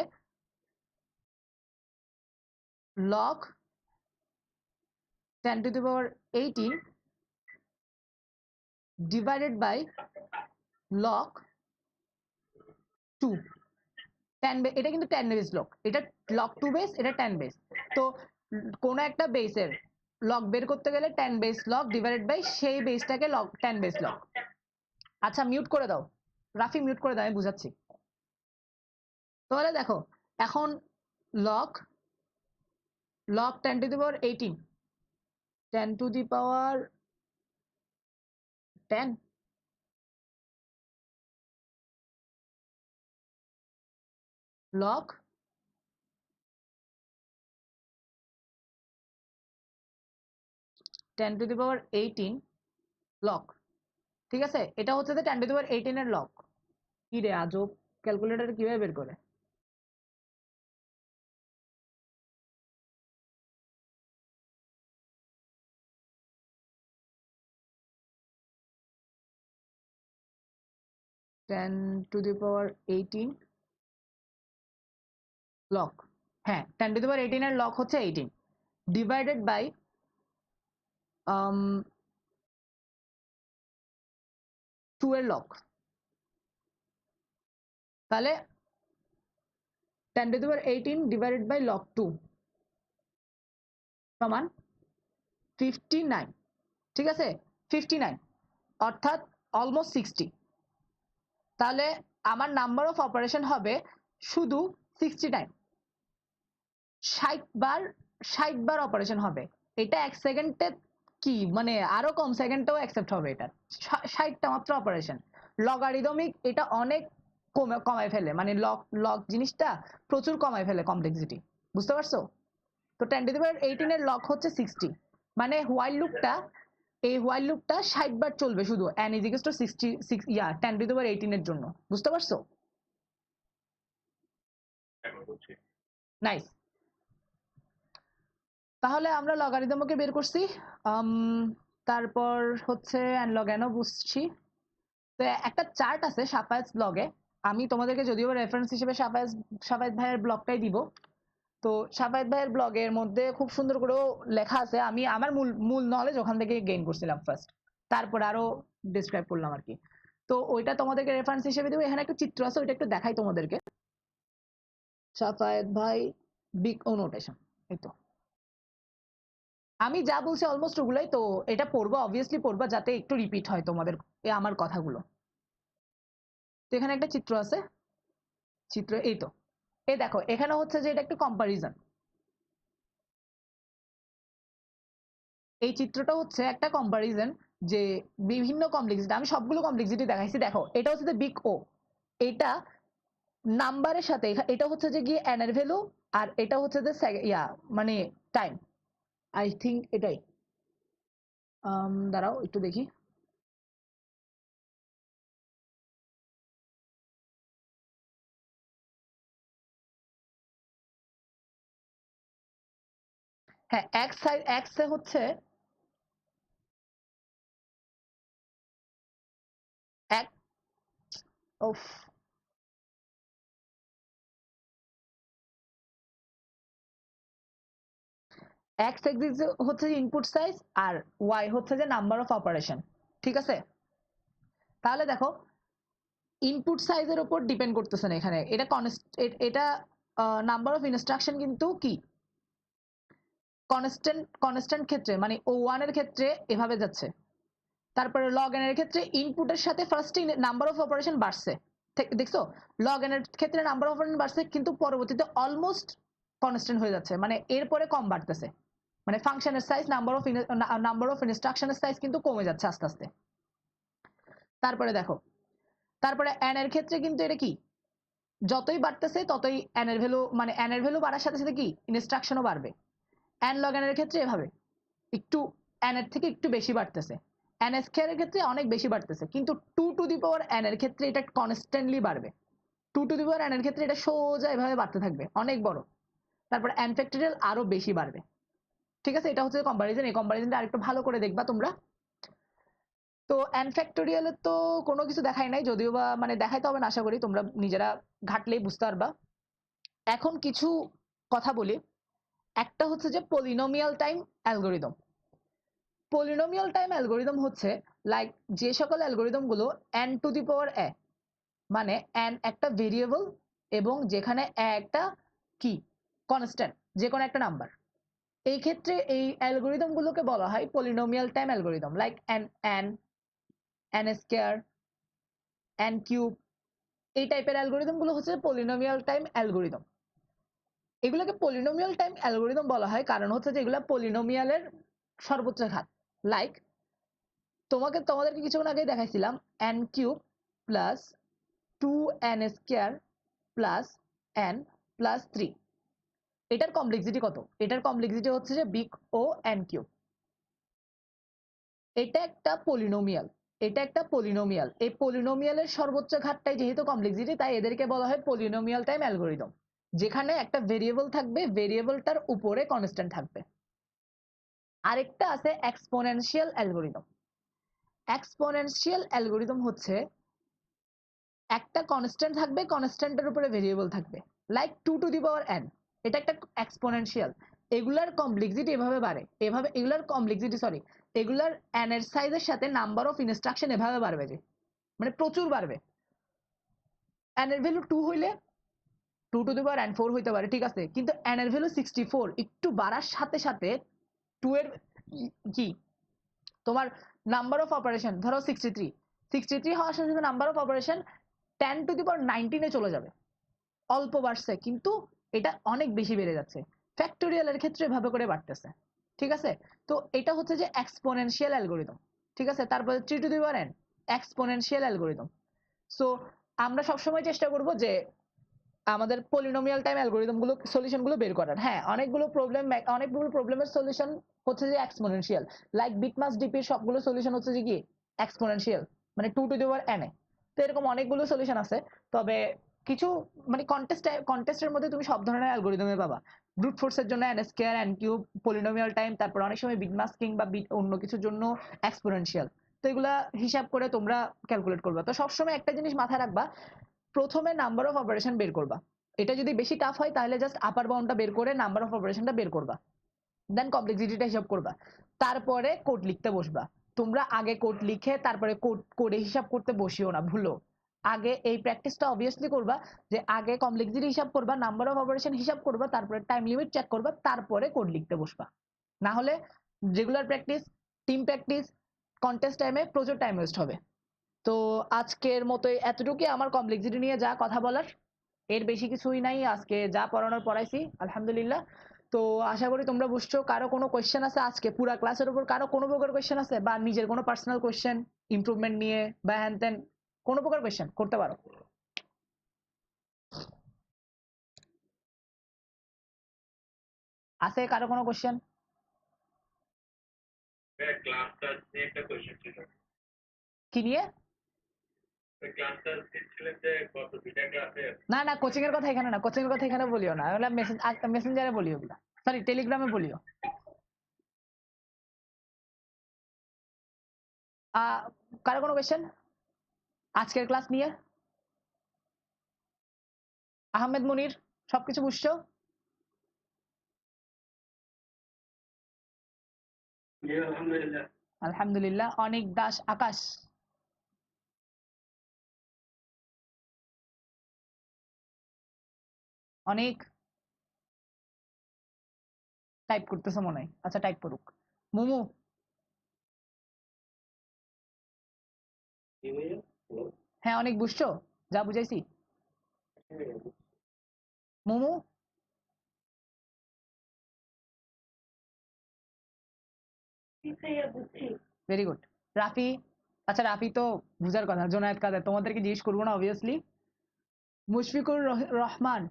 Speaker 1: লগ 10^18 ডিভাইডেড বাই লগ 2। এটা কিন্তু 10 বেস লগ, এটা লগ 2 বেস, এটা 10 বেস। তো কোন একটা বেসের লগ বের করতে গেলে 10 বেস লগ ডিভাইডেড বাই সেই বেসটাকে লগ 10 বেস লগ। আচ্ছা মিউট করে দাও রাফি, মিউট করে দাও, আমি বুঝাচ্ছি। তাহলে দেখো এখন লগ লগ 10^18 10 লগ 10^18 লগ, ঠিক আছে? এটা হচ্ছে যে 10^18 এর লগ। কি রে আজব, ক্যালকুলেটর কিভাবে বের করে? 10^18 লগ, হ্যাঁ 10^18 এর লগ হচ্ছে 18 ডিভাইডেড বাই 2 এর লগ। তাহলে 10^18 ডিভাইডেড বাই লগ 2 সমান 59, ঠিক আছে? 59 অর্থাৎ অলমোস্ট 60। তাহলে আমার নাম্বার অফ অপারেশন হবে শুধু 69, 60 বার অপারেশন হবে। এটা 1 সেকেন্ডে কি মানে আরো কম সেকেন্ডেও অ্যাকসেপ্ট হবে। এটা 60টা মাত্র অপারেশন। লগারিদমিক এটা অনেক কমায় ফেলে, মানে লগ লগ জিনিসটা প্রচুর কমায় ফেলে কমপ্লেক্সিটি, বুঝতে পারছো? তো 10^18 এর লগ হচ্ছে 60, মানে হোয়াইল লুপটা, এই হোয়াইল লুপটা 60 বার চলবে শুধু n = 66 10^18 এর জন্য, বুঝতে পারছো?
Speaker 2: এখন বুঝছি।
Speaker 1: নাইস। তাহলে আমরা লগারিদমকে বের করছি, তারপর হচ্ছে log n ও বুঝছি। তো একটা চার্ট আছে সাফায়েজ ব্লগে, আমি তোমাদেরকে যদিও রেফারেন্স হিসেবে সাফায়েজ ভাইয়ের ব্লগটাই দিব। তো সাফায়েত ভাইয়ের ব্লগের মধ্যে খুব সুন্দর করে লেখা আছে, আমি আমার মূল নলেজ ওখান থেকে গেইন করছিলাম ফার্স্ট, তারপর আরো ডিসক্রাইব করলাম আর কি। তো ওইটা তোমাদেরকে রেফারেন্স হিসেবে দেবো। এখানে একটা চিত্র আছে, ওইটা একটু দেখাই তোমাদেরকে। সাফায়েত ভাই বিগ ও নোটেশন, এই তো আমি যা বলছি অলমোস্ট ওগুলাই। তো এটা পড়বো, অবভিয়াসলি পড়বা যাতে একটু রিপিট হয় তোমাদের আমার কথাগুলো। তো এখানে একটা চিত্র আছে, চিত্র এই তো, এই দেখো এখানে হচ্ছে যে এটা একটা কম্পারিজন। এই চিত্রটা হচ্ছে একটা কম্পারিজন যে বিভিন্ন কমপ্লেক্সিটি, আমি সবগুলো কমপ্লেক্সিটি দেখাইছি। দেখো এটা হচ্ছে যে বিগ ও, এটা নাম্বারের সাথে, এটা হচ্ছে যে গিয়ে n এর ভ্যালু, আর এটা হচ্ছে যে মানে টাইম। আই থিঙ্ক এটাই, দাঁড়াও একটু দেখি। হ্যাঁ এক্স এ হচ্ছে এক, ওফ এক্স এক্সিস হচ্ছে যে ইনপুট সাইজ আর ওয়াই হচ্ছে যে নাম্বার অফ অপারেশন। ঠিক আছে, তাহলে দেখো ইনপুট সাইজের উপর ডিপেন্ড করতেছে না এখানে, এটা নাম্বার অফ ইনস্ট্রাকশন কিন্তু কি কনস্ট্যান্ট ক্ষেত্রে মানে ও ওয়ান এর ক্ষেত্রে এভাবে যাচ্ছে, তারপরে লগ এন এর ক্ষেত্রে ইনপুটের সাথে ফার্স্টে নাম্বার অফ অপারেশন বাড়ছে, দেখছো লগ এন এর ক্ষেত্রে নাম্বার অফ অপারেশন বাড়ছে কিন্তু পরবর্তীতে অলমোস্ট কনস্ট্যান্ট হয়ে যাচ্ছে, মানে এরপরে কম বাড়তেছে, মানে ফাংশনের সাইজ নাম্বার অফ ইনস্ট্রাকশনের সাইজ কিন্তু কমে যাচ্ছে আস্তে আস্তে। তারপরে দেখো, তারপরে এন এর ক্ষেত্রে কিন্তু এটা কি যতই বাড়তেছে ততই এন এর ভ্যালু, মানে এন এর ভ্যালু বাড়ার সাথে সাথে কি ইনস্ট্রাকশনও বাড়বে। এন লগ এন এর ক্ষেত্রে এভাবে একটু এন এর থেকে একটু বেশি বাড়তেছে, এন স্কয়ার এর ক্ষেত্রে অনেক বেশি বাড়তেছে, কিন্তু 2 টু দি পাওয়ার এন এর ক্ষেত্রে এটা কনস্ট্যান্টলি বাড়বে। 2 টু দি পাওয়ার এন এর ক্ষেত্রে এটা সোজা এভাবে বাড়তে থাকবে অনেক বড়। তারপর এন ফ্যাক্টোরিয়াল আরো বেশি বাড়বে। ঠিক আছে, এটা হচ্ছে কম্পারিজন, এই কম্পারিজনটা আরেকটু ভালো করে দেখবা তোমরা। তো এন ফ্যাক্টোরিয়ালের তো কোনো কিছু দেখাই নাই, যদিও বা মানে দেখাইতে হবে না, আশা করি তোমরা নিজেরা ঘাটলেই বুঝতে পারবা। এখন কিছু কথা বলি, একটা হচ্ছে যে polynomial time algorithm. Polynomial time algorithm হচ্ছে লাইক যে সকল অ্যালগোরিদম গুলো এন টু দি পাওয়ার এ, মানে এন একটা ভেরিয়েবল এবং যেখানে এ একটা কি কনস্ট্যান্ট, যে কোনো একটা নাম্বার, এই ক্ষেত্রে এই অ্যালগোরিদম গুলোকে বলা হয় polynomial time algorithm, like N N N square N cube, এই টাইপের অ্যালগোরিদম গুলো হচ্ছে পলিনোমিয়াল টাইম অ্যালগোরিদম। এগুলোকে পলিনোমিয়াল টাইম অ্যালগোরিদম বলা হয় কারণ হচ্ছে যে এগুলো পলিনোমিয়ালের সর্বোচ্চ ঘাত। লাইক তোমাদেরকে কিছুক্ষণ আগেই দেখাইছিলাম N cube plus 2n square plus n plus 3, এটার কমপ্লেক্সিটি কত? এটার কমপ্লেক্সিটি হচ্ছে যে বিগ ও এন কিউব। এটা একটা পলিনোমিয়াল, এটা একটা পলিনোমিয়াল, এই পলিনোমিয়ালের সর্বোচ্চ ঘাতটাই যেহেতু কমপ্লেক্সিটি, তাই এদেরকে বলা হয় পলিনোমিয়াল টাইম অ্যালগোরিদম, যেখানে একটা ভেরিয়েবল থাকবে, ভেরিয়েবলটার উপরে কনস্ট্যান্ট থাকবে। আরেকটা আছে এক্সপোনেনশিয়াল অ্যালগোরিদম। এক্সপোনেনশিয়াল অ্যালগোরিদম হচ্ছে একটা কনস্ট্যান্ট থাকবে, কনস্ট্যান্টের উপরে ভেরিয়েবল থাকবে, like 2 two the power n, এটা একটা এক্সপোনেনশিয়াল। এগুলার কমপ্লেক্সিটি এভাবে বাড়ে, এভাবে এগুলার কমপ্লেক্সিটি সরি এগুলার n এর সাইজের সাথে নাম্বার অফ ইনস্ট্রাকশন এভাবে বাড়বে, যে মানে প্রচুর বাড়বে। n এর ভ্যালু 2 হইলে 2 টু দি পাওয়ার n 4 হইতে পারে, ঠিক আছে, কিন্তু n এর ভ্যালু 64, একটু বাড়ার সাথে সাথে 2 এর কি তোমার নাম্বার অফ অপারেশন ধরো 63 হওয়ার সাথে সাথে number of operation 10 to the power 19 এ চলে যাবে। অল্প বাড়ছে কিন্তু এটা অনেক বেশি বেড়ে যাচ্ছে, ফ্যাক্টোরিয়ালের ক্ষেত্রে এভাবে করে বাড়তেছে। ঠিক আছে, তো এটা হচ্ছে যে এক্সপোনেনশিয়াল অ্যালগোরিদম। ঠিক আছে, তারপরে 3 two the power n exponential algorithm. So আমরা সবসময় চেষ্টা করব যে আমাদের পলিনোমিয়াল টাইম অ্যালগোরিদম গুলো সলিউশন গুলো বের করার। হ্যাঁ, অনেকগুলো প্রবলেমের সলিউশন হচ্ছে যে এক্সপোনেনশিয়াল, লাইক বিটমাস ডিপির সবগুলো সলিউশন হচ্ছে যে কি এক্সপোনেনশিয়াল, মানে 2 টু দি পাওয়ার n এ। তো এরকম অনেকগুলো সলিউশন আছে, তবে কিছু মানে কন্টেস্টের মধ্যে তুমি সব ধরনের অ্যালগোরিদমে পাবা। ব্রুট ফোর্সের জন্য n square n cube polynomial time, তারপর অনেক সময় বিগ মাস্কিং বা অন্য কিছুর জন্য এক্সপোনেনশিয়াল। তো এগুলা হিসাব করে তোমরা ক্যালকুলেট করবা। তো সবসময় একটা জিনিস মাথায় রাখবা, প্রথমে নাম্বার অফ অপারেশন বের করবা, এটা যদি বেশি টাফ হয় তাহলে জাস্ট আপার বাউন্ডটা বের করে নাম্বার অফ অপারেশনটা বের করবা, দেন কমপ্লেক্সিটিটা হিসাব করবা, তারপরে কোড লিখতে বসবা। তোমরা আগে কোড লিখে তারপরে কোডে হিসাব করতে বসিও না, ভুলো। আগে এই প্র্যাকটিসটা অবভিয়াসলি করবা, যে আগে কমপ্লেক্সিটি হিসাব করবা, নাম্বার অফ অপারেশন হিসাব করবা, তারপরে টাইম লিমিট চেক করবা, তারপরে কোড লিখতে বসবা। না হলে regular practice, team practice, contest টাইমে প্রচুর টাইম ওয়েস্ট হবে। তো আজকের মতো এতটুকুই আমার কমপ্লেক্সিটি নিয়ে যা কথা বলার, এর বেশি কিছুই নাই। আজকে যা পড়ানোর পড়াইছি আলহামদুলিল্লাহ। তো আশা করি তোমরা বুঝছো। কারো কোনো কোয়েশ্চেন আছে আজকে পুরা ক্লাসের উপর? কারো কোনো প্রকার কোয়েশ্চেন আছে, বা নিজের কোনো পার্সোনাল কোয়েশ্চেন ইমপ্রুভমেন্ট নিয়ে বা হ্যান ত্যান কোনো প্রকার কোয়েশ্চেন করতে পারো। আছে কারো কোনো কোয়েশ্চেন?
Speaker 2: ক্লাসটা নিয়ে একটা কোয়েশ্চেন ছিল।
Speaker 1: কি নিয়ে?
Speaker 2: ক্লাসটা দিচ্ছিলেন যে গত 2টা ক্লাসে।
Speaker 1: না না, কোচিং এর কথা এখানে না, কোচিং এর কথা এখানে বলিও না, ওগুলা মেসেঞ্জারে বলিও, ওগুলা সরি টেলিগ্রামে বলিও। কারো কোনো কোয়েশ্চেন আজকের ক্লাস নিয়ে? আহমেদ মনির, সবকিছু বুঝছো?
Speaker 2: জি আলহামদুলিল্লাহ।
Speaker 1: আলহামদুলিল্লাহ। অনিক দাস আকাশ। অনেক টাইপ করতেছে মনে হয়, আচ্ছা টাইপ করুক। মুমু।
Speaker 2: জি ভাইয়া। হ্যালো।
Speaker 1: হ্যাঁ অনেক বুঝছো যা বুঝাইছি? মুমু। Very good. রাফি। আচ্ছা রাফি তো বুঝার কথা, জোনায়েদ কাদের, তোমাদেরকে জিজ্ঞেস করবো না অবভিয়াসলি। মুশফিকুর রহমান।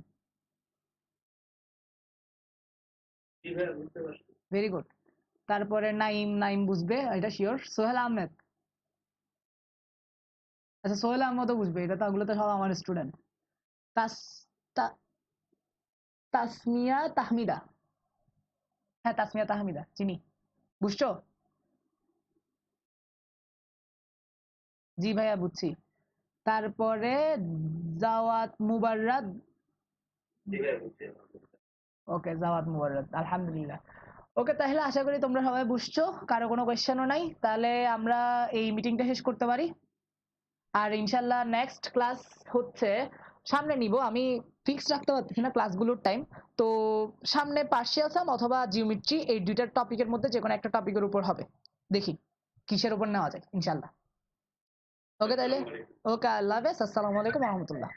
Speaker 2: জি ভাইয়া বুঝতে পারছি।
Speaker 1: Very good. তারপরে নাইম, নাইম বুঝবে এটা শিওর। সোহেল আহমেদ। আচ্ছা সোহেল আহমেদও বুঝবে, এটা তো, ওগুলো তো সব আমার স্টুডেন্ট। তাস তা- তাসমিয়া তাহমিদা। হ্যাঁ তাসমিয়া তাহমিদা চিনি। বুঝছো? জি ভাইয়া বুঝছি। তারপরে জাওয়াত মুবাররাদ।
Speaker 2: জি ভাইয়া বুঝছি।
Speaker 1: ওকে জাওয়াত মুবাররাদ আলহামদুলিল্লাহ। ওকে তাহলে আশা করি তোমরা সবাই বুঝছো, কারো কোনো কোয়েশ্চেনও নাই, তাহলে আমরা এই মিটিংটা শেষ করতে পারি। আর ইনশাল্লাহ নেক্সট ক্লাস হচ্ছে সামনে নিব, আমি ফিক্স রাখতে পারতেছি না ক্লাসগুলোর টাইম। তো সামনে পার্শিয়াল সাম অথবা জিওমেট্রি, এই দুইটা টপিকের মধ্যে যে কোনো একটা টপিকের উপর হবে, দেখি কিসের উপর নেওয়া যায় ইনশাল্লাহ। ওকে তাইলে,
Speaker 2: আসসালামু আলাইকুম।
Speaker 1: ওকে আল্লাহ হাফেজ, আসসালামু আলাইকুম রহমতুল্লাহ।